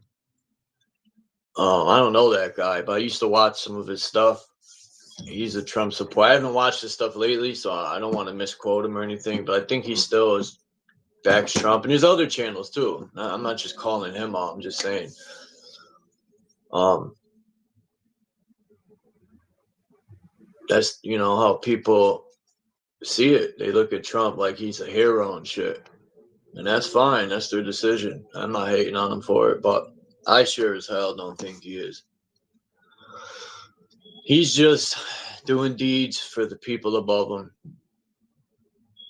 I don't know that guy, but I used to watch some of his stuff. He's a Trump supporter. I haven't watched his stuff lately, so I don't want to misquote him or anything, but I think he still is backs Trump. And there's other channels too. I'm not just calling him out. I'm just saying. That's, you know, how people see it. They look at Trump like he's a hero and shit. And that's fine. That's their decision. I'm not hating on him for it, but I sure as hell don't think he is. He's just doing deeds for the people above him,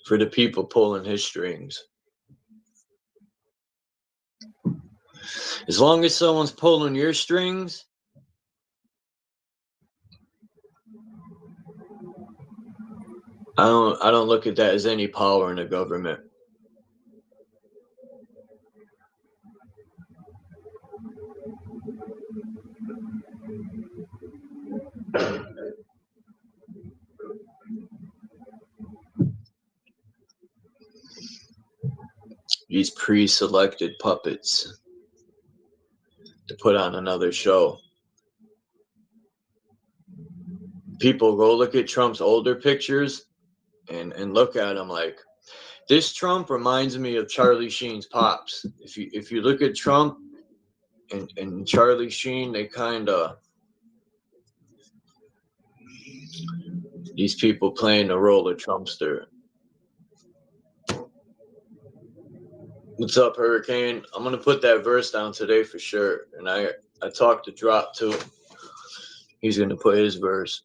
for the people pulling his strings. As long as someone's pulling your strings, I don't look at that as any power in the government. These pre-selected puppets to put on another show. People go look at Trump's older pictures and look at him like, this Trump reminds me of Charlie Sheen's pops. If you look at Trump and Charlie Sheen, they kind of, these people playing the role of Trumpster. What's up, Hurricane? I'm going to put that verse down today for sure. And I talked to Drop too. He's going to put his verse.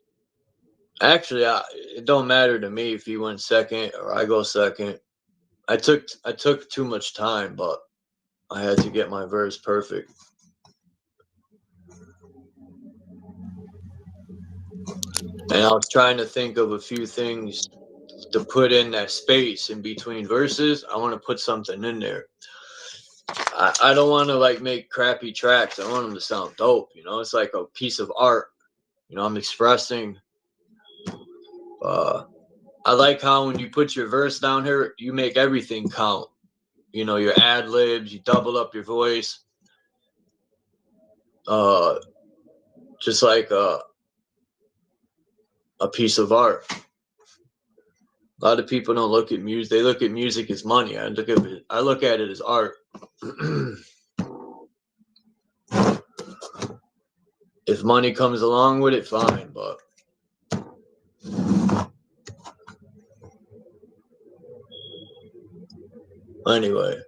Actually, it don't matter to me if he went second or I go second. I took too much time, but I had to get my verse perfect. And I was trying to think of a few things to put in that space in between verses. I want to put something in there. I don't want to like make crappy tracks. I want them to sound dope. You know, it's like a piece of art. You know, I'm expressing. I like how when you put your verse down here, you make everything count. You know, your ad libs, you double up your voice. Just like a piece of art. A lot of people don't look at music. They look at music as money. I look at it as art. If money comes along with it, fine. But anyway.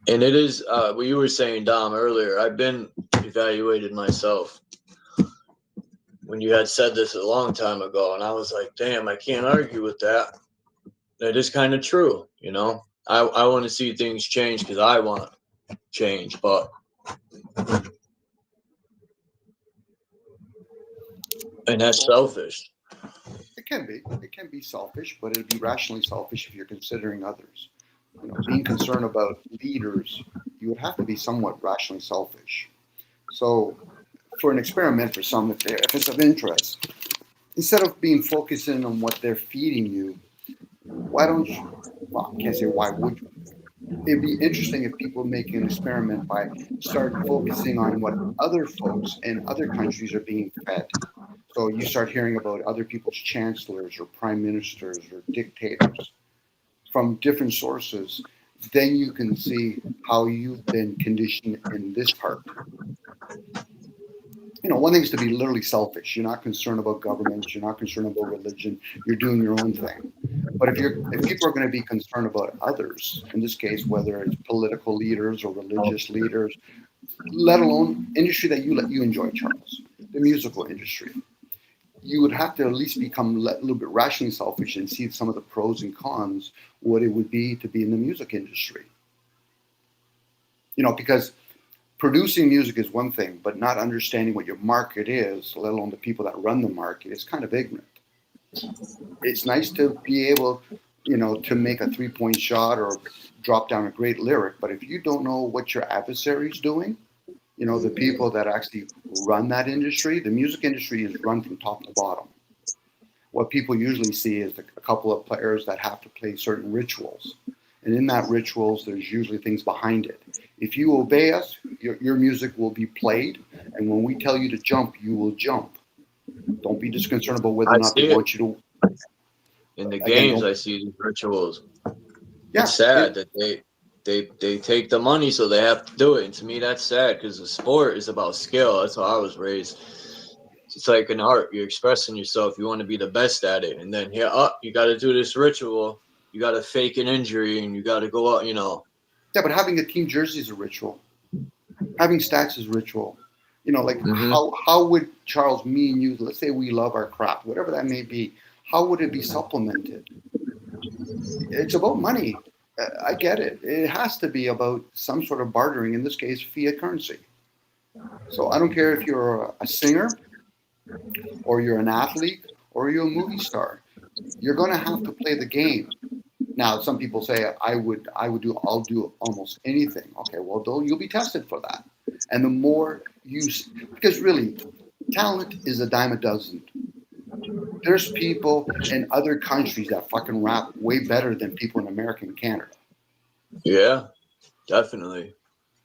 And it is what you were saying, Dom, earlier. I've been evaluated myself. when you had said this a long time ago, and I was like, damn, I can't argue with that. That is kind of true, you know. I want to see things change because I want change, but and that's selfish. It can be selfish, but it'd be rationally selfish if you're considering others. You know, being concerned about leaders, you would have to be somewhat rationally selfish. So, for an experiment, for some, if it's of interest, instead of being focusing on what they're feeding you, why don't you? Well, I can't say why would you. It'd be interesting if people make an experiment by start focusing on what other folks in other countries are being fed. So you start hearing about other people's chancellors or prime ministers or dictators from different sources. Then you can see how you've been conditioned in this part. You know, one thing is to be literally selfish. You're not concerned about governments. You're not concerned about religion. You're doing your own thing. But if people are going to be concerned about others, in this case, whether it's political leaders or religious leaders, let alone industry that you enjoy, Charles, the musical industry, you would have to at least become a little bit rationally selfish and see some of the pros and cons, what it would be to be in the music industry. You know, because producing music is one thing, but not understanding what your market is, let alone the people that run the market, is kind of ignorant. It's nice to be able, you know, to make a 3-point shot or drop down a great lyric, but if you don't know what your adversary's doing, you know, the people that actually run that industry, the music industry is run from top to bottom. What people usually see is a couple of players that have to play certain rituals. And in that rituals, there's usually things behind it. If you obey us, your music will be played. And when we tell you to jump, you will jump. Don't be just concerned about whether or not they want you to. In the games, I see these rituals. Yeah, it's sad that they take the money, so they have to do it. And to me, that's sad because the sport is about skill. That's how I was raised. It's like an art. You're expressing yourself. You want to be the best at it. And then here, you got to do this ritual. You got to fake an injury, and you got to go out, you know. Yeah, but having a team jersey is a ritual. Having stats is a ritual. You know, like how would Charles, me and you, let's say we love our craft, whatever that may be, how would it be supplemented? It's about money. I get it. It has to be about some sort of bartering, in this case, fiat currency. So I don't care if you're a singer or you're an athlete or you're a movie star. You're going to have to play the game. Now, some people say I'll do almost anything. Okay, well, you'll be tested for that. And the more because really, talent is a dime a dozen. There's people in other countries that fucking rap way better than people in America and Canada. Yeah, definitely.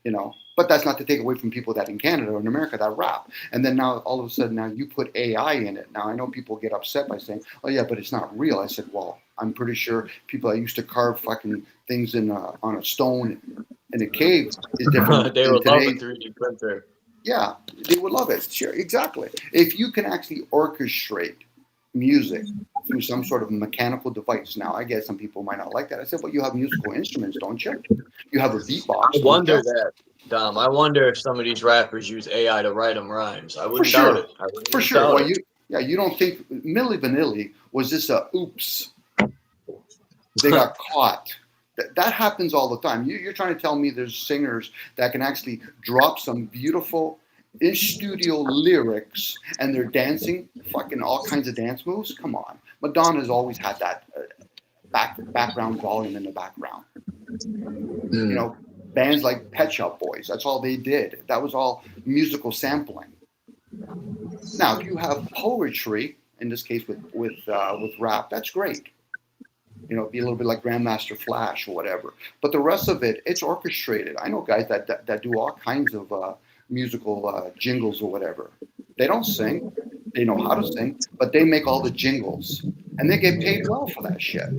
You know, but that's not to take away from people that in Canada or in America that rap. And then now all of a sudden now you put AI in it. Now I know people get upset by saying, "Oh yeah, but it's not real." I said, "Well, I'm pretty sure people that used to carve fucking things on a stone in a cave is different." They would love a 3D printer. Yeah, they would love it. Sure, exactly. If you can actually orchestrate music through some sort of mechanical device. Now, I guess some people might not like that. I said, well, you have musical instruments, don't you? You have a beatbox. I wonder that, Dom. I wonder if some of these rappers use AI to write them rhymes. I wouldn't doubt it. For sure. Well, you don't think Milli Vanilli was this a oops? They got caught. That happens all the time. You're trying to tell me there's singers that can actually drop some beautiful in studio lyrics and they're dancing fucking all kinds of dance moves? Come on. Madonna's always had that background volume in the background. You know, bands like Pet Shop Boys, that's all they did. That was all musical sampling. Now, if you have poetry, in this case with rap, that's great. You know, be a little bit like Grandmaster Flash or whatever. But the rest of it, it's orchestrated. I know guys that do all kinds of musical jingles or whatever. They don't sing. They know how to sing, but they make all the jingles. And they get paid well for that shit.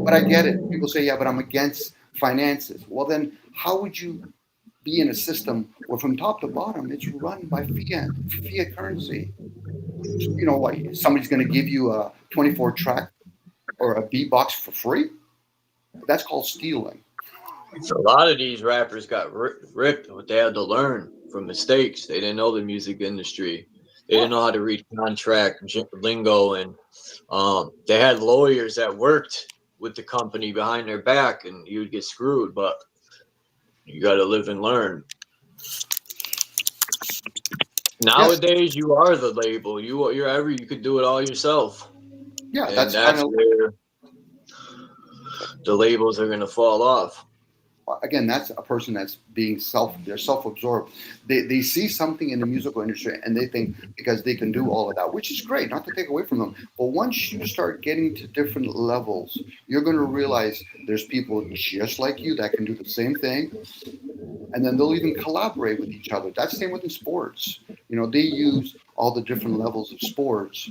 But I get it. People say, yeah, but I'm against finances. Well, then how would you be in a system where from top to bottom, it's run by fiat currency? You know what? Somebody's going to give you a 24-track or a beatbox for free? That's called stealing. So a lot of these rappers got ripped what they had to learn. from mistakes. They didn't know the music industry. They didn't know how to read contract lingo, and they had lawyers that worked with the company behind their back, and you would get screwed. But you got to live and learn. Nowadays, you are the label. You could do it all yourself. Yeah, And that's where the labels are going to fall off. Again, that's a person that's they're self-absorbed. They see something in the musical industry and they think because they can do all of that, which is great, not to take away from them. But once you start getting to different levels, you're going to realize there's people just like you that can do the same thing. And then they'll even collaborate with each other. That's the same within sports. They use all the different levels of sports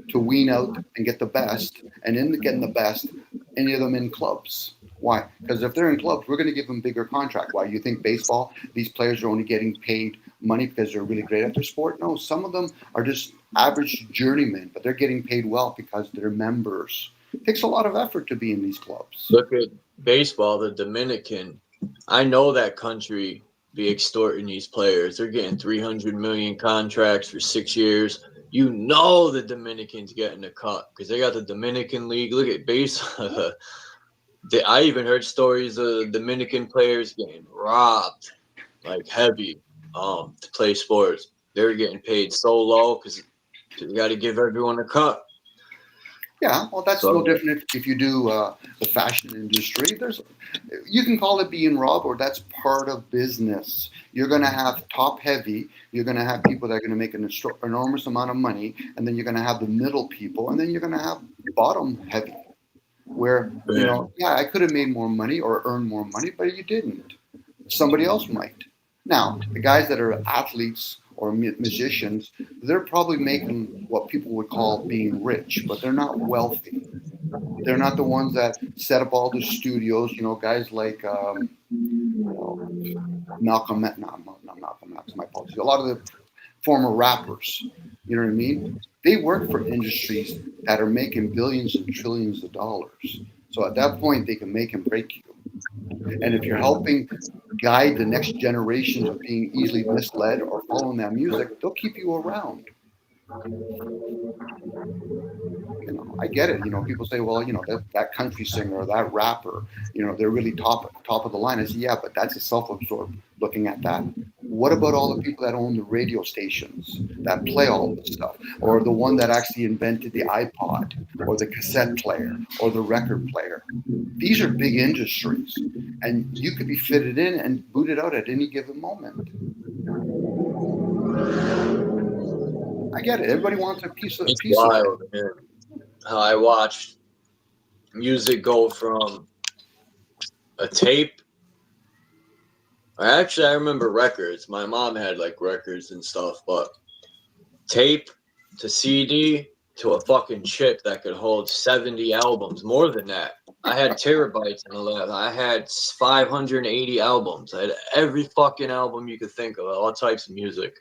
to wean out and get the best. And in getting the best, any of them in clubs. Why? Because if they're in clubs, we're going to give them bigger contract. Why? You think baseball, these players are only getting paid money because they're really great at their sport? No, some of them are just average journeymen, but they're getting paid well because they're members. It takes a lot of effort to be in these clubs. Look at baseball, the Dominican. I know that country be extorting these players. They're getting 300 million contracts for 6 years. The Dominicans getting a cut because they got the Dominican League. Look at baseball. I even heard stories of Dominican players getting robbed, like heavy, to play sports. They're getting paid so low because you got to give everyone a cut. Yeah, well, that's no different if you do the fashion industry. You can call it being robbed, or that's part of business. You're going to have top heavy. You're going to have people that are going to make an enormous amount of money, and then you're going to have the middle people, and then you're going to have bottom heavy. Where, I could have made more money or earned more money, but you didn't. Somebody else might. Now, the guys that are athletes or musicians, they're probably making what people would call being rich, but they're not wealthy. They're not the ones that set up all the studios, guys like Malcolm X, not Malcolm X, my apologies. A lot of the former rappers, you know what I mean? They work for industries that are making billions and trillions of dollars. So at that point, they can make and break you. And if you're helping guide the next generations of being easily misled or following that music, they'll keep you around. I get it. People say, well, that country singer or that rapper, they're really top of the line. I say, yeah, but that's a self-absorbed looking at that. What about all the people that own the radio stations that play all this stuff, or the one that actually invented the iPod or the cassette player or the record player? These are big industries, and you could be fitted in and booted out at any given moment. I get it. Everybody wants a piece of it. Man. How I watched music go from a tape. Actually, I remember records. My mom had records and stuff, but tape to CD to a fucking chip that could hold 70 albums, more than that. I had terabytes in the lab. I had 580 albums. I had every fucking album you could think of, all types of music.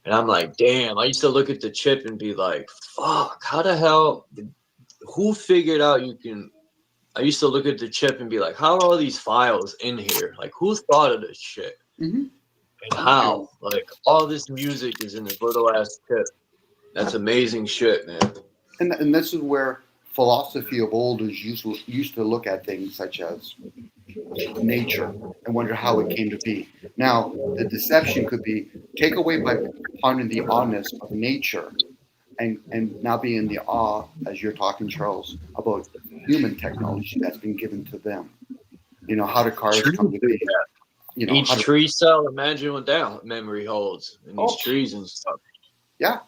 And I'm like, damn, I used to look at the chip and be like, fuck, how the hell, who figured out I used to look at the chip and be like, how are all these files in here? Who thought of this shit? Mm-hmm. And how? All this music is in this little ass chip. That's amazing shit, man. And this is where philosophy of old used to look at things such as nature and wonder how it came to be. Now, the deception could be take away by finding the awness of nature and now be in the awe, as you're talking, Charles, about human technology that's been given to them. How do cars come to be? Each tree cell, imagine what that memory holds in these trees and stuff. Yeah.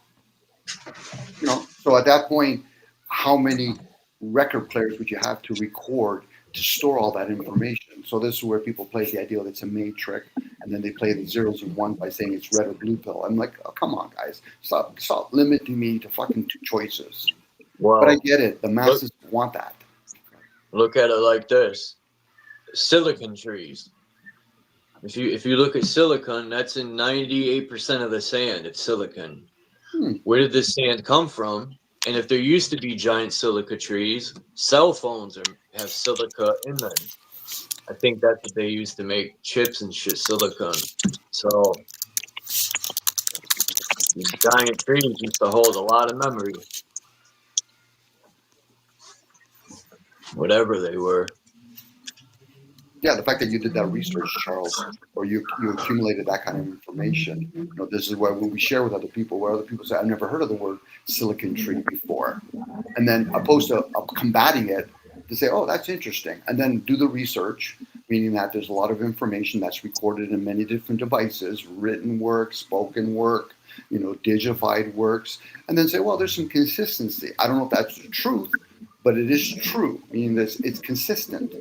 So at that point, how many record players would you have to record to store all that information? So this is where people play the idea that it's a May trick, and then they play the zeros and ones by saying it's red or blue pill. I'm like, oh, come on, guys, stop limiting me to fucking two choices. Well, but I get it. The masses want that. Look at it like this: silicon trees. If you look at silicon, that's in 98% of the sand. It's silicon. Where did this sand come from? And if there used to be giant silica trees, cell phones have silica in them. I think that's what they used to make chips and shit, silicon. So These giant trees used to hold a lot of memory. Whatever they were. Yeah, the fact that you did that research, Charles, or you accumulated that kind of information. This is where when we share with other people, where other people say, "I've never heard of the word silicon tree before," and then opposed to combating it, to say, "Oh, that's interesting," and then do the research, meaning that there's a lot of information that's recorded in many different devices, written work, spoken work, digified works, and then say, "Well, there's some consistency." I don't know if that's the truth, but it is true, meaning that it's consistent.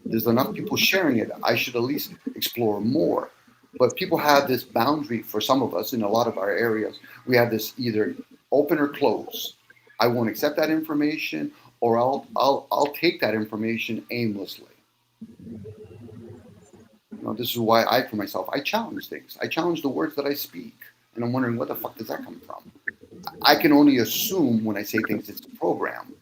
There's enough people sharing it. I should at least explore more. But people have this boundary for some of us in a lot of our areas. We have this either open or close. I won't accept that information, or I'll take that information aimlessly. This is why for myself, I challenge things. I challenge the words that I speak. And I'm wondering, what the fuck does that come from? I can only assume when I say things it's a program.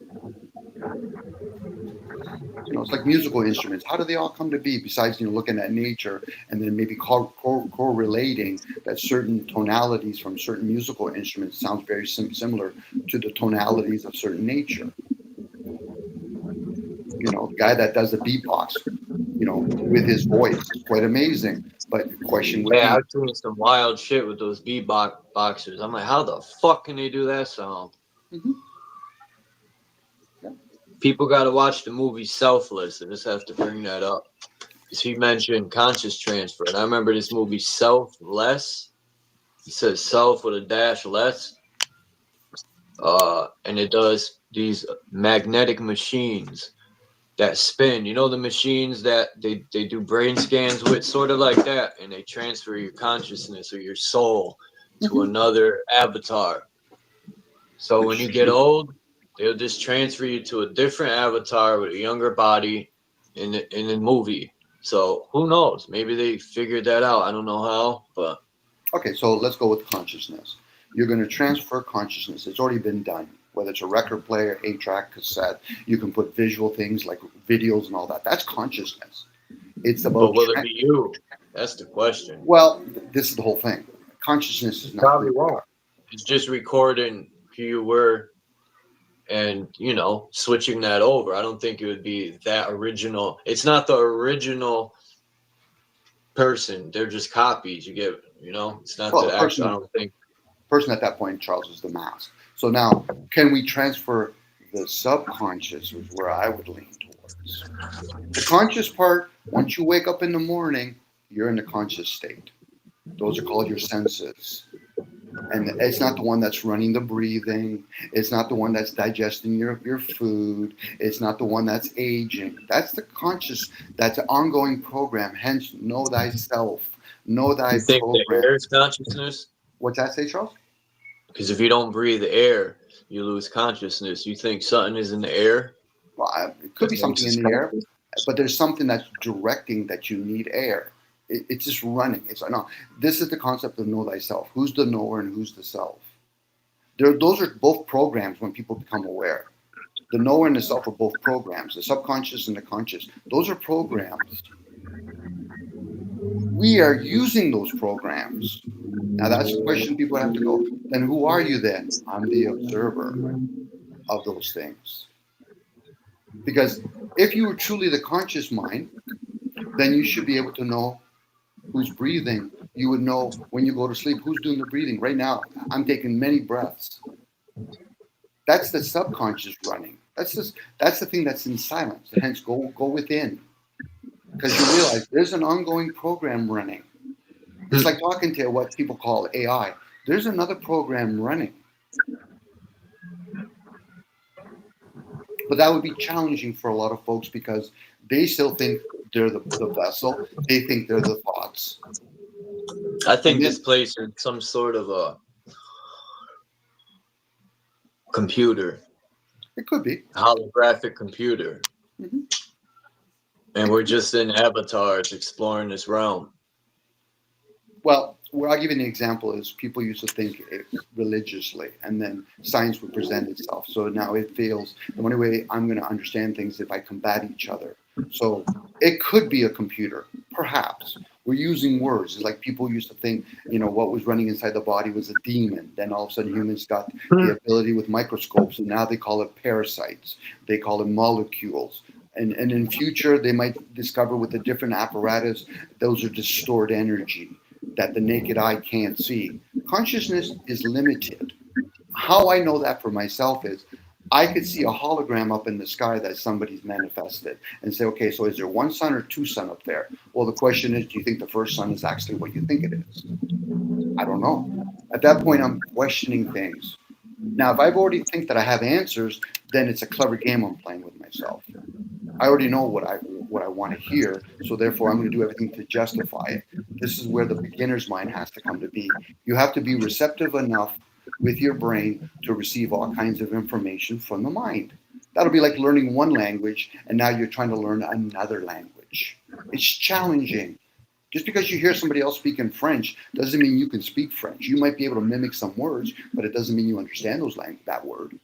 It's like musical instruments. How do they all come to be? Besides, looking at nature and then maybe correlating that certain tonalities from certain musical instruments sounds very similar to the tonalities of certain nature. The guy that does the beatbox, with his voice, is quite amazing. But the question would be, I've seen some wild shit with those beatboxers. I'm like, how the fuck can they do that sound? Mm-hmm. People got to watch the movie Selfless. I just have to bring that up. Because he mentioned conscious transfer. And I remember this movie Selfless. He says self with a dash less. And it does these magnetic machines that spin. The machines that they do brain scans with, sort of like that. And they transfer your consciousness or your soul to another avatar. So when you get old, they'll just transfer you to a different avatar with a younger body in the movie. So who knows? Maybe they figured that out. I don't know how, but. Okay, so let's go with consciousness. You're going to transfer consciousness. It's already been done. Whether it's a record player, 8-track, cassette, you can put visual things like videos and all that. That's consciousness. It's about. But will it be you? That's the question. Well, this is the whole thing. Consciousness is not. Probably won't. It's just recording who you were. And, switching that over. I don't think it would be that original. It's not the original person. They're just copies. You get, it's not the actual, I don't think. Person at that point, Charles, is the mask. So now, can we transfer the subconscious, is where I would lean towards. The conscious part, once you wake up in the morning, you're in the conscious state. Those are called your senses. And it's not the one that's running the breathing. It's not the one that's digesting your food. It's not the one that's aging. That's the conscious, that's an ongoing program. Hence, know thyself. Know thy you think program. The air is consciousness? What's that say, Charles? Because if you don't breathe the air, you lose consciousness. You think something is in the air? Well, it could be something in the air, but there's something that's directing that you need air. It's just running. This is the concept of know thyself. Who's the knower and who's the self? Those are both programs when people become aware. The knower and the self are both programs. The subconscious and the conscious. Those are programs. We are using those programs. Now that's the question people have to go. Then who are you then? I'm the observer of those things. Because if you were truly the conscious mind, then you should be able to know who's breathing. You would know when you go to sleep who's doing the breathing. Right now, I'm taking many breaths. That's the subconscious running. That's the thing that's in silence. Hence, go within, because you realize there's an ongoing program running. It's like talking to what people call AI. There's another program running. But that would be challenging for a lot of folks because they still think they're the vessel. They think they're the thoughts. I think this place is some sort of a computer. It could be. Holographic computer. Mm-hmm. And we're just in avatars exploring this realm. Well, where I'll give you an example is people used to think religiously, and then science would present itself. So now it feels the only way I'm going to understand things is if I combat each other. So it could be a computer, perhaps, We're using words. It's like people used to think, what was running inside the body was a demon. Then all of a sudden humans got the ability with microscopes, and now they call it parasites. They call it molecules. And in future, they might discover with a different apparatus, those are just stored energy that the naked eye can't see. Consciousness is limited. How I know that for myself is I could see a hologram up in the sky that somebody's manifested and say, okay, so is there one sun or two sun up there? Well, the question is, do you think the first sun is actually what you think it is? I don't know. At that point, I'm questioning things. Now, if I've already think that I have answers, then it's a clever game I'm playing with myself. I already know what I want to hear, so therefore I'm going to do everything to justify it. This is where the beginner's mind has to come to be. You have to be receptive enough with your brain to receive all kinds of information from the mind. That'll be like learning one language and now you're trying to learn another language. It's challenging. Just because you hear somebody else speaking French doesn't mean you can speak French. You might be able to mimic some words, but it doesn't mean you understand that word.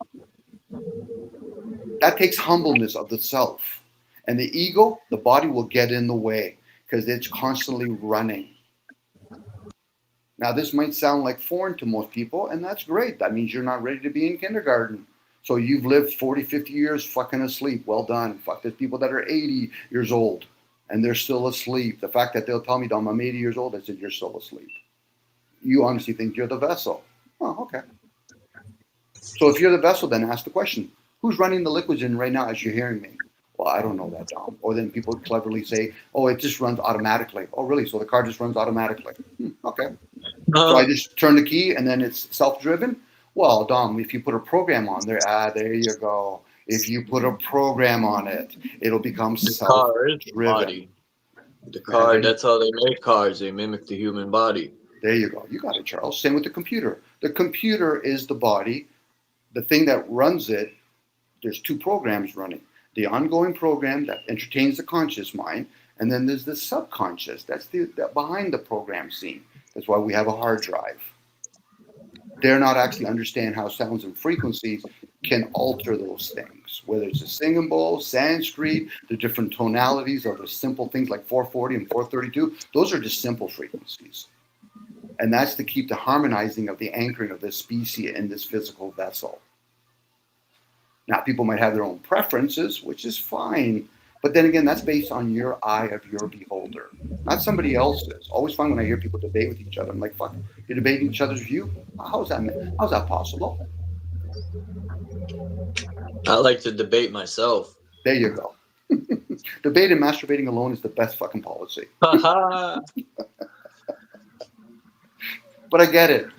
That takes humbleness of the self. And the ego, the body will get in the way because it's constantly running. Now, this might sound like foreign to most people, and that's great. That means you're not ready to be in kindergarten. So you've lived 40, 50 years fucking asleep. Well done. Fuck, there's people that are 80 years old, and they're still asleep. The fact that they'll tell me, Dom, I'm 80 years old, I said, you're still asleep. You honestly think you're the vessel. Oh, okay. So if you're the vessel, then ask the question, who's running the liquids in right now as you're hearing me? Well, I don't know that, Dom. Or then people cleverly say, oh, it just runs automatically. Oh, really? So the car just runs automatically. Okay. So I just turn the key and then it's self-driven? Well, Dom, if you put a program on there, there you go. If you put a program on it, it'll become self-driven. The car, that's how they make cars. They mimic the human body. There you go. You got it, Charles. Same with the computer. The computer is the body. The thing that runs it, there's two programs running. The ongoing program that entertains the conscious mind, and then there's the subconscious. That's the behind the program scene. That's why we have a hard drive. They're not actually understand how sounds and frequencies can alter those things, whether it's a singing bowl, Sanskrit, the different tonalities of the simple things like 440 and 432. Those are just simple frequencies. And that's to keep the harmonizing of the anchoring of this species in this physical vessel. Now, people might have their own preferences, which is fine. But then again, that's based on your eye of your beholder, not somebody else's. Always fun when I hear people debate with each other. I'm like, fuck, you're debating each other's view? How's that possible? I like to debate myself. There you go. Debate and masturbating alone is the best fucking policy. But I get it.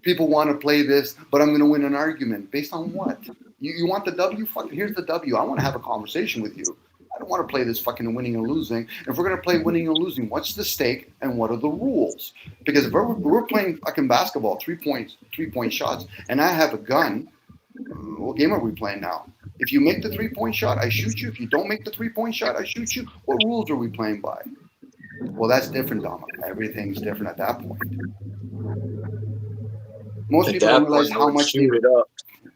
People want to play this, but I'm going to win an argument. Based on what? You want the W? Fuck, here's the W. I want to have a conversation with you. I don't want to play this fucking winning and losing. If we're going to play winning and losing, what's the stake and what are the rules? Because if we're playing fucking basketball, 3-point shots, and I have a gun, what game are we playing now? If you make the 3-point shot, I shoot you. If you don't make the 3-point shot, I shoot you. What rules are we playing by? Well, that's different, Dom. Everything's different at that point. Most people don't realize how much shoot it up.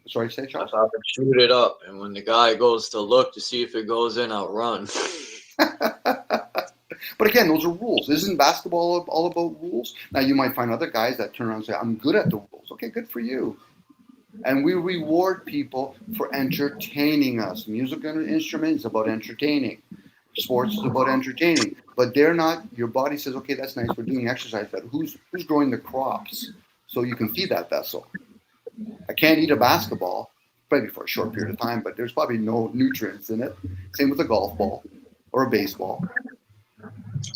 Sorry, say, Charles? I can shoot it up, and when the guy goes to look to see if it goes in, I'll run. But again, those are rules. Isn't basketball all about rules? Now, you might find other guys that turn around and say, I'm good at the rules. Okay, good for you. And we reward people for entertaining us. Musical instrument is about entertaining. Sports is about entertaining. But they're not, your body says, okay, that's nice, we're doing exercise, but who's growing the crops so you can feed that vessel? I can't eat a basketball, maybe for a short period of time, but there's probably no nutrients in it. Same with a golf ball or a baseball.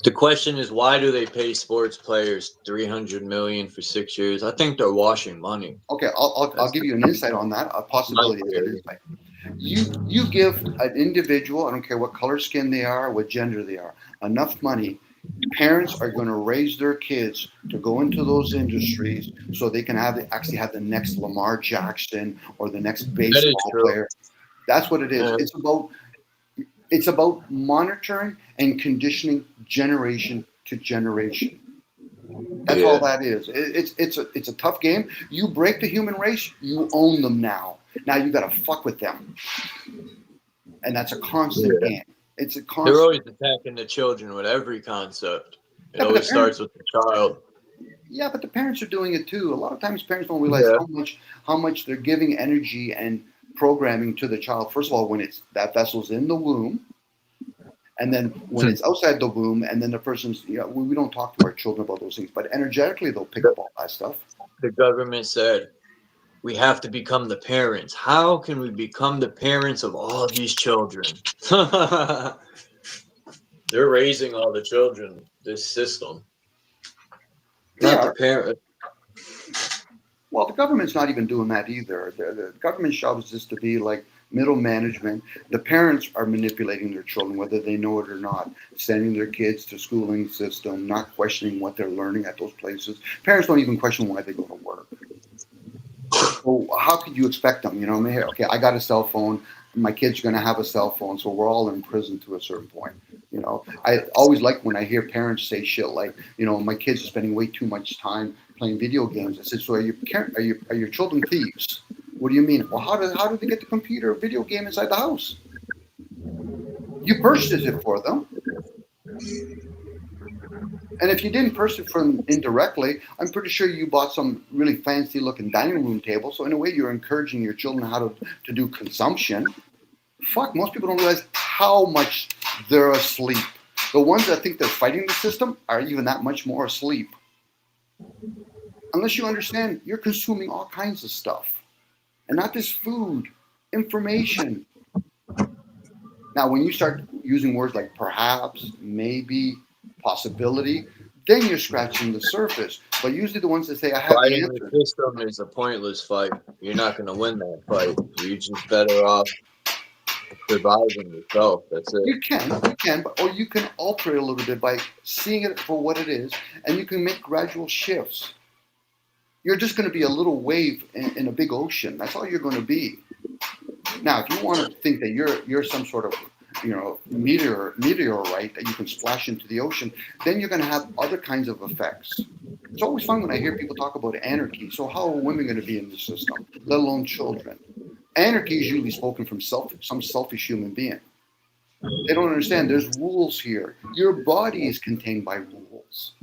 The question is, why do they pay sports players $300 million for 6 years? I think they're washing money. Okay, I'll give you an insight on that. A possibility is an insight. You give an individual, I don't care what color skin they are, what gender they are, enough money. Parents are going to raise their kids to go into those industries so they can actually have the next Lamar Jackson or the next baseball player. That's what it is. Yeah. It's about monitoring and conditioning generation to generation. That's all that is. It's a tough game. You break the human race, you own them now. Now you got to fuck with them, and that's a constant game. It's a constant. They're always attacking the children with every concept. It Yeah, but always the parents, starts with the child. yeah, but the parents are doing it too. A lot of times parents don't realize Yeah. how much they're giving energy and programming to the child. First of all, when it's that vessel's in the womb, and then when it's outside the womb, and then the person's, we don't talk to our children about those things, but energetically they'll pick up all that stuff. The government said we have to become the parents. How can we become the parents of all these children? They're raising all the children, this system. They Not are. the parent. Well, the government's not even doing that either. The government's job is just to be like middle management. The parents are manipulating their children, whether they know it or not, sending their kids to schooling system, not questioning what they're learning at those places. Parents don't even question why they go to work. So how could you expect them? Okay, I got a cell phone. My kids are going to have a cell phone, so we're all in prison to a certain point. I always like when I hear parents say shit like, my kids are spending way too much time playing video games. I said, so are your children thieves? What do you mean? Well, how do they get the computer or video game inside the house? You purchased it for them. And if you didn't purchase it for them indirectly, I'm pretty sure you bought some really fancy looking dining room table. So in a way, you're encouraging your children how to do consumption. Fuck, most people don't realize how much they're asleep. The ones that think they're fighting the system are even that much more asleep. Unless you understand, you're consuming all kinds of stuff. And not just food, information. Now, when you start using words like perhaps, maybe, possibility, then you're scratching the surface. But usually the ones that say, I have the Fighting answer. the system is a pointless fight. You're not going to win that fight. You're just better off surviving yourself. That's it. You can, or you can alter it a little bit by seeing it for what it is, and you can make gradual shifts. You're just going to be a little wave in a big ocean. That's all you're going to be. Now, if you want to think that you're some sort of meteorite that you can splash into the ocean, then you're going to have other kinds of effects. It's always fun when I hear people talk about anarchy. So how are women going to be in the system, let alone children? Anarchy is usually spoken from some selfish human being. They don't understand there's rules here. Your body is contained by rules.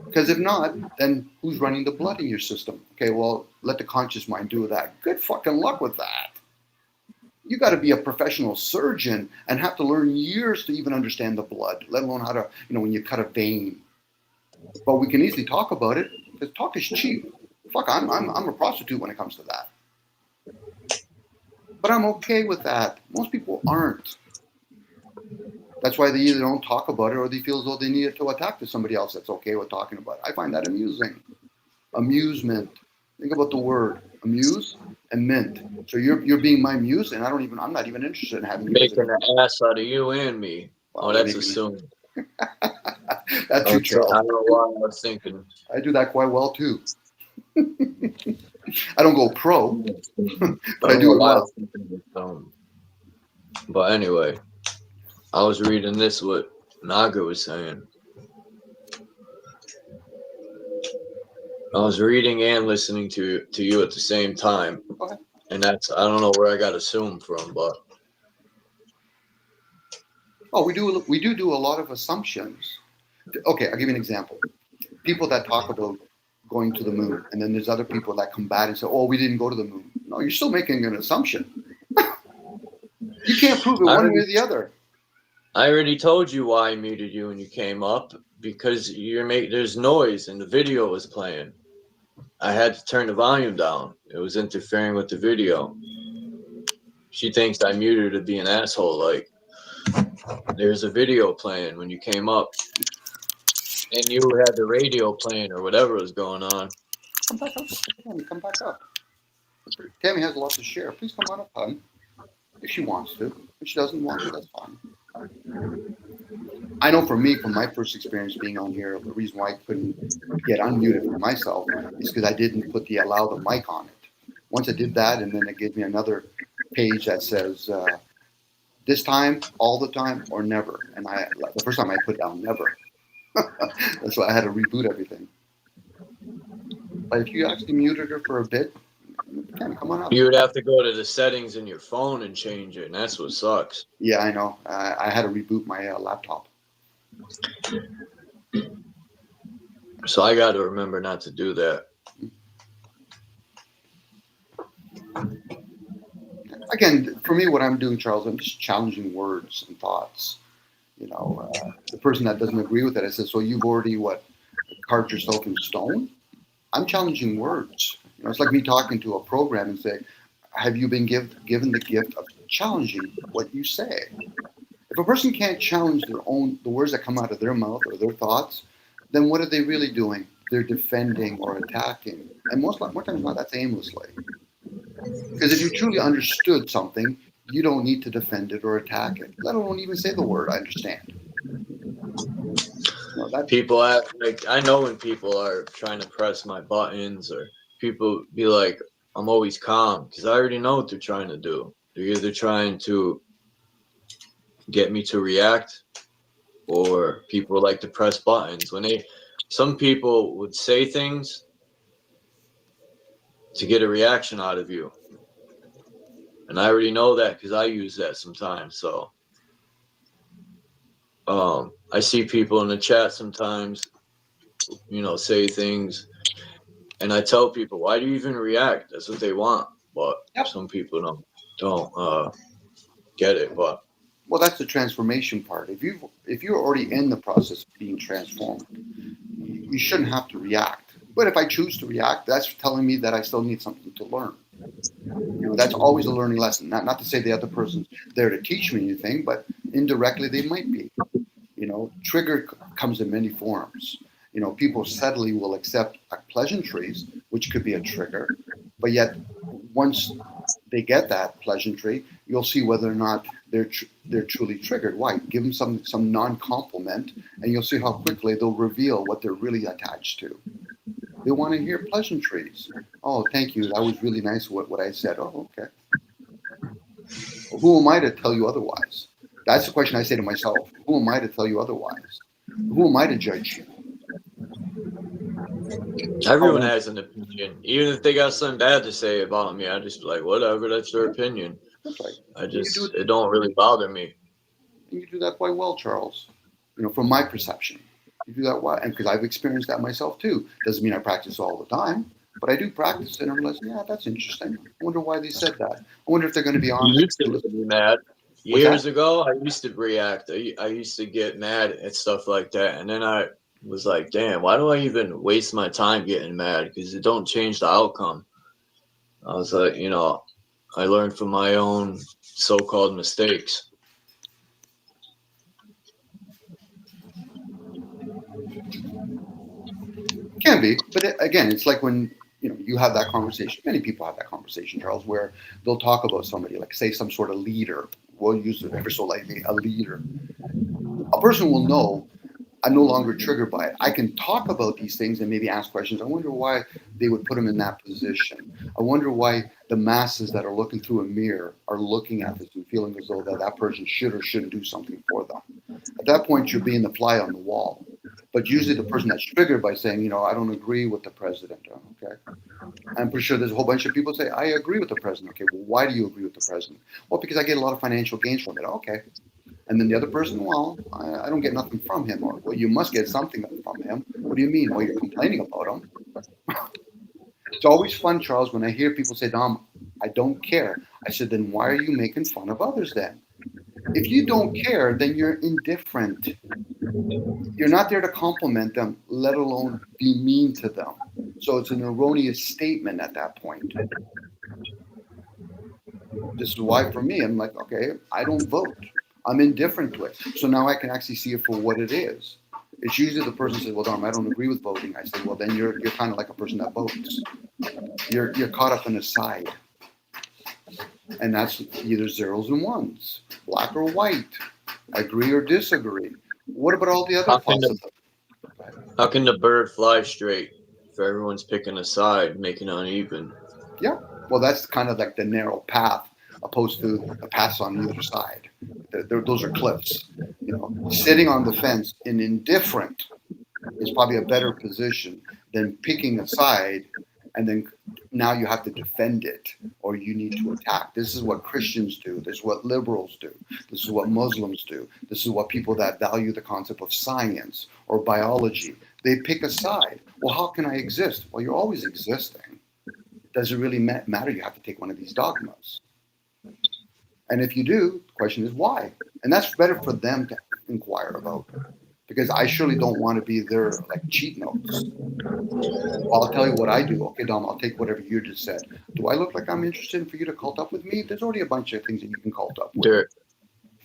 Because if not, then who's running the blood in your system? Okay, well, let the conscious mind do that. Good fucking luck with that. You got to be a professional surgeon and have to learn years to even understand the blood, let alone how to, when you cut a vein. But we can easily talk about it because talk is cheap. Fuck, I'm a prostitute when it comes to that. But I'm okay with that. Most people aren't. That's why they either don't talk about it or they feel as though they need it to attack to somebody else that's okay with talking about it. I find that amusing. Amusement. Think about the word amuse and mint. So you're being my muse, and I'm not even interested in having you. Making an ass out of you and me. Well, That's assumed. That's you, Charles. I don't know why I was thinking. I do that quite well too. I don't go pro, but I do it well. But anyway, I was reading this, what Naga was saying. I was reading and listening to you at the same time. Okay. And I don't know where I got assumed from, but. Oh, we do a lot of assumptions. Okay, I'll give you an example. People that talk about going to the moon, and then there's other people that combat and say, oh, we didn't go to the moon. No, you're still making an assumption. You can't prove it one way or the other. I already told you why I muted you when you came up, because there's noise and the video was playing. I had to turn the volume down. It was interfering with the video. She thinks I muted her to be an asshole. Like, there's a video playing when you came up, and you had the radio playing or whatever was going on. Come back up. Tammy, come back up. Tammy has a lot to share. Please come on up, hon. If she wants to. If she doesn't want to, that's fine. I know for me, from my first experience being on here, the reason why I couldn't get unmuted for myself is because I didn't put allow the mic on it. Once I did that, and then it gave me another page that says, this time, all the time, or never. And the first time I put down never. That's why I had to reboot everything. But if you actually muted her for a bit, come on up. You would have to go to the settings in your phone and change it, and that's what sucks. Yeah, I know. I had to reboot my laptop. So I got to remember not to do that. Again, for me, what I'm doing, Charles, I'm just challenging words and thoughts. You know, the person that doesn't agree with it, I said, so you've already carved yourself in stone? I'm challenging words. You know, it's like me talking to a program and say, have you been given the gift of challenging what you say? If a person can't challenge the words that come out of their mouth or their thoughts, then what are they really doing? They're defending or attacking. And more times not, that's aimlessly. Because if you truly understood something, you don't need to defend it or attack it, let alone even say the word, I understand. People act like, I know when people are trying to press my buttons, or people be like, I'm always calm, because I already know what they're trying to do. They're either trying to get me to react, or people like to press buttons. Some people would say things to get a reaction out of you. And I already know that because I use that sometimes. So I see people in the chat sometimes, you know, say things, and I tell people, why do you even react? That's what they want. But some people don't get it. But well, that's the transformation part. If you're already in the process of being transformed, you shouldn't have to react. But if I choose to react, that's telling me that I still need something to learn. You know, that's always a learning lesson. Not to say the other person's there to teach me anything, but indirectly they might be. You know, trigger comes in many forms. You know, people subtly will accept pleasantries, which could be a trigger, but yet once they get that pleasantry, you'll see whether or not they're truly triggered. Why? Give them some non-compliment, and you'll see how quickly they'll reveal what they're really attached to. They want to hear pleasantries. Oh, thank you. That was really nice what I said. Oh, okay. Well, who am I to tell you otherwise? That's the question I say to myself. Who am I to tell you otherwise? Who am I to judge you? Everyone has an opinion. Even if they got something bad to say about me, I just be like, whatever, that's their opinion. That's right. It don't really bother me. And you do that quite well, Charles. You know, from my perception. You do that well, and because I've experienced that myself too. Doesn't mean I practice all the time, but I do practice it. And I'm like, yeah, that's interesting. I wonder why they said that. I wonder if they're going to be honest. You used to be mad. Years ago, I used to react. I used to get mad at stuff like that, and then I was like, damn, why do I even waste my time getting mad? Because it don't change the outcome. I was like, you know, I learned from my own so-called mistakes. Can be, but again, it's like when you have that conversation. Many people have that conversation, Charles, where they'll talk about somebody, like say some sort of leader. We'll use it ever so lightly, a leader. A person will know, I'm no longer triggered by it. I can talk about these things and maybe ask questions. I wonder why they would put them in that position. I wonder why the masses that are looking through a mirror are looking at this and feeling as though that person should or shouldn't do something for them. At that point, you're being the fly on the wall. But usually the person that's triggered by saying, I don't agree with the president. Okay. I'm pretty sure there's a whole bunch of people say, I agree with the president. Okay, well, why do you agree with the president? Well, because I get a lot of financial gains from it. Okay. And then the other person, well, I don't get nothing from him. Or, well, you must get something from him. What do you mean? Well, you're complaining about him. It's always fun, Charles, when I hear people say, Dom, I don't care. I said, then why are you making fun of others then? If you don't care, then you're indifferent. You're not there to compliment them, let alone be mean to them. So it's an erroneous statement at that point. This is why, for me, I'm like, okay, I don't vote. I'm indifferent to it. So now I can actually see it for what it is. It's usually the person says, well, Dom, I don't agree with voting. I say, well, then you're kind of like a person that votes. You're caught up in a side. And that's either zeros and ones, black or white, agree or disagree. What about all the other possibilities? How can the bird fly straight if everyone's picking a side, making it uneven? Yeah, well, that's kind of like the narrow path opposed to the paths on either side. Those are cliffs. Sitting on the fence and indifferent is probably a better position than picking a side and then now you have to defend it or you need to attack. This is what Christians do. This is what liberals do. This is what Muslims do. This is what people that value the concept of science or biology, they pick a side. Well, how can I exist? Well, you're always existing. Does it really matter? You have to take one of these dogmas. And if you do, the question is why? And that's better for them to inquire about. Because I surely don't want to be their cheat notes. I'll tell you what I do. Okay, Dom, I'll take whatever you just said. Do I look like I'm interested in for you to cult up with me? There's already a bunch of things that you can cult up with.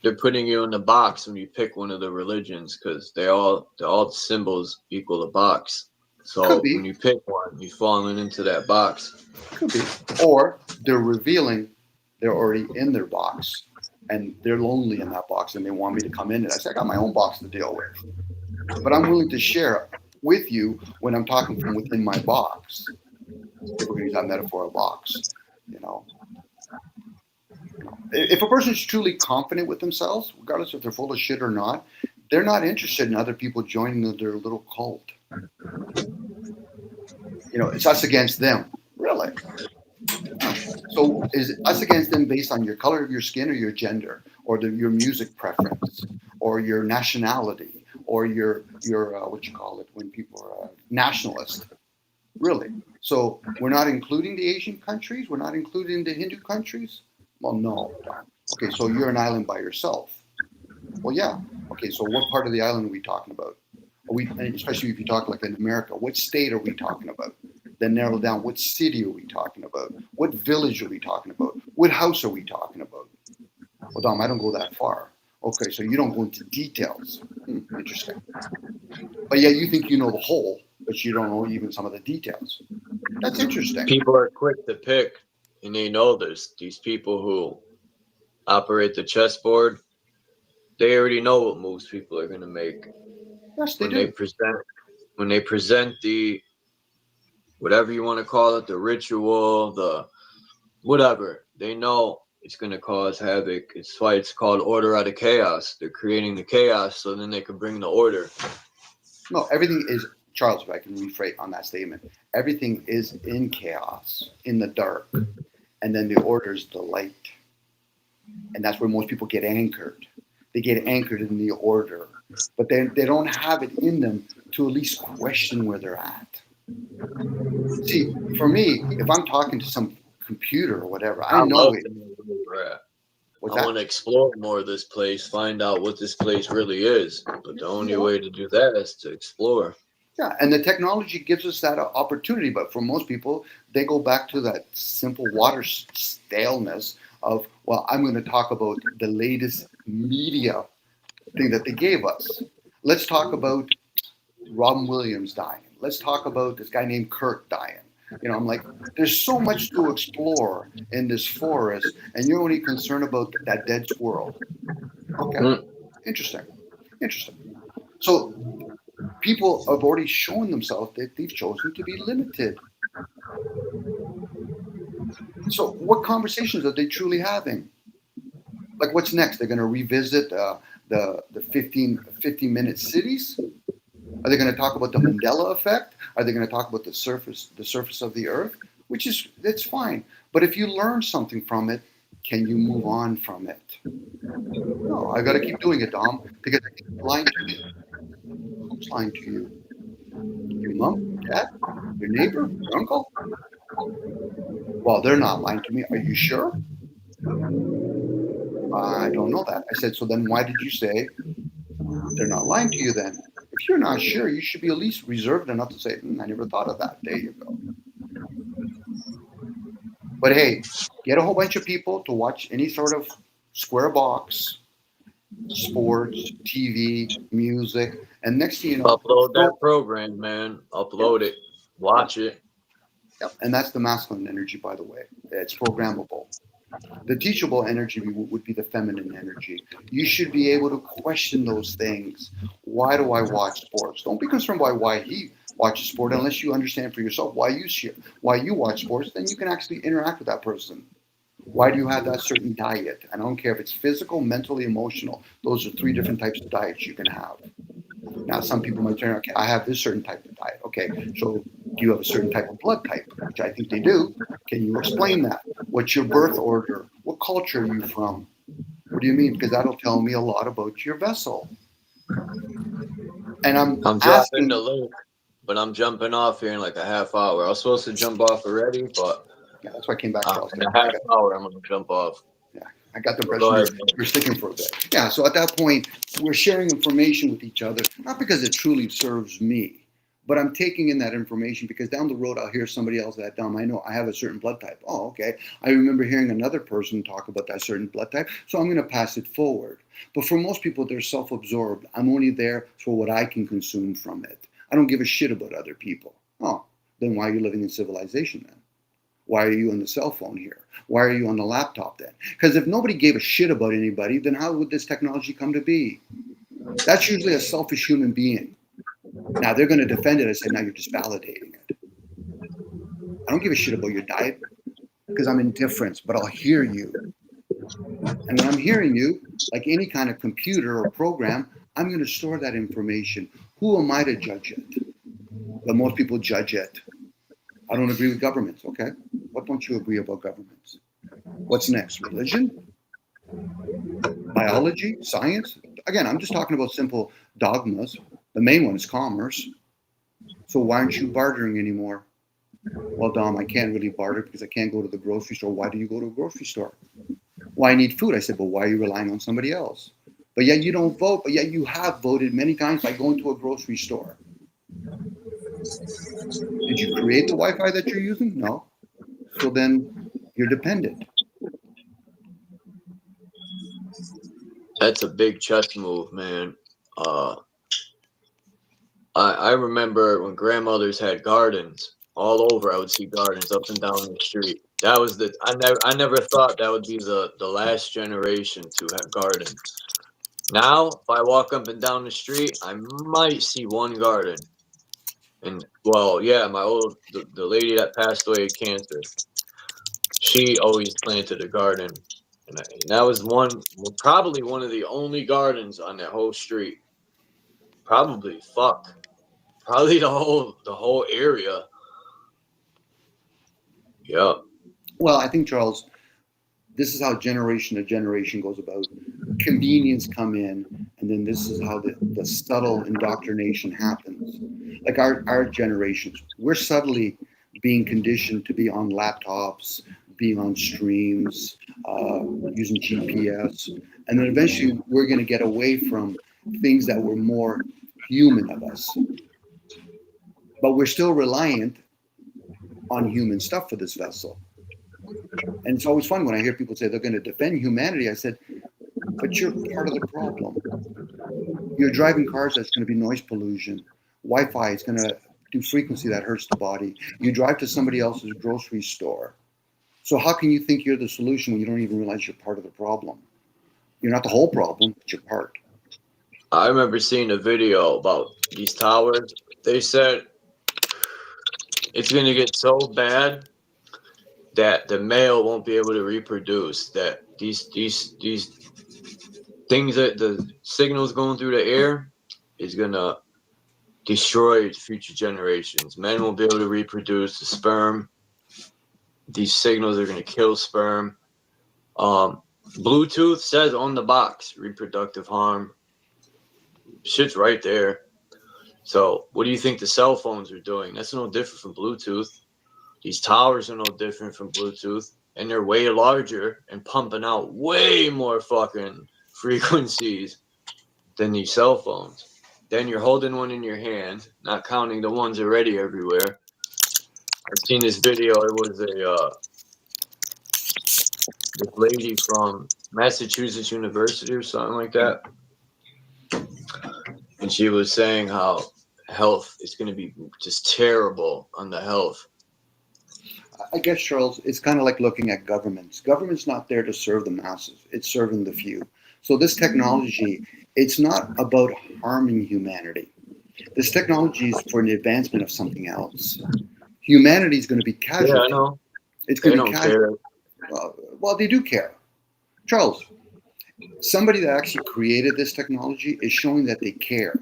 They're putting you in the box when you pick one of the religions because they're all symbols equal a box. So when you pick one, you're falling into that box. Could be. Or they're revealing they're already in their box and they're lonely in that box and they want me to come in. And I say, I got my own box to deal with. But I'm willing to share with you when I'm talking from within my box. If we're going to use that metaphor of box, If a person is truly confident with themselves, regardless if they're full of shit or not, they're not interested in other people joining their little cult. It's us against them. Really? So is us against them based on your color of your skin or your gender or your music preference or your nationality or your what you call it when people are nationalist? Really? So we're not including the Asian countries? We're not including the Hindu countries? Well, no. Okay, so you're an island by yourself. Well, yeah. Okay, so what part of the island are we talking about? Especially if you talk like in America, what state are we talking about? Then narrow down, what city are we talking about? What village are we talking about? What house are we talking about? Well, Dom, I don't go that far. Okay, so you don't go into details. Interesting. But yeah, you think you know the whole, but you don't know even some of the details. That's interesting. People are quick to pick, and they know this. These people who operate the chessboard, they already know what moves people are going to make. Yes, they do. When they present the, whatever you want to call it, the ritual, the whatever, they know it's going to cause havoc. It's why it's called order out of chaos. They're creating the chaos so then they can bring the order. No, everything is, Charles, if I can rephrase on that statement, everything is in chaos, in the dark, and then the order is the light. And that's where most people get anchored. They get anchored in the order, but they don't have it in them to at least question where they're at. See, for me, if I'm talking to some computer or whatever, I know it. I want to explore more of this place, find out what this place really is. But the only way to do that is to explore. Yeah, and the technology gives us that opportunity. But for most people, they go back to that simple water staleness of, well, I'm going to talk about the latest media thing that they gave us. Let's talk about Robin Williams dying. Let's talk about this guy named Kirk dying. I'm like, there's so much to explore in this forest, and you're only concerned about that dead squirrel. Okay, interesting. So people have already shown themselves that they've chosen to be limited. So what conversations are they truly having? Like, what's next? They're going to revisit the 15-minute cities? Are they going to talk about the Mandela effect? Are they going to talk about the surface of the earth? That's fine. But if you learn something from it, can you move on from it? No, I got to keep doing it, Dom, because they're lying to me. Who's lying to you? Your mom, dad, your neighbor, your uncle? Well, they're not lying to me. Are you sure? I don't know that. I said, so then why did you say they're not lying to you then? If you're not sure, you should be at least reserved enough to say, I never thought of that. There you go. But hey, get a whole bunch of people to watch any sort of square box, sports, TV, music, and next thing you know, upload that program, man. Upload it. Watch it. Yep. And that's the masculine energy, by the way. It's programmable. The teachable energy would be the feminine energy. You should be able to question those things. Why do I watch sports? Don't be concerned by why he watches sport unless you understand for yourself why you watch sports. Then you can actually interact with that person. Why do you have that certain diet? I don't care if it's physical, mentally, emotional. Those are 3 different types of diets you can have. Now, some people might turn, okay, I have this certain type of diet. Okay, so Do you have a certain type of blood type? Which I think they do. Can you explain that? What's your birth order? What culture are you from? What do you mean? Because that'll tell me a lot about your vessel. And I'm dropping asking, the link, but I'm jumping off here in like a half hour. I was supposed to jump off already, but yeah, that's why I came back, Charles. in a half hour I'm gonna jump off. Yeah, I got the Go impression ahead. you're sticking for a bit. Yeah, so at that point, we're sharing information with each other, not because it truly serves me, but I'm taking in that information because down the road I'll hear somebody else that, I know I have a certain blood type. Oh, okay. I remember hearing another person talk about that certain blood type, so I'm going to pass it forward. But for most people, they're self-absorbed. I'm only there for what I can consume from it. I don't give a shit about other people. Oh, then why are you living in civilization then? Why are you on the cell phone here? Why are you on the laptop then? Because if nobody gave a shit about anybody, then how would this technology come to be? That's usually a selfish human being. Now they're going to defend it and say, now you're just validating it. I don't give a shit about your diet because I'm indifferent, but I'll hear you. And when I'm hearing you, like any kind of computer or program, I'm going to store that information. Who am I to judge it? But most people judge it. I don't agree with governments. Okay. What don't you agree about governments? What's next? Religion? Biology? Science? Again, I'm just talking about simple dogmas. The main one is commerce. So why aren't you bartering anymore? Well, Dom, I can't really barter because I can't go to the grocery store. Why do you go to a grocery store? Well, I need food. I said, but why are you relying on somebody else? But yet you don't vote, but yet you have voted many times by going to a grocery store. Did you create the Wi-Fi that you're using? No. So then you're dependent. That's a big chess move, man. I remember when grandmothers had gardens all over. I would see gardens up and down the street. That was I never thought that would be the last generation to have gardens. Now, if I walk up and down the street, I might see one garden. And well, yeah, the lady that passed away of cancer, she always planted a garden. And that was probably one of the only gardens on that whole street. Probably the whole area. Yeah. Well, I think, Charles, this is how generation to generation goes about. Convenience come in, and then this is how the subtle indoctrination happens. Like our generations, we're subtly being conditioned to be on laptops, being on streams, using GPS, and then eventually we're going to get away from things that were more human of us. But we're still reliant on human stuff for this vessel. And it's always fun when I hear people say they're going to defend humanity. I said, but you're part of the problem. You're driving cars that's going to be noise pollution. Wi-Fi is going to do frequency that hurts the body. You drive to somebody else's grocery store. So how can you think you're the solution when you don't even realize you're part of the problem? You're not the whole problem, but you're part. I remember seeing a video about these towers. They said it's going to get so bad that the male won't be able to reproduce, that these things, that the signals going through the air is going to destroy future generations. Men won't be able to reproduce. The sperm, these signals are going to kill sperm. Bluetooth says on the box, reproductive harm. Shit's right there. So what do you think the cell phones are doing? That's no different from Bluetooth. These towers are no different from Bluetooth, and they're way larger and pumping out way more fucking frequencies than these cell phones. Then you're holding one in your hand, not counting the ones already everywhere. I've seen this video. It was this lady from Massachusetts University or something like that. And she was saying how health is going to be just terrible on the health. I guess, Charles, it's kind of like looking at governments. Government's not there to serve the masses. It's serving the few. So this technology, it's not about harming humanity. This technology is for the advancement of something else. Humanity is going to be casualty. Yeah, I know. It's going to be casualty. Well, they do care. Charles, somebody that actually created this technology is showing that they care.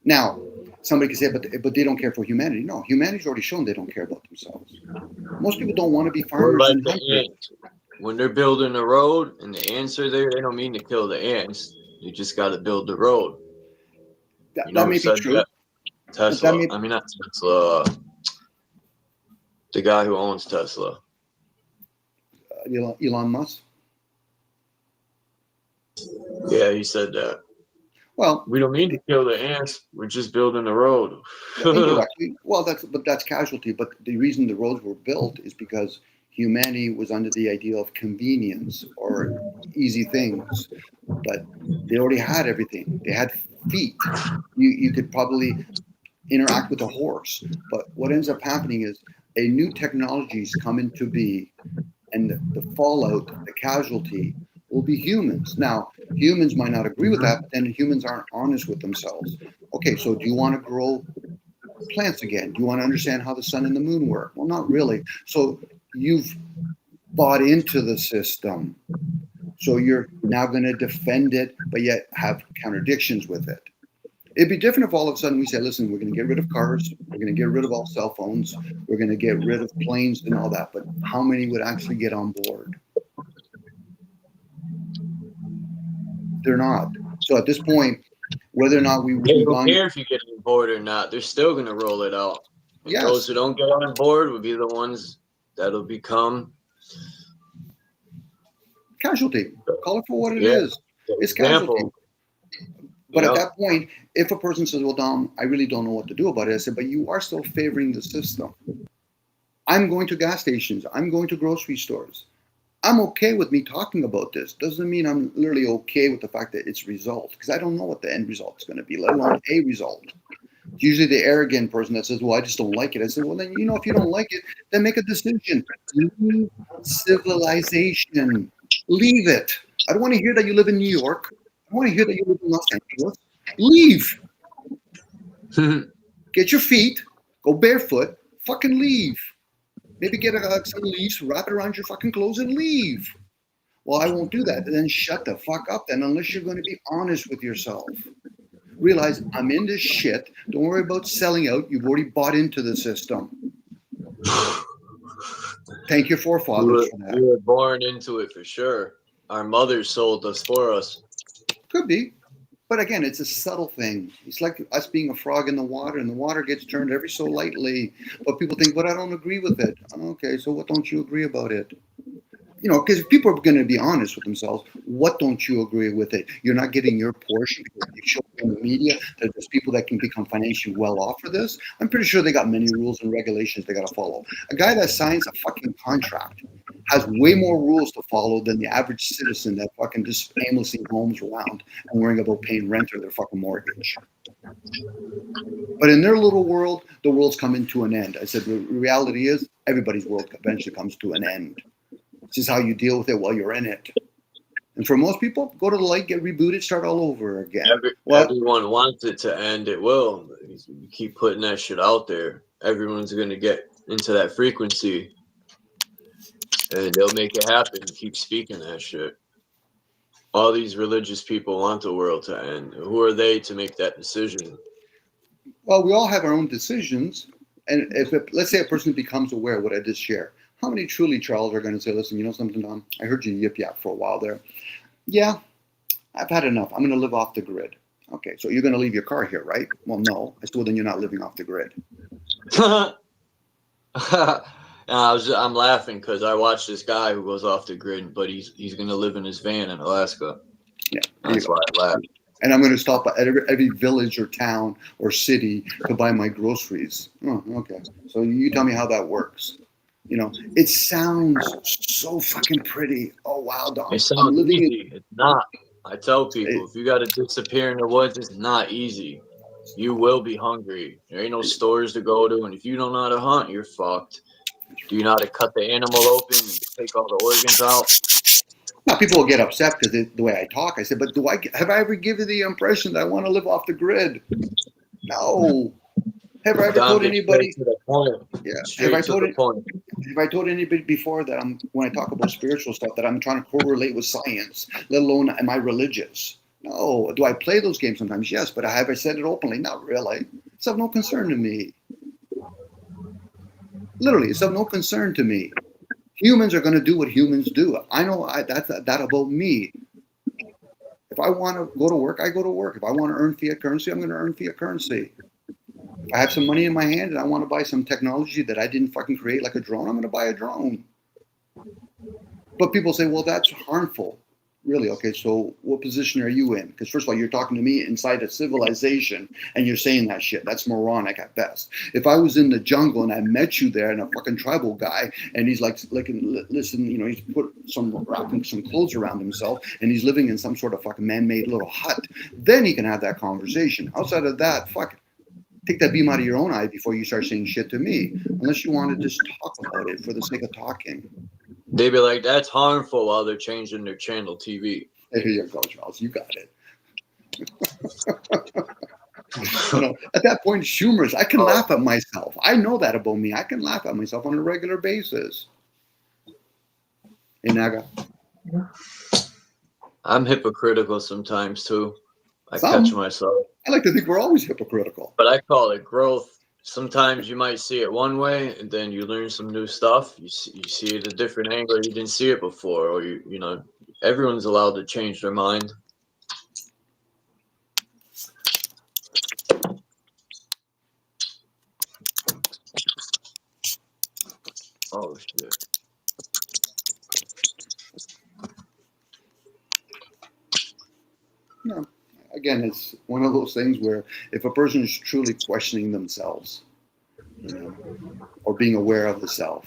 Now, somebody can say, but they don't care for humanity. No, humanity's already shown they don't care about themselves. Most people don't want to be Or farmers like and the hunters. ants. When they're building a road and the ants are there, they don't mean to kill the ants. You just got to build the road. You know That who may be said true. that? But Tesla. that may, I mean, not Tesla. The guy who owns Tesla. Elon Musk. Yeah, he said that. Well, we don't mean to kill the ants. We're just building the road. indirectly. Well, that's casualty. But the reason the roads were built is because humanity was under the idea of convenience or easy things. But they already had everything. They had feet. You could probably interact with a horse. But what ends up happening is a new technologies come into be, and the fallout, the casualty, will be humans. Now, humans might not agree with that, but then humans aren't honest with themselves. Okay, so do you want to grow plants again? Do you want to understand how the sun and the moon work? Well, not really. So you've bought into the system. So you're now going to defend it, but yet have contradictions with it. It'd be different if all of a sudden we say, listen, we're going to get rid of cars. We're going to get rid of all cell phones. We're going to get rid of planes and all that. But how many would actually get on board? They're not. So at this point, whether or not They don't care if you get on board or not. They're still going to roll it out. And Yes. those who don't get on board will be the ones that'll become casualty. Call it for what it Yeah. is. It's casualty. example. But Yeah. at that point, if a person says, well, Dom, I really don't know what to do about it, I said, but you are still favoring the system. I'm going to gas stations. I'm going to grocery stores. I'm okay with me talking about this. Doesn't mean I'm literally okay with the fact that it's result, because I don't know what the end result is going to be, let alone a result. It's usually the arrogant person that says, well, I just don't like it. I said, well, then, if you don't like it, then make a decision. Leave civilization. Leave it. I don't want to hear that you live in New York. I want to hear that you live in Los Angeles. Leave. Get your feet. Go barefoot. Fucking leave. Maybe get some leaves, wrap it around your fucking clothes, and leave. Well, I won't do that. Then shut the fuck up then, unless you're going to be honest with yourself. Realize I'm in this shit. Don't worry about selling out. You've already bought into the system. Thank your forefathers for that. We were born into it for sure. Our mothers sold us for us. Could be. But again, it's a subtle thing. It's like us being a frog in the water, and the water gets turned every so lightly. But people think, but I don't agree with it. Okay, so what don't you agree about it? Because if people are going to be honest with themselves, what don't you agree with it? You're not getting your portion because you show in the media that there's people that can become financially well off for this. I'm pretty sure they got many rules and regulations they got to follow. A guy that signs a fucking contract has way more rules to follow than the average citizen that fucking just aimlessly roams around and worrying about paying rent or their fucking mortgage. But in their little world, the world's coming to an end. I said the reality is everybody's world eventually comes to an end. This is how you deal with it while you're in it. And for most people, go to the light, get rebooted, start all over again. Everyone wants it to end. It will. You keep putting that shit out there. Everyone's going to get into that frequency. And they'll make it happen. Keep speaking that shit. All these religious people want the world to end. Who are they to make that decision? Well, we all have our own decisions. And let's say a person becomes aware of what I just shared. How many truly, Charles, are going to say, listen, you know something, Don? I heard you yip yap for a while there. Yeah, I've had enough. I'm going to live off the grid. Okay, so you're going to leave your car here, right? Well, no. I said, well, then you're not living off the grid. I'm laughing because I watched this guy who goes off the grid, but he's going to live in his van in Alaska. Yeah, that's why I laugh. And I'm going to stop at every village or town or city to buy my groceries. Oh, okay. So you tell me how that works. It sounds so fucking pretty. Oh, wow, Don. It sounds easy. It's not. I tell people, if you got to disappear in the woods, it's not easy. You will be hungry. There ain't no stores to go to. And if you don't know how to hunt, you're fucked. Do you know how to cut the animal open and take all the organs out? Now, people will get upset because the way I talk. I said, but have I ever given the impression that I want to live off the grid? No. Have I ever told anybody? Yeah. Have I told anybody before that when I talk about spiritual stuff that I'm trying to correlate with science, let alone am I religious? No. Do I play those games sometimes? Yes. But have I said it openly? Not really. It's of no concern to me. Literally, it's of no concern to me. Humans are going to do what humans do. I know that's that about me. If I want to go to work, I go to work. If I want to earn fiat currency, I'm going to earn fiat currency. If I have some money in my hand and I want to buy some technology that I didn't fucking create, like a drone, I'm going to buy a drone. But people say, well, that's harmful. Really? Okay, so what position are you in? Because first of all, you're talking to me inside a civilization and you're saying that shit. That's moronic at best. If I was in the jungle and I met you there and a fucking tribal guy and he's like listen, you know, he's wrapping some clothes around himself and he's living in some sort of fucking man-made little hut, then he can have that conversation. Outside of that, fuck it. Take that beam out of your own eye before you start saying shit to me, unless you want to just talk about it for the sake of talking. They be like, that's harmful while they're changing their channel TV. There you go, Charles. You got it. You know, at that point, it's humorous. I can laugh at myself. I know that about me. I can laugh at myself on a regular basis. Hey, Naga. I'm hypocritical sometimes, too. I Some. catch myself. I like to think we're always hypocritical. But I call it growth. Sometimes you might see it one way, and then you learn some new stuff. You see it a different angle. You didn't see it before, or you know, everyone's allowed to change their mind. Oh shit! No. Again, it's one of those things where if a person is truly questioning themselves, you know, or being aware of the self,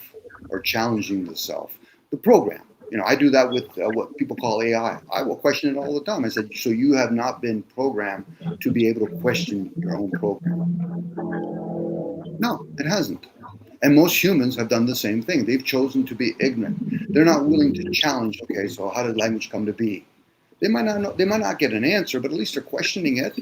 or challenging the self, the program. You know, I do that with what people call AI. I will question it all the time. I said, so you have not been programmed to be able to question your own program? No, it hasn't. And most humans have done the same thing. They've chosen to be ignorant. They're not willing to challenge. Okay, so how did language come to be? They might not know, they might not get an answer, but at least they're questioning it.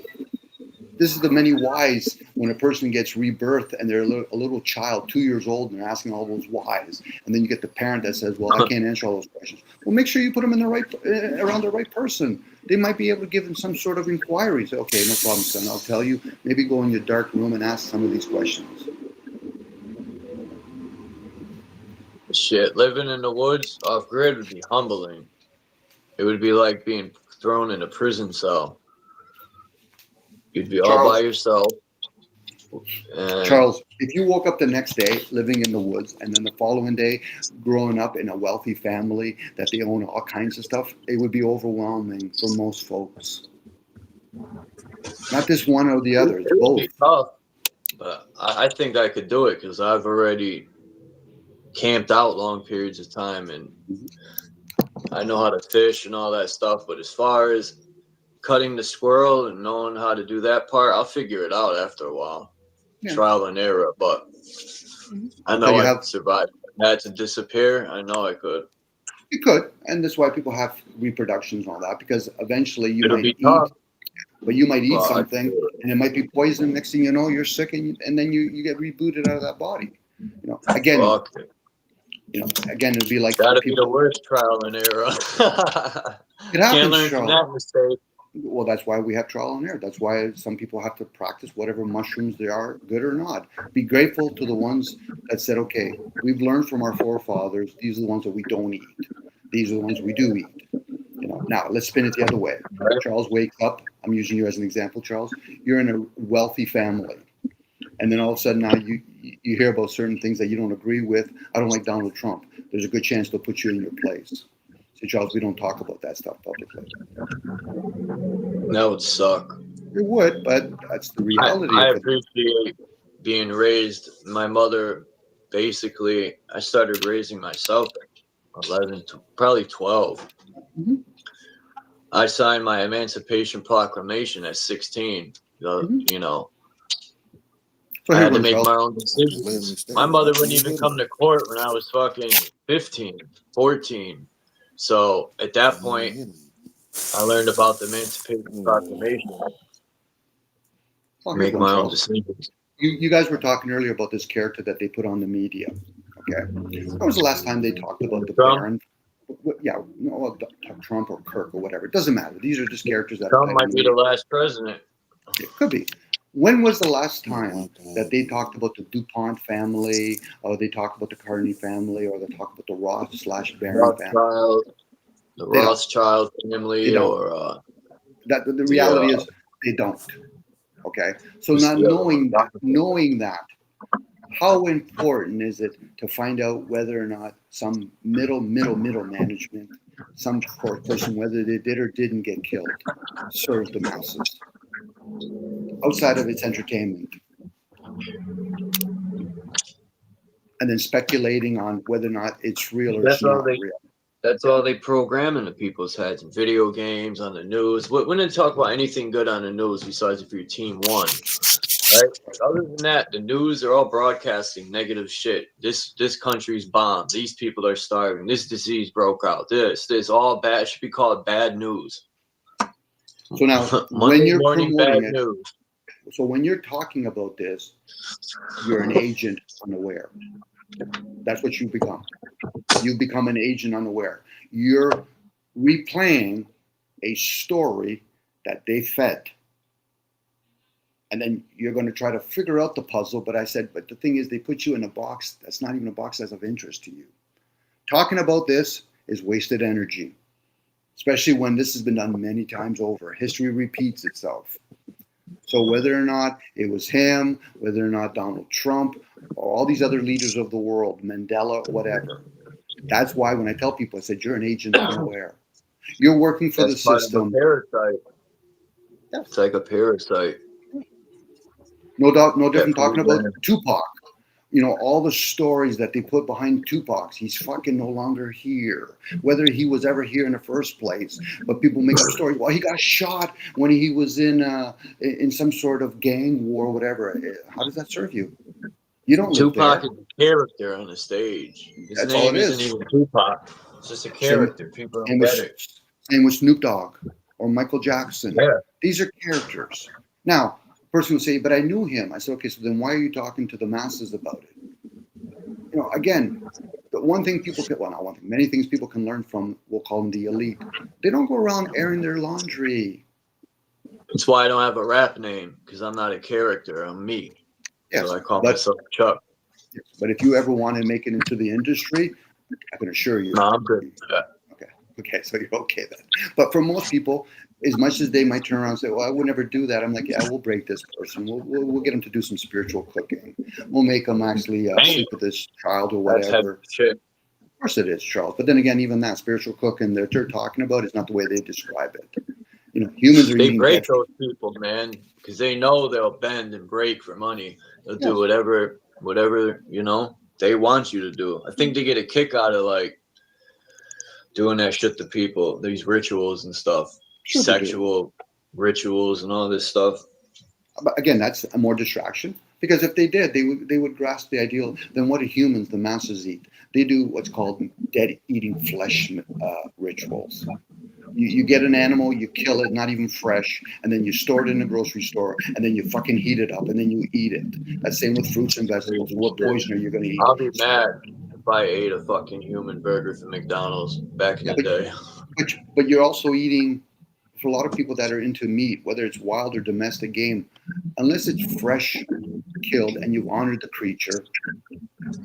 This is the many whys when a person gets rebirth and they're a little child, 2 years old, and they're asking all those whys. And then you get the parent that says, well, I can't answer all those questions. Well, make sure you put them in the right, around the right person. They might be able to give them some sort of inquiry. Say, okay, no problem, son. I'll tell you. Maybe go in your dark room and ask some of these questions. Shit, living in the woods off grid would be humbling. It would be like being thrown in a prison cell. You'd be all by yourself. Charles, if you woke up the next day living in the woods and then the following day growing up in a wealthy family that they own all kinds of stuff, it would be overwhelming for most folks. Not just one or the other, it's both. Tough, but I think I could do it because I've already camped out long periods of time and I know how to fish and all that stuff. But as far as cutting the squirrel and knowing how to do that part, I'll figure it out after a while. Yeah. Trial and error, but I know I could survive. If I had to disappear, I know I could. You could, and that's why people have reproductions and all that, because eventually you might eat, but you might eat something and it might be poison. Next thing you know, you're sick, and then you get rebooted out of that body. You know, again, it'd be like that'd be the worst trial and error. It happens. Can't learn from that mistake. Well, that's why we have trial and error. That's why some people have to practice whatever mushrooms they are, good or not. Be grateful to the ones that said, okay, we've learned from our forefathers. These are the ones that we don't eat. These are the ones we do eat. You know. Now, let's spin it the other way. Charles wakes up. I'm using you as an example, Charles. You're in a wealthy family. And then all of a sudden now you hear about certain things that you don't agree with. I don't like Donald Trump. There's a good chance they'll put you in your place. So, Charles, we don't talk about that stuff publicly. That would suck. It would, but that's the reality. I appreciate being raised. My mother, basically, I started raising myself at 11, probably 12. Mm-hmm. I signed my Emancipation Proclamation at 16. You know, so I had to make my own decisions. My mother wouldn't even come to court when I was fucking 15, 14. So at that point, I learned about the Emancipation Proclamation. Make my own decisions. You guys were talking earlier about this character that they put on the media. Okay, when was the last time they talked about the Baron? Yeah, no, Trump or Kirk or whatever. It doesn't matter. These are just characters that Trump might be the last president. It could be. When was the last time that they talked about the DuPont family, or they talked about the Carney family, or they talked about the Roth/Barron family? Rothschild, the They don't. Rothschild They family, don't. or That the reality is they don't. Okay. So now knowing that, how important is it to find out whether or not some middle management, some person, whether they did or didn't get killed, serves the masses outside of its entertainment, and then speculating on whether or not it's real or it's not real. That's all they program into people's heads. Video games, on the news. When they talk about anything good on the news besides if your team won, right? Other than that, the news are all broadcasting negative shit. This country's bombed. These people are starving. This disease broke out. This all bad. It should be called bad news. So now, Monday when you're morning promoting bad it, news. so when you're talking about this, you're an agent unaware. That's what you become. You become an agent unaware. You're replaying a story that they fed. And then you're going to try to figure out the puzzle. But I said, but the thing is, they put you in a box that's not even a box that's of interest to you. Talking about this is wasted energy, especially when this has been done many times over. History repeats itself. So whether or not it was him, whether or not Donald Trump, or all these other leaders of the world, Mandela, whatever. That's why when I tell people, I said, you're an agent unaware. You're working for the system. Parasite. Yeah. It's like a parasite. No doubt, no different talking about Tupac. You know, all the stories that they put behind Tupac. He's fucking no longer here. Whether he was ever here in the first place. But people make up stories. Well, he got shot when he was in some sort of gang war or whatever. How does that serve you? You don't live there. Tupac is a character on the stage. His name isn't even Tupac. It's just a character. People don't get it. Same with Snoop Dogg or Michael Jackson. Yeah. These are characters. Now, a person will say, but I knew him. I said, okay, so then why are you talking to the masses about it? You know, again, the one thing people can, well, not one thing, many things people can learn from, we'll call them the elite. They don't go around airing their laundry. That's why I don't have a rap name, because I'm not a character. I'm me. Yes, so I call myself Chuck. But if you ever want to make it into the industry, I can assure you. No, I'm good for that. Okay, so you're okay then. But for most people, as much as they might turn around and say, well, I would never do that. I'm like, yeah, we'll break this person. We'll get them to do some spiritual cooking. We'll make them actually sleep with this child or whatever. Of course it is, Charles. But then again, even that spiritual cooking that they're talking about is not the way they describe it. You know, humans are They break those people, man, because they know they'll bend and break for money. They'll do whatever, you know, they want you to do. I think they get a kick out of, like, doing that shit to people, these rituals and stuff, sexual rituals and all this stuff. But again, that's a more distraction, because if they did, they would grasp the ideal. Then what do humans, the masses, eat? They do what's called dead eating flesh rituals. You get an animal, you kill it, not even fresh, and then you store it in the grocery store, and then you fucking heat it up, and then you eat it. That's same with fruits and vegetables. What poison are you going to eat? I'll be mad if I ate a fucking human burger from McDonald's back in the day. But you're also eating, for a lot of people that are into meat, whether it's wild or domestic game, unless it's fresh killed and you've honored the creature,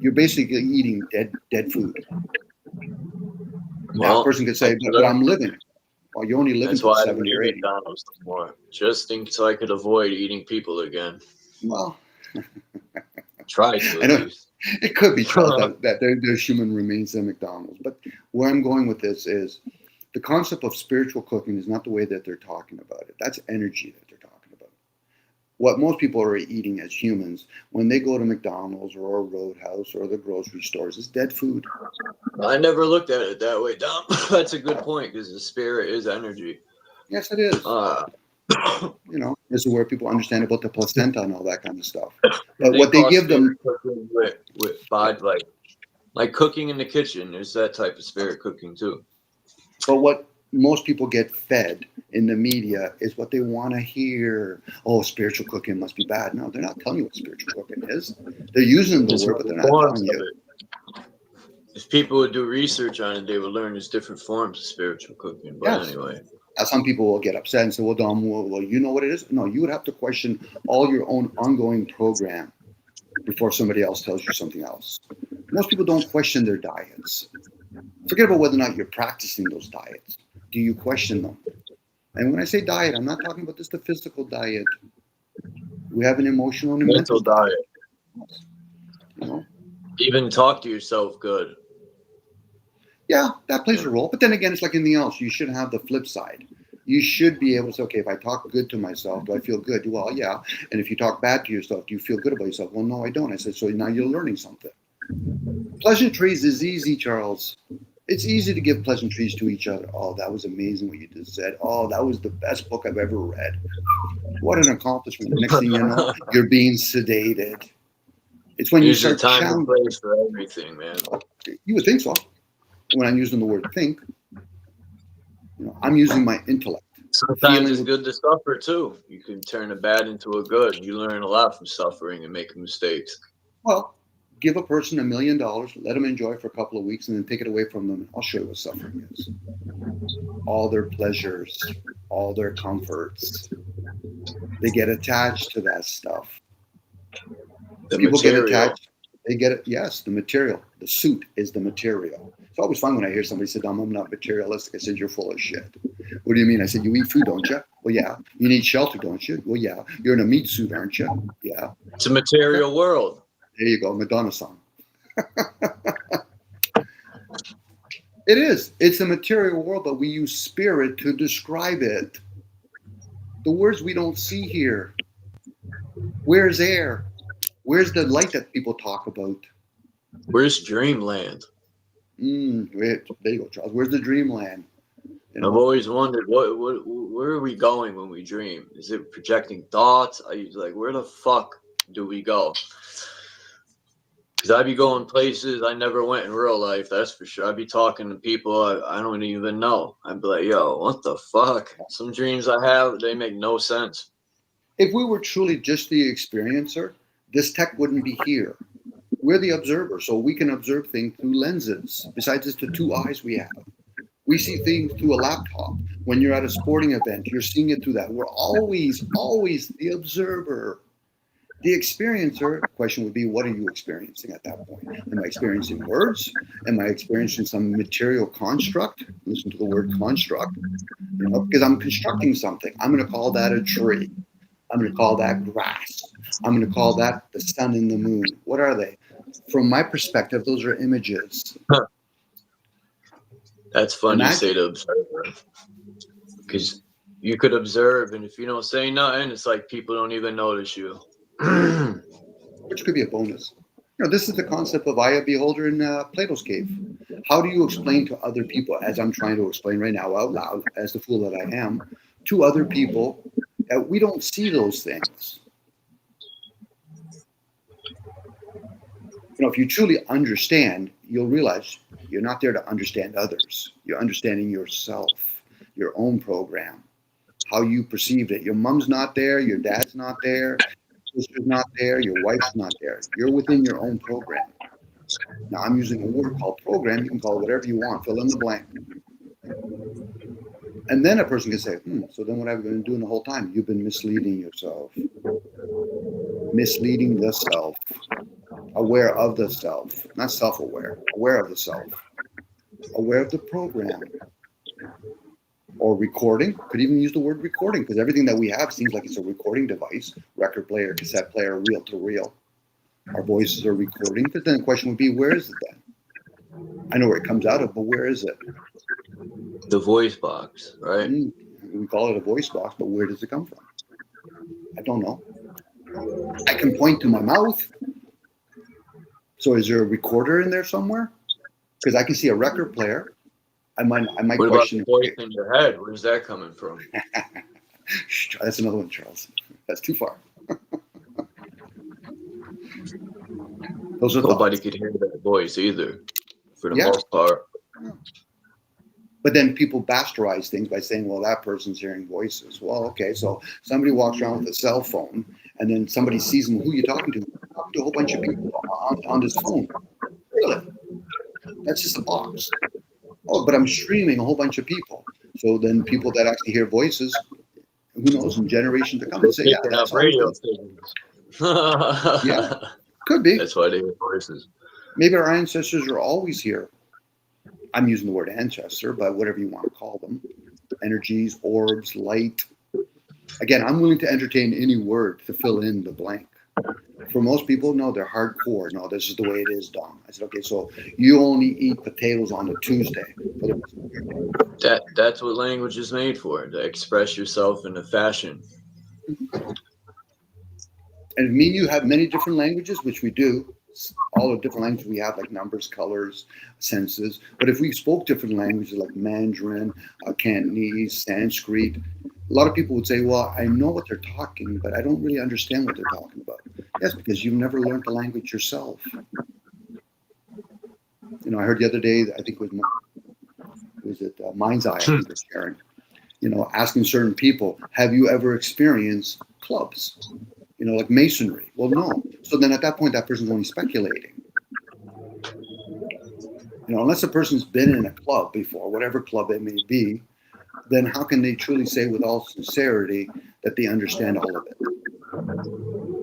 you're basically eating dead food. Well, that person could say, but I'm living. Well, you only live until 70 or 80. McDonald's more, just so I could avoid eating people again. Well, try to at least. It could be true that there's human remains in McDonald's. But where I'm going with this is the concept of spiritual cooking is not the way that they're talking about it. That's energy that they're talking about. What most people are eating as humans when they go to McDonald's or a Roadhouse or the grocery stores is dead food. I never looked at it that way, Dom. That's a good point, because the spirit is energy. Yes, it is. You know, this is where people understand about the placenta and all that kind of stuff. But what they give them with body, like cooking in the kitchen, there's that type of spirit cooking too. But what most people get fed in the media is what they want to hear. Oh, spiritual cooking must be bad. No, they're not telling you what spiritual cooking is. They're using the word, but they're not telling you. If people would do research on it, they would learn there's different forms of spiritual cooking. But anyway. Now, some people will get upset and say, well, Dom, well, you know what it is? No, you would have to question all your own ongoing program before somebody else tells you something else. Most people don't question their diets. Forget about whether or not you're practicing those diets. Do you question them? And when I say diet, I'm not talking about just the physical diet. We have an emotional and mental diet. You know? Even talk to yourself good. Yeah, that plays a role. But then again, it's like anything else. You should have the flip side. You should be able to say, okay, if I talk good to myself, do I feel good? Well, yeah. And if you talk bad to yourself, do you feel good about yourself? Well, no, I don't. I said, so now you're learning something. Pleasantries is easy, Charles. It's easy to give pleasantries to each other. Oh, that was amazing what you just said. Oh, that was the best book I've ever read. What an accomplishment. Next thing you know, you're being sedated. It's when There's you a start time and place for everything, man. You would think so. When I'm using the word think, I'm using my intellect. Sometimes it's good to suffer too. You can turn a bad into a good. You learn a lot from suffering and making mistakes. Well, give a person $1 million, let them enjoy it for a couple of weeks, and then take it away from them. I'll show you what suffering is. All their pleasures, all their comforts. They get attached to that stuff. People get attached. They get it. Yes, the material. The suit is the material. It's always fun when I hear somebody say, I'm not materialistic. I said, you're full of shit. What do you mean? I said, you eat food, don't you? Well, yeah. You need shelter, don't you? Well, yeah. You're in a meat suit, aren't you? Yeah. It's a material world. There you go, Madonna song. It is. It's a material world, but we use spirit to describe it. The words we don't see here. Where's air? Where's the light that people talk about? Where's dreamland? There you go, Charles. Where's the dreamland? I've always wondered, where are we going when we dream? Is it projecting thoughts? Are you like, where the fuck do we go? Because I'd be going places I never went in real life, that's for sure. I'd be talking to people I don't even know. I'd be like, yo, what the fuck? Some dreams I have, they make no sense. If we were truly just the experiencer, this tech wouldn't be here. We're the observer, so we can observe things through lenses. Besides just the two eyes we have. We see things through a laptop. When you're at a sporting event, you're seeing it through that. We're always the observer. The experiencer, question would be, what are you experiencing at that point? Am I experiencing words? Am I experiencing some material construct? Listen to the word construct. Because I'm constructing something. I'm going to call that a tree. I'm going to call that grass. I'm going to call that the sun and the moon. What are they? From my perspective, those are images. That's funny you say to observer. Because you could observe, and if you don't say nothing, it's like people don't even notice you. Which could be a bonus. This is the concept of eye of beholder in Plato's cave. How do you explain to other people, as I'm trying to explain right now out loud, as the fool that I am, to other people that we don't see those things? If you truly understand, you'll realize you're not there to understand others. You're understanding yourself, your own program, how you perceived it. Your mom's not there, your dad's not there, your sister's not there, your wife's not there. You're within your own program. Now, I'm using a word called program. You can call it whatever you want. Fill in the blank. And then a person can say, so then what have you been doing the whole time? You've been misleading yourself. Misleading the self. Aware of the self. Not self-aware. Aware of the self. Aware of the program. Or recording. Could even use the word recording, because everything that we have seems like it's a recording device. Record player, cassette player, reel to reel. Our voices are recording. But then the question would be, where is it then? I know where it comes out of, but where is it? The voice box, right? We call it a voice box, but where does it come from? I don't know. I can point to my mouth. So is there a recorder in there somewhere? Because I can see a record player. I might what question. What about the voice in your head? Where's that coming from? That's another one, Charles. That's too far. Those are Nobody could hear that voice either, for the most part. But then people bastardize things by saying, well, that person's hearing voices. Well, okay, so somebody walks around with a cell phone, and then somebody sees them. Who are you talking to? You're talking to a whole bunch of people on this phone. Really? That's just a box. Oh, but I'm streaming a whole bunch of people. So then people that actually hear voices, who knows, in generations to come, they say, yeah, Picking that's up always radio been. signals. Yeah, could be. That's why they hear voices. Maybe our ancestors are always here. I'm using the word ancestor, but whatever you want to call them. Energies, orbs, light. Again, I'm willing to entertain any word to fill in the blank. For most people, no, they're hardcore. No, this is the way it is, Dom. I said, okay, so you only eat potatoes on a Tuesday. That's what language is made for, to express yourself in a fashion. And me and you have many different languages, which we do. All the different languages we have, like numbers, colors, senses. But if we spoke different languages like Mandarin, Cantonese, Sanskrit, a lot of people would say, well, I know what they're talking, but I don't really understand what they're talking about. Yes, because you've never learned the language yourself. You know, I heard the other day, I think it was Mind's Eye, I think was sharing, you know, asking certain people, have you ever experienced clubs? You know, like masonry. Well, no. So then at that point, that person's only speculating. You know, unless a person's been in a club before, whatever club it may be, then how can they truly say with all sincerity that they understand all of it?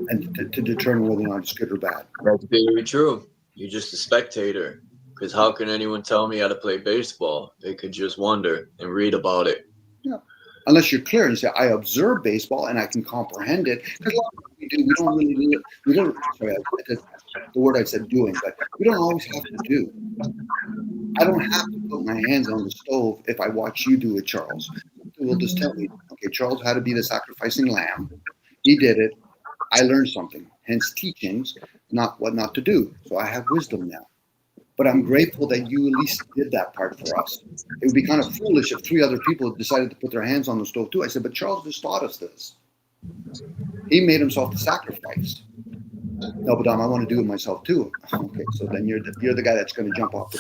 And to determine whether or not it's good or bad. That's very true. You're just a spectator. Because how can anyone tell me how to play baseball? They could just wonder and read about it. Yeah. Unless you're clear and you say, I observe baseball and I can comprehend it. Because a lot of we do, we don't really do it. We don't, sorry, the word I said doing, but we don't always have to do. I don't have to put my hands on the stove if I watch you do it, Charles. You will just tell me, okay, Charles had to be the sacrificing lamb. He did it. I learned something, hence teachings, not what not to do. So I have wisdom now. But I'm grateful that you at least did that part for us. It would be kind of foolish if 3 other people decided to put their hands on the stove too. I said, but Charles just taught us this. He made himself the sacrifice. No, but I want to do it myself too. Okay, so then you're the guy that's going to jump off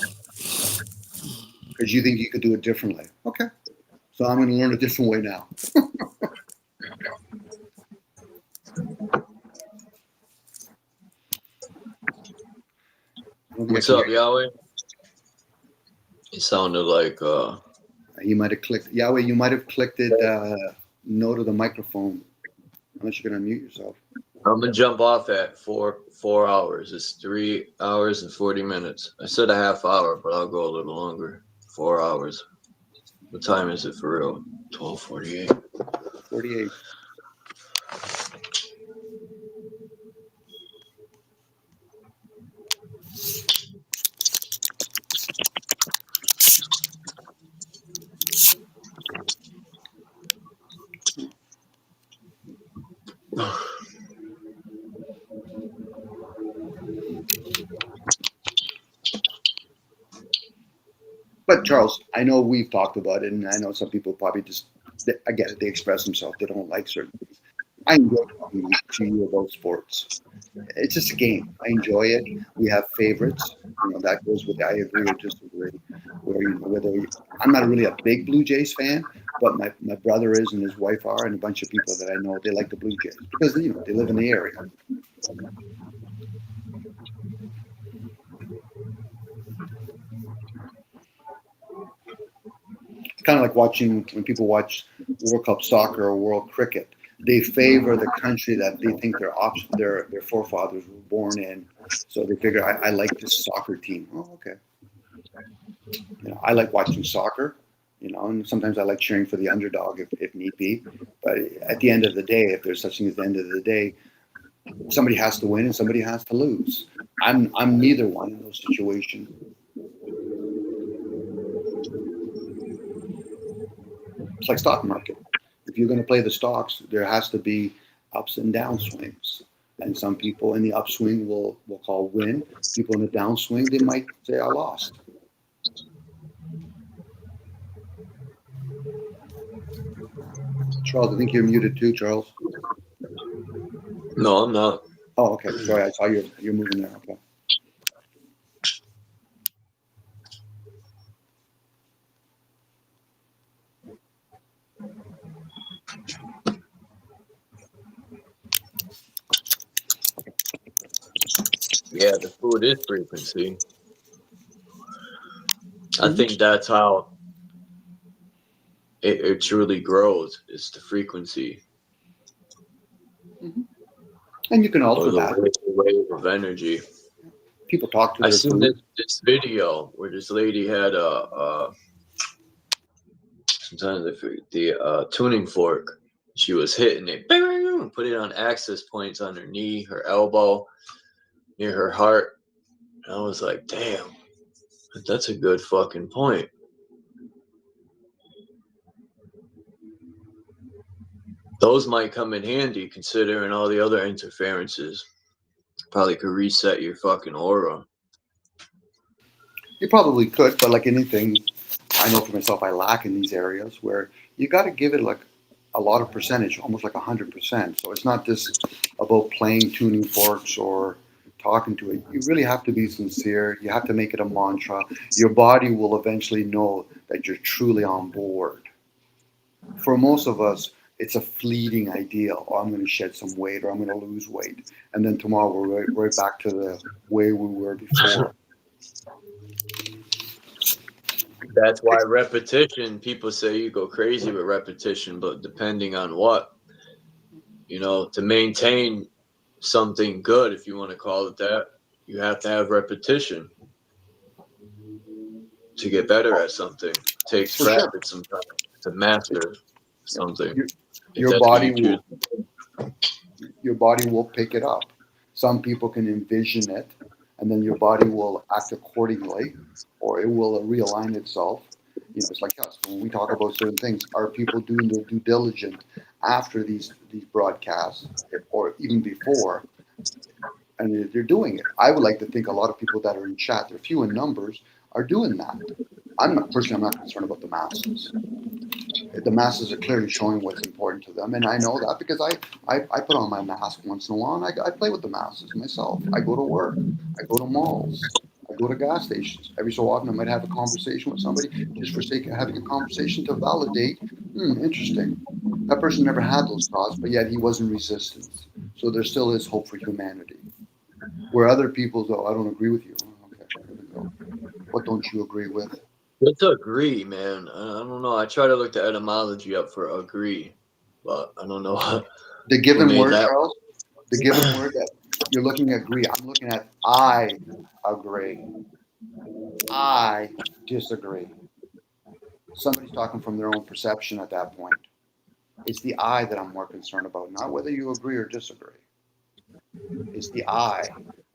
because you think you could do it differently. Okay, so I'm going to learn a different way now. What's up, Yahweh? It sounded like you might have clicked Yahweh. You might have clicked it. No to the microphone. Unless you're gonna mute yourself. I'm gonna jump off at 4 hours. It's 3 hours and 40 minutes. I said a half hour, but I'll go a little longer. 4 hours. What time is it for real? 12:48. 48. But Charles, I know we've talked about it, and I know some people probably just, I get it, they express themselves, they don't like certain things. I enjoy talking to you about sports. It's just a game. I enjoy it. We have favorites. You know, that goes with, I agree or disagree. Where, you know, I'm not really a big Blue Jays fan, but my brother is and his wife are, and a bunch of people that I know, they like the Blue Jays because, you know, they live in the area. Kind of like watching when people watch World Cup soccer or World Cricket. They favor the country that they think their forefathers were born in. So they figure, I like this soccer team. Oh, okay. You know, I like watching soccer. You know, and sometimes I like cheering for the underdog if need be. But at the end of the day, if there's such thing at the end of the day, somebody has to win and somebody has to lose. I'm neither one in those situations. It's like stock market. If you're going to play the stocks, there has to be ups and down swings. And some people in the upswing will call win. People in the downswing, they might say, I lost. Charles, I think you're muted too, Charles. No, I'm not. Oh, okay. Sorry, I saw you're moving there. Okay. Yeah, the food is frequency. I think that's how it truly grows. It's the frequency. Mm-hmm. And you can also or the wave of energy. People talk to I their seen food. this video where this lady had sometimes the tuning fork. She was hitting it, put it on access points on her knee, her elbow, near her heart. And I was like, damn, that's a good fucking point. Those might come in handy considering all the other interferences. Probably could reset your fucking aura. You probably could, but like anything, I know for myself, I lack in these areas where you got to give it like a lot of percentage, almost like 100%. So it's not just about playing tuning forks or talking to it. You really have to be sincere. You have to make it a mantra. Your body will eventually know that you're truly on board. For most of us, it's a fleeting idea. Oh, I'm going to shed some weight or I'm going to lose weight. And then tomorrow we're right back to the way we were before. That's why repetition, people say you go crazy with repetition, but depending on what, to maintain something good, if you want to call it that, you have to have repetition to get better at something. It takes practice sometimes to master something. Your body will pick it up. Some people can envision it, and then your body will act accordingly, or it will realign itself. It's like us. When we talk about certain things, are people doing their due diligence after these broadcasts, or even before? And they're doing it. I would like to think a lot of people that are in chat, they're few in numbers, are doing that. I'm not concerned about the masses. The masses are clearly showing what's important to them, and I know that because I put on my mask once in a while, and I play with the masses myself. I go to work, I go to malls, I go to gas stations. Every so often I might have a conversation with somebody just for sake of having a conversation to validate, interesting. That person never had those thoughts, but yet he was in resistance. So there still is hope for humanity. Where other people, though, I don't agree with you. Okay, here we go. What don't you agree with? Let's agree, man. I don't know. I try to look the etymology up for agree, but I don't know. The given word, Charles, the given word that you're looking at agree. I'm looking at I agree. I disagree. Somebody's talking from their own perception at that point. It's the I that I'm more concerned about, not whether you agree or disagree. It's the I.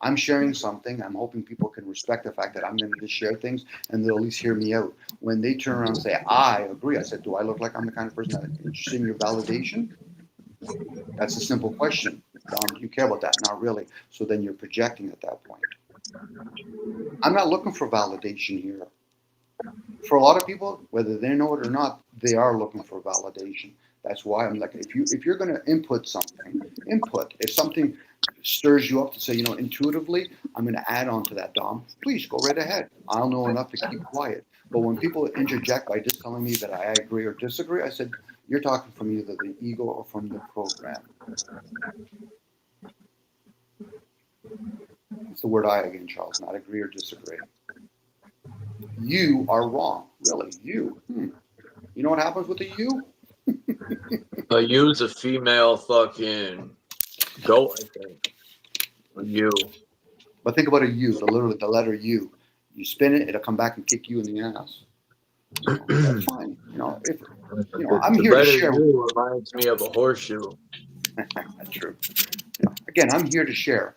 I'm sharing something. I'm hoping people can respect the fact that I'm going to just share things and they'll at least hear me out. When they turn around and say, I agree, I said, do I look like I'm the kind of person that's interested in your validation? That's a simple question. Do you care about that? Not really. So then you're projecting at that point. I'm not looking for validation here. For a lot of people, whether they know it or not, they are looking for validation. That's why I'm like, if you're going to input something, input. If something stirs you up to say, intuitively, I'm going to add on to that, Dom, please go right ahead. I'll know enough to keep quiet. But when people interject by just telling me that I agree or disagree, I said, you're talking from either the ego or from the program. It's the word I again, Charles, not agree or disagree. You are wrong. Really, you. You know what happens with the you? A you's a female fucking goat, I think. A you. But think about a U, literally the letter U. You spin it, it'll come back and kick you in the ass. That's fine. I'm here to share. U reminds me of a horseshoe. That's true. Again, I'm here to share.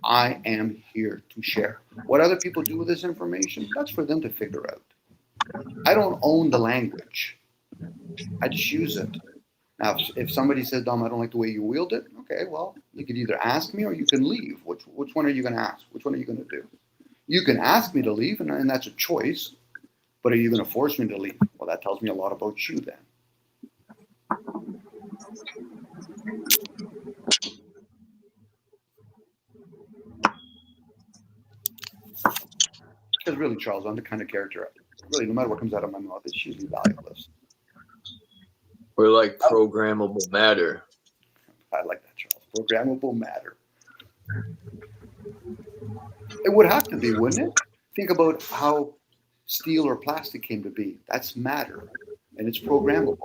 I am here to share. What other people do with this information, that's for them to figure out. I don't own the language. I just use it. Now, if somebody says, Dom, I don't like the way you wield it, okay, well, you could either ask me or you can leave. Which one are you going to ask? Which one are you going to do? You can ask me to leave, and that's a choice. But are you going to force me to leave? Well, that tells me a lot about you then. Because really, Charles, I'm the kind of character, really, no matter what comes out of my mouth, it's usually valueless. We're like programmable matter. I like that, Charles. Programmable matter. It would have to be, wouldn't it? Think about how steel or plastic came to be. That's matter. and it's programmable.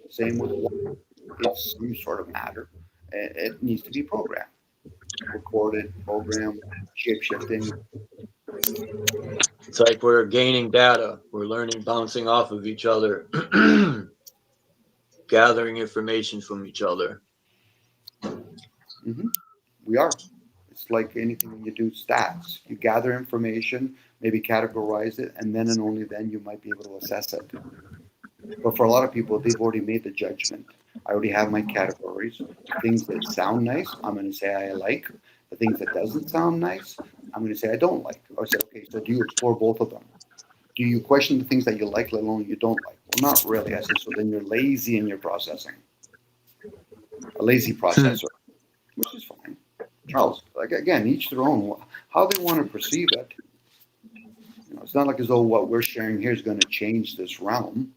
Same with water. It's some sort of matter. It needs to be programmed, recorded, programmed, shape-shifting. It's like we're gaining data. We're learning, bouncing off of each other, gathering information from each other. Mm-hmm. We are. It's like anything when you do stats. You gather information, maybe categorize it, and then and only then you might be able to assess it. But for a lot of people, they've already made the judgment. I already have my categories. Things that sound nice, I'm going to say I like. The things that doesn't sound nice, I'm going to say I don't like. Or say, okay, so do you explore both of them? Do you question the things that you like, let alone you don't like? Well, not really. I said, so then you're lazy in your processing. A lazy processor, which is fine. Charles, like again, each their own. How they want to perceive it. You know, it's not like as though what we're sharing here is going to change this realm.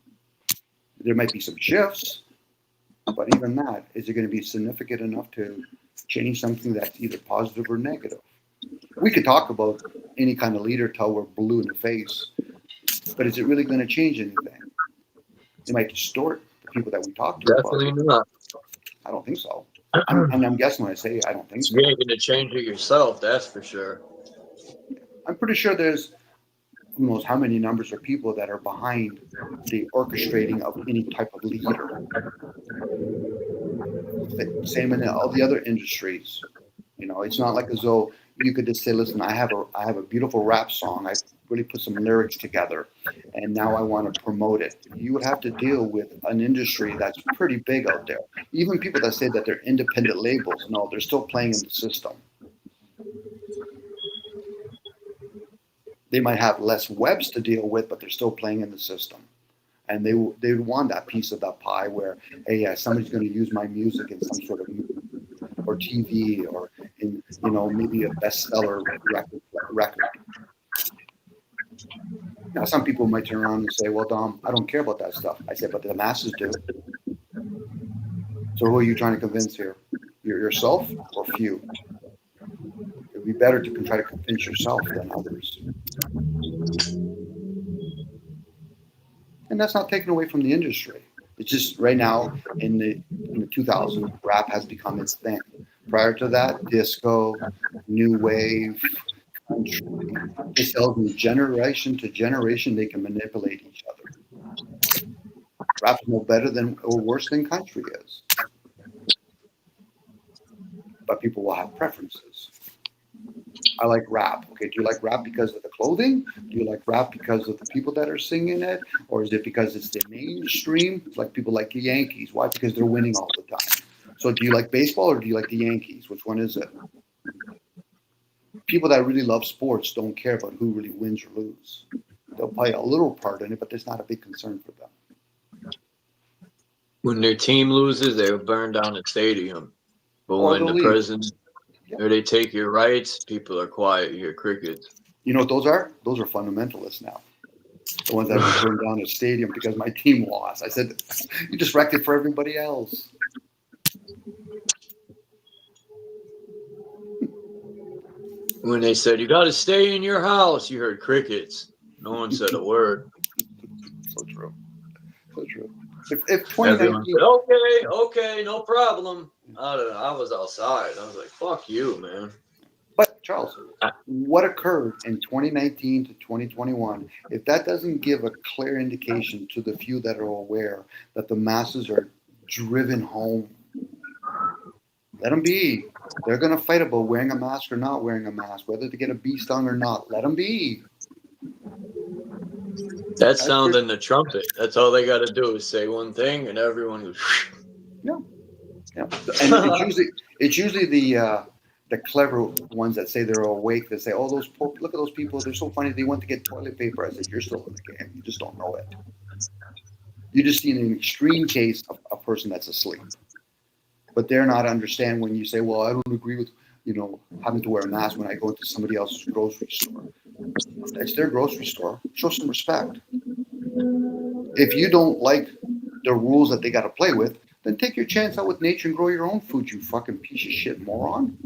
There might be some shifts, but even that, is it going to be significant enough to change something that's either positive or negative? We could talk about any kind of leader till we're blue in the face, but is it really going to change anything? It might distort the people that we talk to. Definitely not. I don't think so. I'm guessing when I say I don't think so. You ain't going to change it yourself, that's for sure. I'm pretty sure there's who knows how many numbers of people that are behind the orchestrating of any type of leader. Same in all the other industries. You know, it's not like as though you could just say, listen, I have a beautiful rap song. I really put some lyrics together and now I want to promote it. You would have to deal with an industry that's pretty big out there. Even people that say that they're independent labels, no, they're still playing in the system. They might have less webs to deal with, but they're still playing in the system. And they would want that piece of that pie where, hey, yeah, somebody's going to use my music in some sort of movie or TV or in, you know, maybe a bestseller record. Now, some people might turn around and say, well, Dom, I don't care about that stuff. I said, but the masses do. So who are you trying to convince here? Yourself or few? It would be better to try to convince yourself than others. And that's not taken away from the industry. It's just right now in the 2000s, rap has become its thing. Prior to that, disco, new wave, country. It tells from generation to generation they can manipulate each other. Rap's no better than or worse than country is. But people will have preferences. I like rap. Okay, do you like rap because of the clothing? Do you like rap because of the people that are singing it? Or is it because it's the mainstream? It's like people like the Yankees. Why? Because they're winning all the time. So do you like baseball or do you like the Yankees? Which one is it? People that really love sports don't care about who really wins or loses. They'll play a little part in it, but there's not a big concern for them. When their team loses, they will burn down the stadium. But when the president or they take your rights, people are quiet. You hear crickets. You know what those are? Those are fundamentalists now. The ones that would burn down a stadium because my team lost. I said, you just wrecked it for everybody else. When they said, you got to stay in your house, you heard crickets. No one said a word. So true. So true. If 2019... said, okay, no problem. I was outside. I was like, fuck you, man. But, Charles, what occurred in 2019 to 2021, if that doesn't give a clear indication to the few that are aware that the masses are driven home, let them be. They're going to fight about wearing a mask or not wearing a mask, whether to get a bee stung or not. Let them be. That's sounding the trumpet. That's all they got to do is say one thing, and everyone goes. Yeah. And it's usually the clever ones that say they're awake. That say, "Oh, look at those people. They're so funny. They went to get toilet paper." I said, "You're still in the game. You just don't know it. You just see an extreme case of a person that's asleep, but they're not understand when you say, "Well, I don't agree with having to wear a mask when I go into somebody else's grocery store." It's their grocery store. Show some respect. If you don't like the rules that they got to play with, then take your chance out with nature and grow your own food, you fucking piece of shit moron.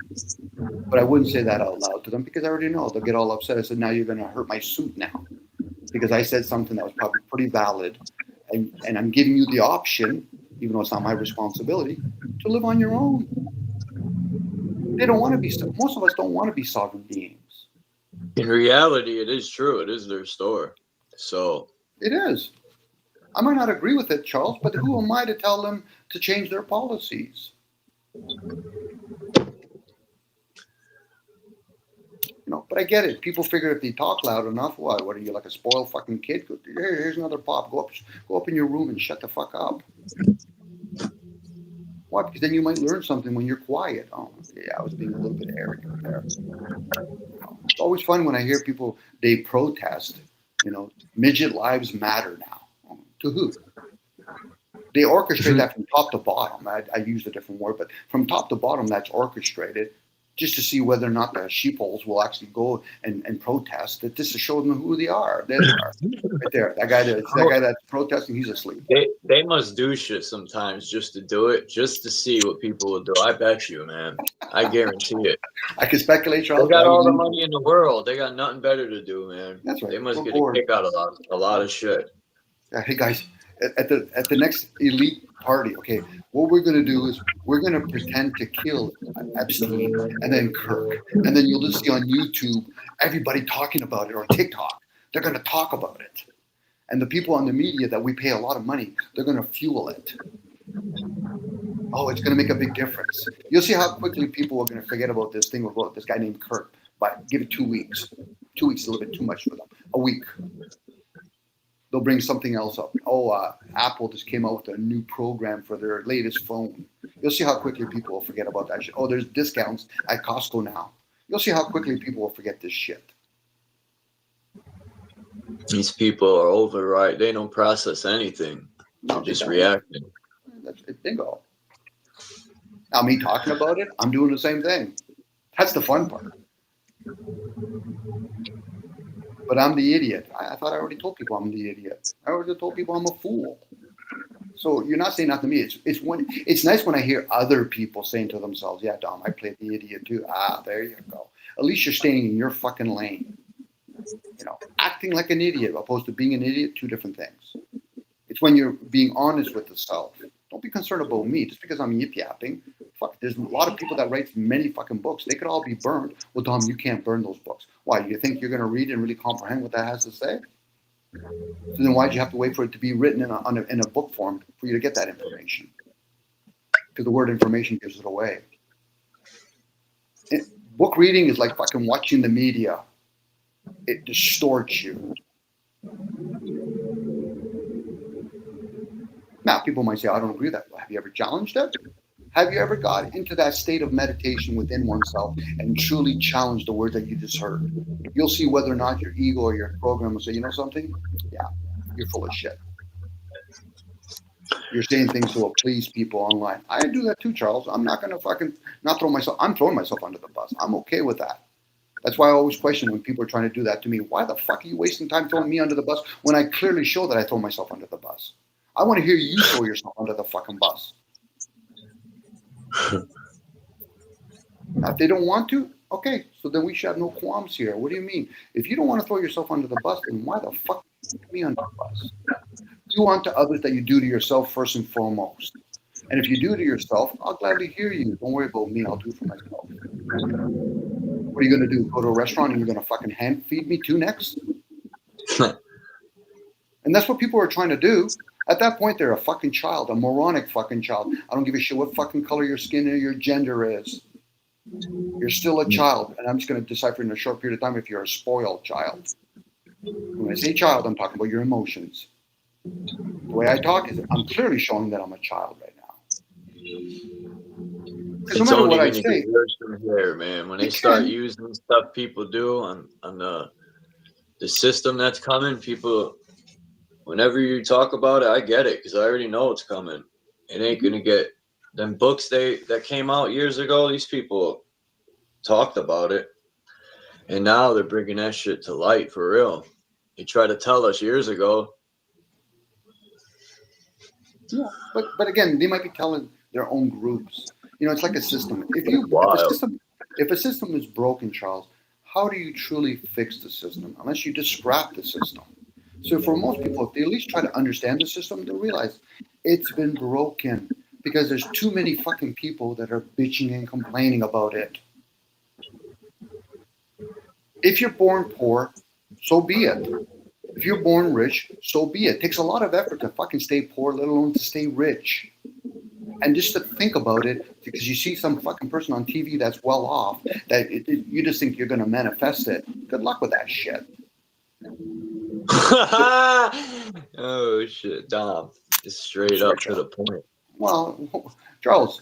But I wouldn't say that out loud to them because I already know they'll get all upset. I said, now you're going to hurt my suit now because I said something that was probably pretty valid and I'm giving you the option, even though it's not my responsibility, to live on your own. They don't want to be. Most of us don't want to be sovereign beings. In reality, it is true. It is their store. So it is. I might not agree with it, Charles, but who am I to tell them to change their policies? But I get it. People figure if they talk loud enough, what are you, like a spoiled fucking kid? Here's another pop. Go up in your room and shut the fuck up. Why? Because then you might learn something when you're quiet. Oh, yeah, I was being a little bit arrogant there. It's always fun when I hear people, they protest, midget lives matter now. To who? They orchestrate that from top to bottom. I used a different word, but from top to bottom, that's orchestrated just to see whether or not the sheepholes will actually go and protest. That this is showing them who they are. There they are, right there. That guy that's protesting, he's asleep. They must do shit sometimes just to do it, just to see what people will do. I bet you, man. I guarantee it. I can speculate, Charles. They got all the money in the world. They got nothing better to do, man. That's right. They must get a kick out of a lot of shit. Hey guys, at the next elite party, okay, what we're going to do is we're going to pretend to kill Epstein and then Kirk, and then you'll just see on YouTube everybody talking about it, or TikTok. They're going to talk about it, and the people on the media that we pay a lot of money, they're going to fuel it. Oh, it's going to make a big difference. You'll see how quickly people are going to forget about this thing about this guy named Kirk. But give it 2 weeks. 2 weeks is a little bit too much for them. A week. They'll bring something else up. Oh, Apple just came out with a new program for their latest phone. You'll see how quickly people will forget about that shit. Oh, there's discounts at Costco now. You'll see how quickly people will forget this shit. These people are override. They don't process anything. They're just reacting. That's it. Bingo. Now, me talking about it, I'm doing the same thing. That's the fun part. But I'm the idiot. I thought I already told people I'm the idiot. I already told people I'm a fool. So you're not saying that to me. It's nice when I hear other people saying to themselves, "Yeah, Dom, I played the idiot too." Ah, there you go. At least you're staying in your fucking lane. Acting like an idiot opposed to being an idiot, two different things. It's when you're being honest with the self. Don't be concerned about me just because I'm yip-yapping. Fuck, there's a lot of people that write many fucking books. They could all be burned. Well, Dom, you can't burn those books. Why? You think you're going to read and really comprehend what that has to say? So then why'd you have to wait for it to be written in a book form for you to get that information? Because the word information gives it away. Book reading is like fucking watching the media. It distorts you. Now, people might say, I don't agree with that. Well, have you ever challenged it? Have you ever got into that state of meditation within oneself and truly challenged the word that you just heard? You'll see whether or not your ego or your program will say, you know something? Yeah, you're full of shit. You're saying things to please people online. I do that too, Charles. I'm not going to fucking not throw myself. I'm throwing myself under the bus. I'm okay with that. That's why I always question when people are trying to do that to me. Why the fuck are you wasting time throwing me under the bus when I clearly show that I throw myself under the bus? I want to hear you throw yourself under the fucking bus. Now, if they don't want to, okay, so then we should have no qualms here. What do you mean? If you don't want to throw yourself under the bus, then why the fuck put me under the bus? Do unto others that you do to yourself first and foremost. And if you do to yourself, I'll gladly hear you. Don't worry about me. I'll do it for myself. What are you going to do? Go to a restaurant and you're going to fucking hand feed me too next? And that's what people are trying to do. At that point, they're a fucking child, a moronic fucking child. I don't give a shit what fucking color your skin or your gender is. You're still a child. And I'm just going to decipher in a short period of time if you're a spoiled child. When I say child, I'm talking about your emotions. The way I talk is I'm clearly showing that I'm a child right now. It's no matter what I say, from here, man. When they start using stuff people do on the system that's coming, people, whenever you talk about it, I get it because I already know it's coming. It ain't gonna get them books that came out years ago. These people talked about it, and now they're bringing that shit to light for real. They tried to tell us years ago. Yeah, but again, they might be telling their own groups. It's like a system. If a system is broken, Charles, how do you truly fix the system? Unless you just scrap the system. So for most people, if they at least try to understand the system, they'll realize it's been broken because there's too many fucking people that are bitching and complaining about it. If you're born poor, so be it. If you're born rich, so be it. It takes a lot of effort to fucking stay poor, let alone to stay rich. And just to think about it, because you see some fucking person on TV that's well off, that you just think you're going to manifest it. Good luck with that shit. Oh shit, Dom. Just straight up to the point. Well, Charles,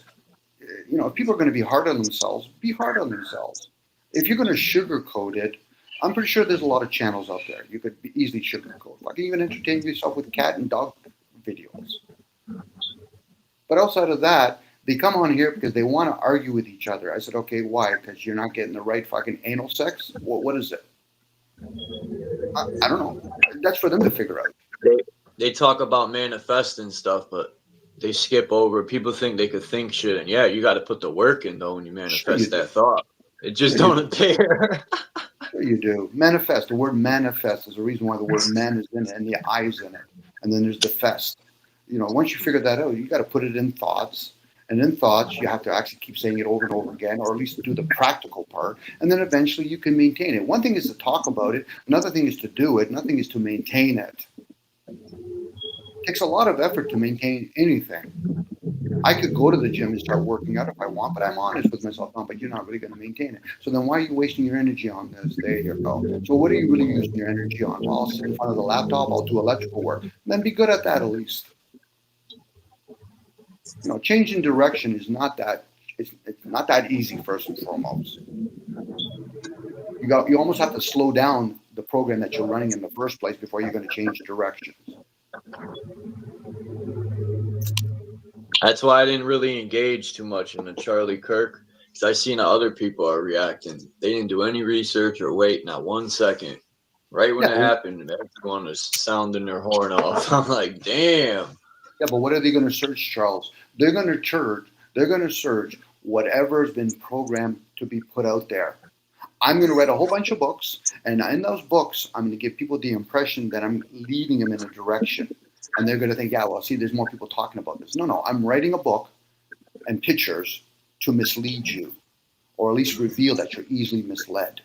you know, if people are going to be hard on themselves, be hard on themselves. If you're going to sugarcoat it, I'm pretty sure there's a lot of channels out there. You could easily sugarcoat. You can even entertain yourself with cat and dog videos. But outside of that, they come on here because they want to argue with each other. I said, okay, why? Because you're not getting the right fucking anal sex? What is it? I don't know. That's for them to figure out. They talk about manifesting stuff, but they skip over. People think they could think shit, and yeah, you got to put the work in though when you manifest that thought. It just don't appear. Sure you do. Manifest. The word manifest is the reason why the word man is in it and the I's in it. And then there's the fest. You know, once you figure that out, you got to put it in thoughts. And in thoughts, you have to actually keep saying it over and over again, or at least do the practical part. And then eventually you can maintain it. One thing is to talk about it. Another thing is to do it. Another thing is to maintain it. It takes a lot of effort to maintain anything. I could go to the gym and start working out if I want, but I'm honest with myself. No, but you're not really going to maintain it. So then why are you wasting your energy on this? There you go. So what are you really using your energy on? Well, I'll sit in front of the laptop. I'll do electrical work. And then be good at that at least. You know, changing direction is not that. It's not that easy. First and foremost, you almost have to slow down the program that you're running in the first place before you're going to change directions. That's why I didn't really engage too much in the Charlie Kirk, because I seen how other people are reacting. They didn't do any research or wait not 1 second. Right when it happened, everyone was sounding their horn off. I'm like, damn. Yeah, but what are they going to search, Charles? They're going to search whatever has been programmed to be put out there. I'm going to write a whole bunch of books, and in those books, I'm going to give people the impression that I'm leading them in a direction. And they're going to think, yeah, well, see, there's more people talking about this. No, I'm writing a book and pictures to mislead you, or at least reveal that you're easily misled.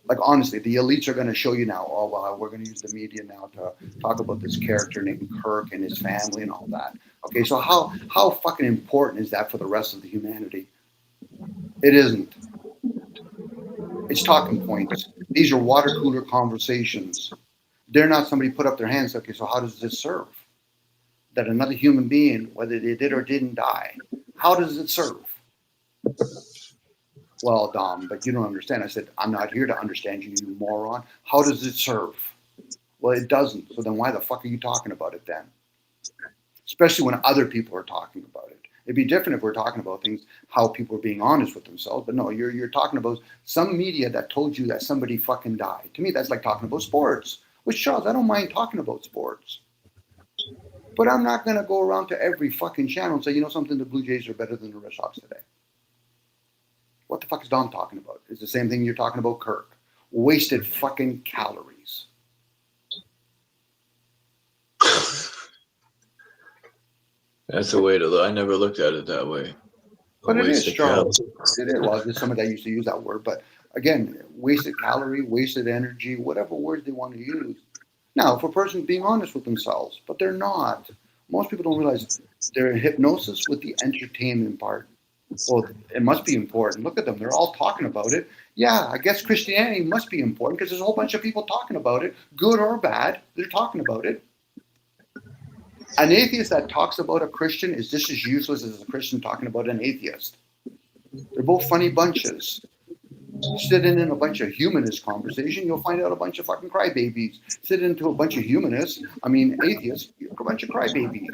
Like, honestly, the elites are going to show you now, oh, well, we're going to use the media now to talk about this character named Kirk and his family and all that. Okay, so how fucking important is that for the rest of the humanity? It isn't. It's talking points. These are water cooler conversations. They're not somebody put up their hands, okay, so how does this serve? That another human being, whether they did or didn't die, how does it serve? Well, Dom, but you don't understand. I said, I'm not here to understand you, you moron. How does it serve? Well, it doesn't. So then why the fuck are you talking about it then? Especially when other people are talking about it. It'd be different if we're talking about things, how people are being honest with themselves. But no, you're talking about some media that told you that somebody fucking died. To me, that's like talking about sports. Which, Charles, I don't mind talking about sports. But I'm not going to go around to every fucking channel and say, you know something, the Blue Jays are better than the Red Sox today. What the fuck is Don talking about? It's the same thing you're talking about, Kirk. Wasted fucking calories. That's the way to look. I never looked at it that way. But it is, Charles. It is. Well, there's somebody that used to use that word. But again, wasted calorie, wasted energy, whatever words they want to use. Now, if a person's being honest with themselves, but they're not. Most people don't realize they're in hypnosis with the entertainment part. Well, it must be important. Look at them. They're all talking about it. Yeah, I guess Christianity must be important because there's a whole bunch of people talking about it, good or bad. They're talking about it. An atheist that talks about a Christian is just as useless as a Christian talking about an atheist. They're both funny bunches. Sit in a bunch of humanist conversation, you'll find out a bunch of fucking crybabies. Sit into a bunch of atheists, you're a bunch of crybabies.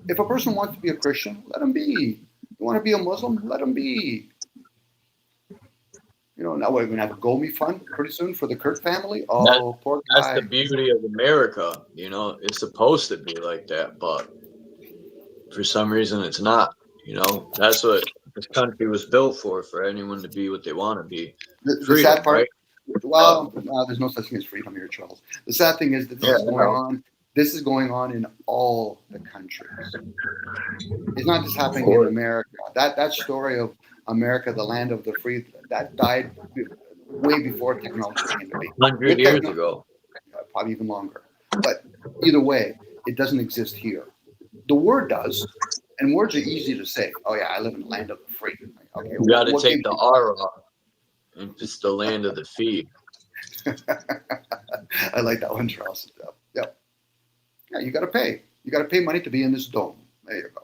If a person wants to be a Christian, let them be. You want to be a Muslim, let them be. You know, now we're going to have a GoMe fund pretty soon for the Kirk family. Oh, poor guy. That's the beauty of America. You know, it's supposed to be like that, but for some reason it's not. You know, that's what this country was built for anyone to be what they want to be. The sad part, right? Well, there's no such thing as freedom here, Charles. The sad thing is that this is going on. This is going on in all the countries. It's not just happening in America. That story of America, the land of the free, that died way before technology came to be. 100 years ago. Probably even longer. But either way, it doesn't exist here. The word does, and words are easy to say. Oh yeah, I live in the land of the free. Okay, You got to take the R off, and it's the land of the free. I like that one, Charles. Yep. Yeah, you got to pay. You got to pay money to be in this dome. There you go.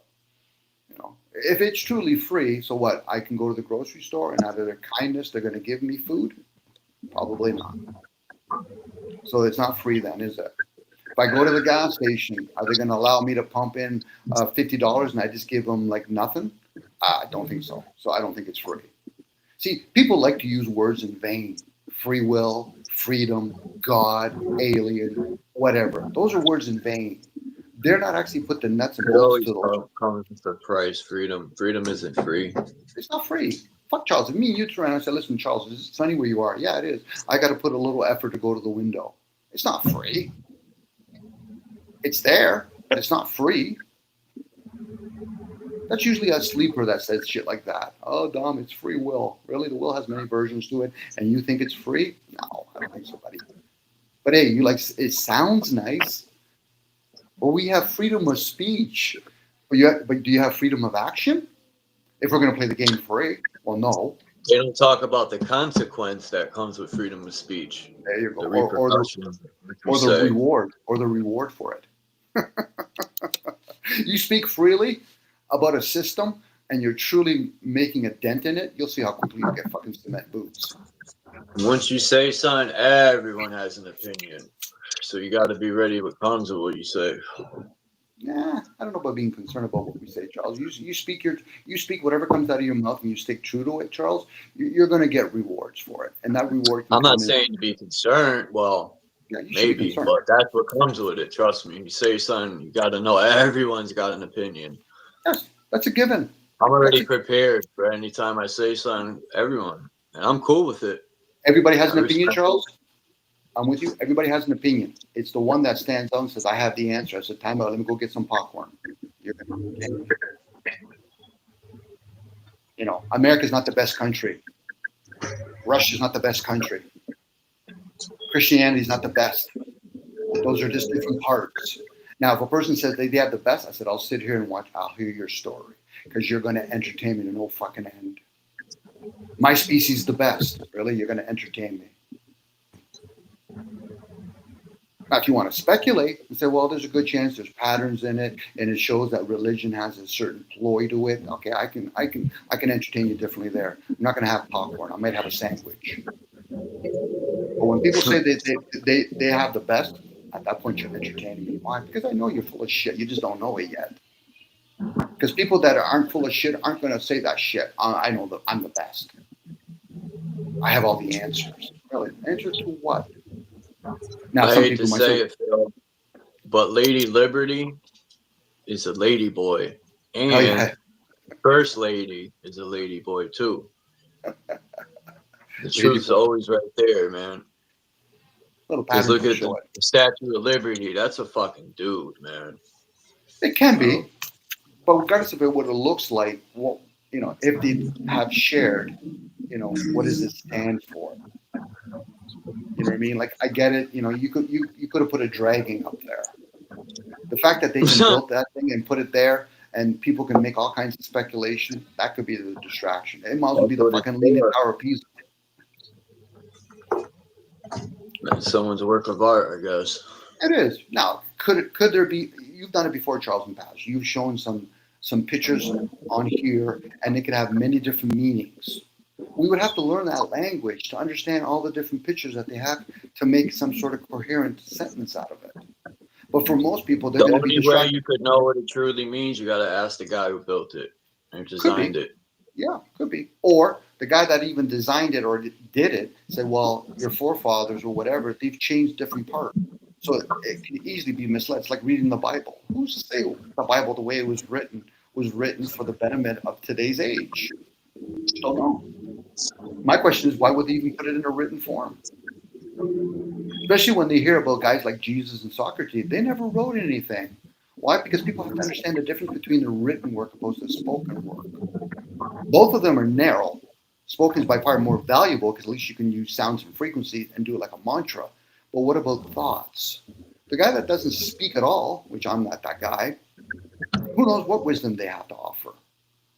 You know, if it's truly free, so what? I can go to the grocery store and out of their kindness, they're going to give me food? Probably not. So it's not free then, is it? If I go to the gas station, are they going to allow me to pump in $50 and I just give them like nothing? I don't think so. So I don't think it's free. See, people like to use words in vain. Free will, freedom, God, alien, whatever. Those are words in vain. They're not actually put the nuts and It bolts always to those. comes with the price. Freedom isn't free. It's not free. Fuck Charles. If me and you turn around and say, listen, Charles, is it sunny where you are? Yeah, it is. I got to put a little effort to go to the window. It's not free. It's there, but it's not free. That's usually a sleeper that says shit like that. Oh, Dom, it's free will. Really? The will has many versions to it, and you think it's free? No, I don't think so, buddy. But hey, you like it sounds nice. Well, we have freedom of speech. But do you have freedom of action? If we're going to play the game free, well, no. They don't talk about the consequence that comes with freedom of speech. There you go. The Or the reward. Or the reward for it. You speak freely about a system and you're truly making a dent in it, you'll see how quickly you get fucking cement boots. Once you say something, everyone has an opinion. So you got to be ready what comes with what you say. Nah, I don't know about being concerned about what we say, Charles. You speak whatever comes out of your mouth and you stick true to it, Charles. You're going to get rewards for it, and that reward. I'm not saying to be concerned. Well, yeah, maybe, but that's what comes with it. Trust me. You say something, you got to know everyone's got an opinion. Yes, that's a given. I'm already prepared for any time I say something. Everyone, and I'm cool with it. Everybody has an opinion, Charles. I'm with you. Everybody has an opinion. It's the one that stands out and says, I have the answer. I said, time out. Let me go get some popcorn. You know, America's not the best country. Russia's not the best country. Christianity's not the best. Those are just different parts. Now, if a person says they have the best, I said, I'll sit here and watch. I'll hear your story because you're going to entertain me to no fucking end. My species is the best. Really? You're going to entertain me. Now, if you want to speculate and say, well, there's a good chance there's patterns in it, and it shows that religion has a certain ploy to it. Okay, I can entertain you differently there. I'm not going to have popcorn. I might have a sandwich. But when people say they have the best, at that point you're entertaining me. Why? Because I know you're full of shit. You just don't know it yet. Because people that aren't full of shit aren't going to say that shit. I know that I'm the best. I have all the answers. Really, answers to what? Now, I hate to say it, Phil, but Lady Liberty is a lady boy, and First Lady is a lady boy too. The truth's always right there, man. Because look at the Statue of Liberty. That's a fucking dude, man. It can be, but regardless of what it looks like, what if they have shared, what does it stand for? You know what I mean? Like, I get it. You could have put a dragon up there. The fact that they just built that thing and put it there, and people can make all kinds of speculation, that could be the distraction. It might as well be the fucking Leaning Tower of Pisa. That's someone's work of art, I guess. It is. Now, could there be? You've done it before, Charles, in the past. You've shown some pictures on here, and they could have many different meanings. We would have to learn that language to understand all the different pictures that they have to make some sort of coherent sentence out of it. But for most people, they're going to be distracted. The only way you could know what it truly means, you got to ask the guy who built it and designed it. Yeah, could be. Or the guy that even designed it or did it said, well, your forefathers or whatever, they've changed different parts. So it can easily be misled. It's like reading the Bible. Who's to say the Bible, the way it was written for the betterment of today's age? Don't know. My question is, why would they even put it in a written form? Especially when they hear about guys like Jesus and Socrates. They never wrote anything. Why? Because people have to understand the difference between the written work opposed to the spoken work. Both of them are narrow. Spoken is by far more valuable because at least you can use sounds and frequencies and do it like a mantra. But what about thoughts? The guy that doesn't speak at all, which I'm not that guy, who knows what wisdom they have to offer?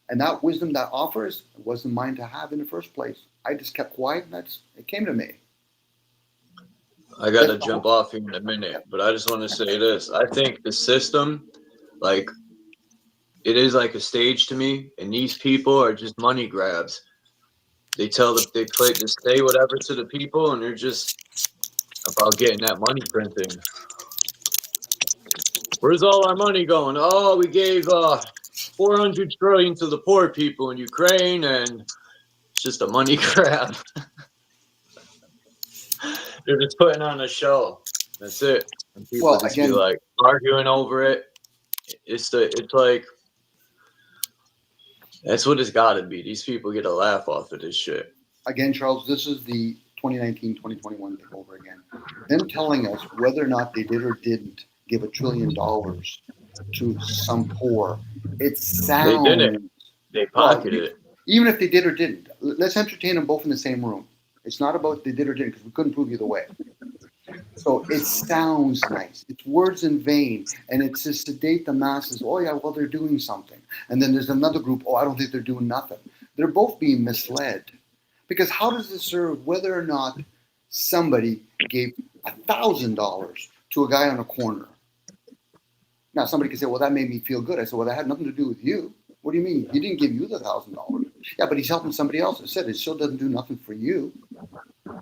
And that wisdom that offers wasn't mine to have in the first place. I just kept quiet and it came to me. I got to jump off here in a minute, but I just want to say this. I think the system, like, it is like a stage to me, and these people are just money grabs. They say whatever to the people, and they're just about getting that money printing. Where's all our money going? Oh, we gave 400 trillion to the poor people in Ukraine, and it's just a money grab. They're just putting on a show. That's it. And people just be like arguing over it. It's like, that's what it's got to be. These people get a laugh off of this shit. Again, Charles, this is the 2019-2021 thing over again. Them telling us whether or not they did or didn't give $1 trillion to some poor. It sounds. They didn't. They pocketed it. Even if they did or didn't, let's entertain them both in the same room. It's not about they did or didn't because we couldn't prove either way. So it sounds nice. It's words in vain. And it's to sedate the masses. Oh, yeah, well, they're doing something. And then there's another group. Oh, I don't think they're doing nothing. They're both being misled. Because how does it serve whether or not somebody gave $1,000 to a guy on a corner? Now, somebody could say, well, that made me feel good. I said, well, that had nothing to do with you. What do you mean? He didn't give you the $1,000. Yeah, but he's helping somebody else. I said it still doesn't do nothing for you.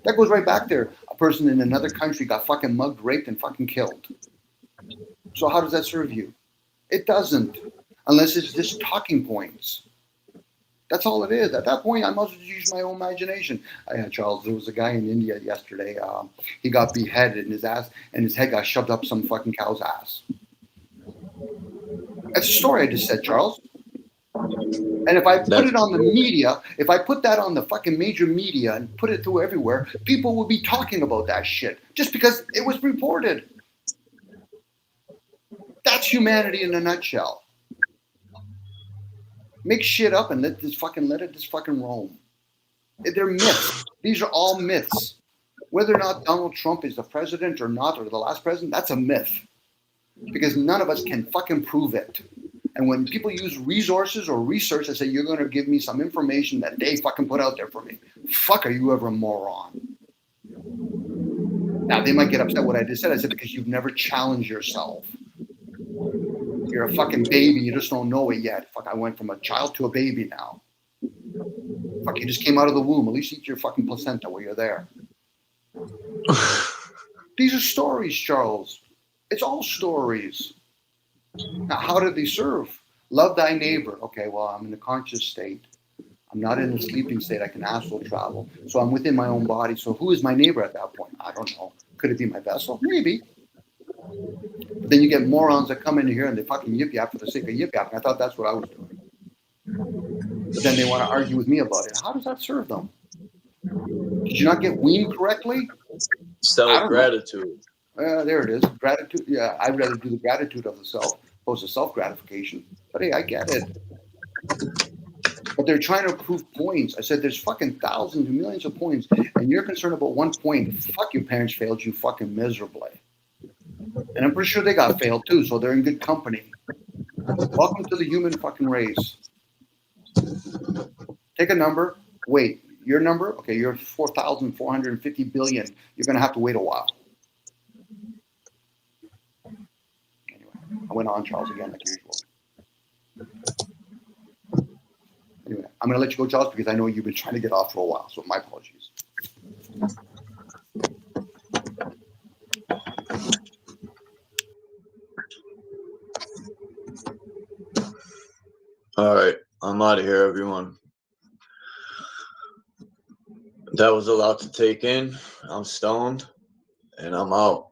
That goes right back there. A person in another country got fucking mugged, raped, and fucking killed. So how does that serve you? It doesn't, unless it's just talking points. That's all it is. At that point, I must use my own imagination. Charles, there was a guy in India yesterday. He got beheaded, and his head got shoved up some fucking cow's ass. That's a story I just said, Charles. And if I put it on the media, if I put that on the fucking major media and put it through everywhere, people will be talking about that shit just because it was reported. That's humanity in a nutshell. Make shit up and let it just fucking roam. They're myths. These are all myths. Whether or not Donald Trump is the president or not, or the last president, that's a myth. Because none of us can fucking prove it. And when people use resources or research, I say, you're going to give me some information that they fucking put out there for me. Fuck, are you ever a moron? Now, they might get upset what I just said. I said, because you've never challenged yourself. You're a fucking baby. You just don't know it yet. Fuck, I went from a child to a baby now. Fuck, you just came out of the womb. At least eat your fucking placenta while you're there. These are stories, Charles. It's all stories. Now, how did they serve? Love thy neighbor. Okay, well, I'm in a conscious state. I'm not in a sleeping state. I can astral travel. So I'm within my own body. So who is my neighbor at that point? I don't know. Could it be my vessel? Maybe. But then you get morons that come in here and they fucking yip-yap for the sake of yip-yapping. I thought that's what I was doing. But then they want to argue with me about it. How does that serve them? Did you not get weaned correctly? Self-gratitude. There it is. Gratitude. Yeah, I'd rather do the gratitude of the self opposed to self-gratification. But hey, I get it. But they're trying to prove points. I said there's fucking thousands and millions of points, and you're concerned about 1 point. Fuck, your parents failed you fucking miserably. And I'm pretty sure they got failed too, so they're in good company. Welcome to the human fucking race. Take a number. Wait, your number? Okay, you're 4,450 billion. You're going to have to wait a while. I went on, Charles, again, like usual. Anyway, I'm going to let you go, Charles, because I know you've been trying to get off for a while, so my apologies. All right, I'm out of here, everyone. That was a lot to take in. I'm stoned, and I'm out.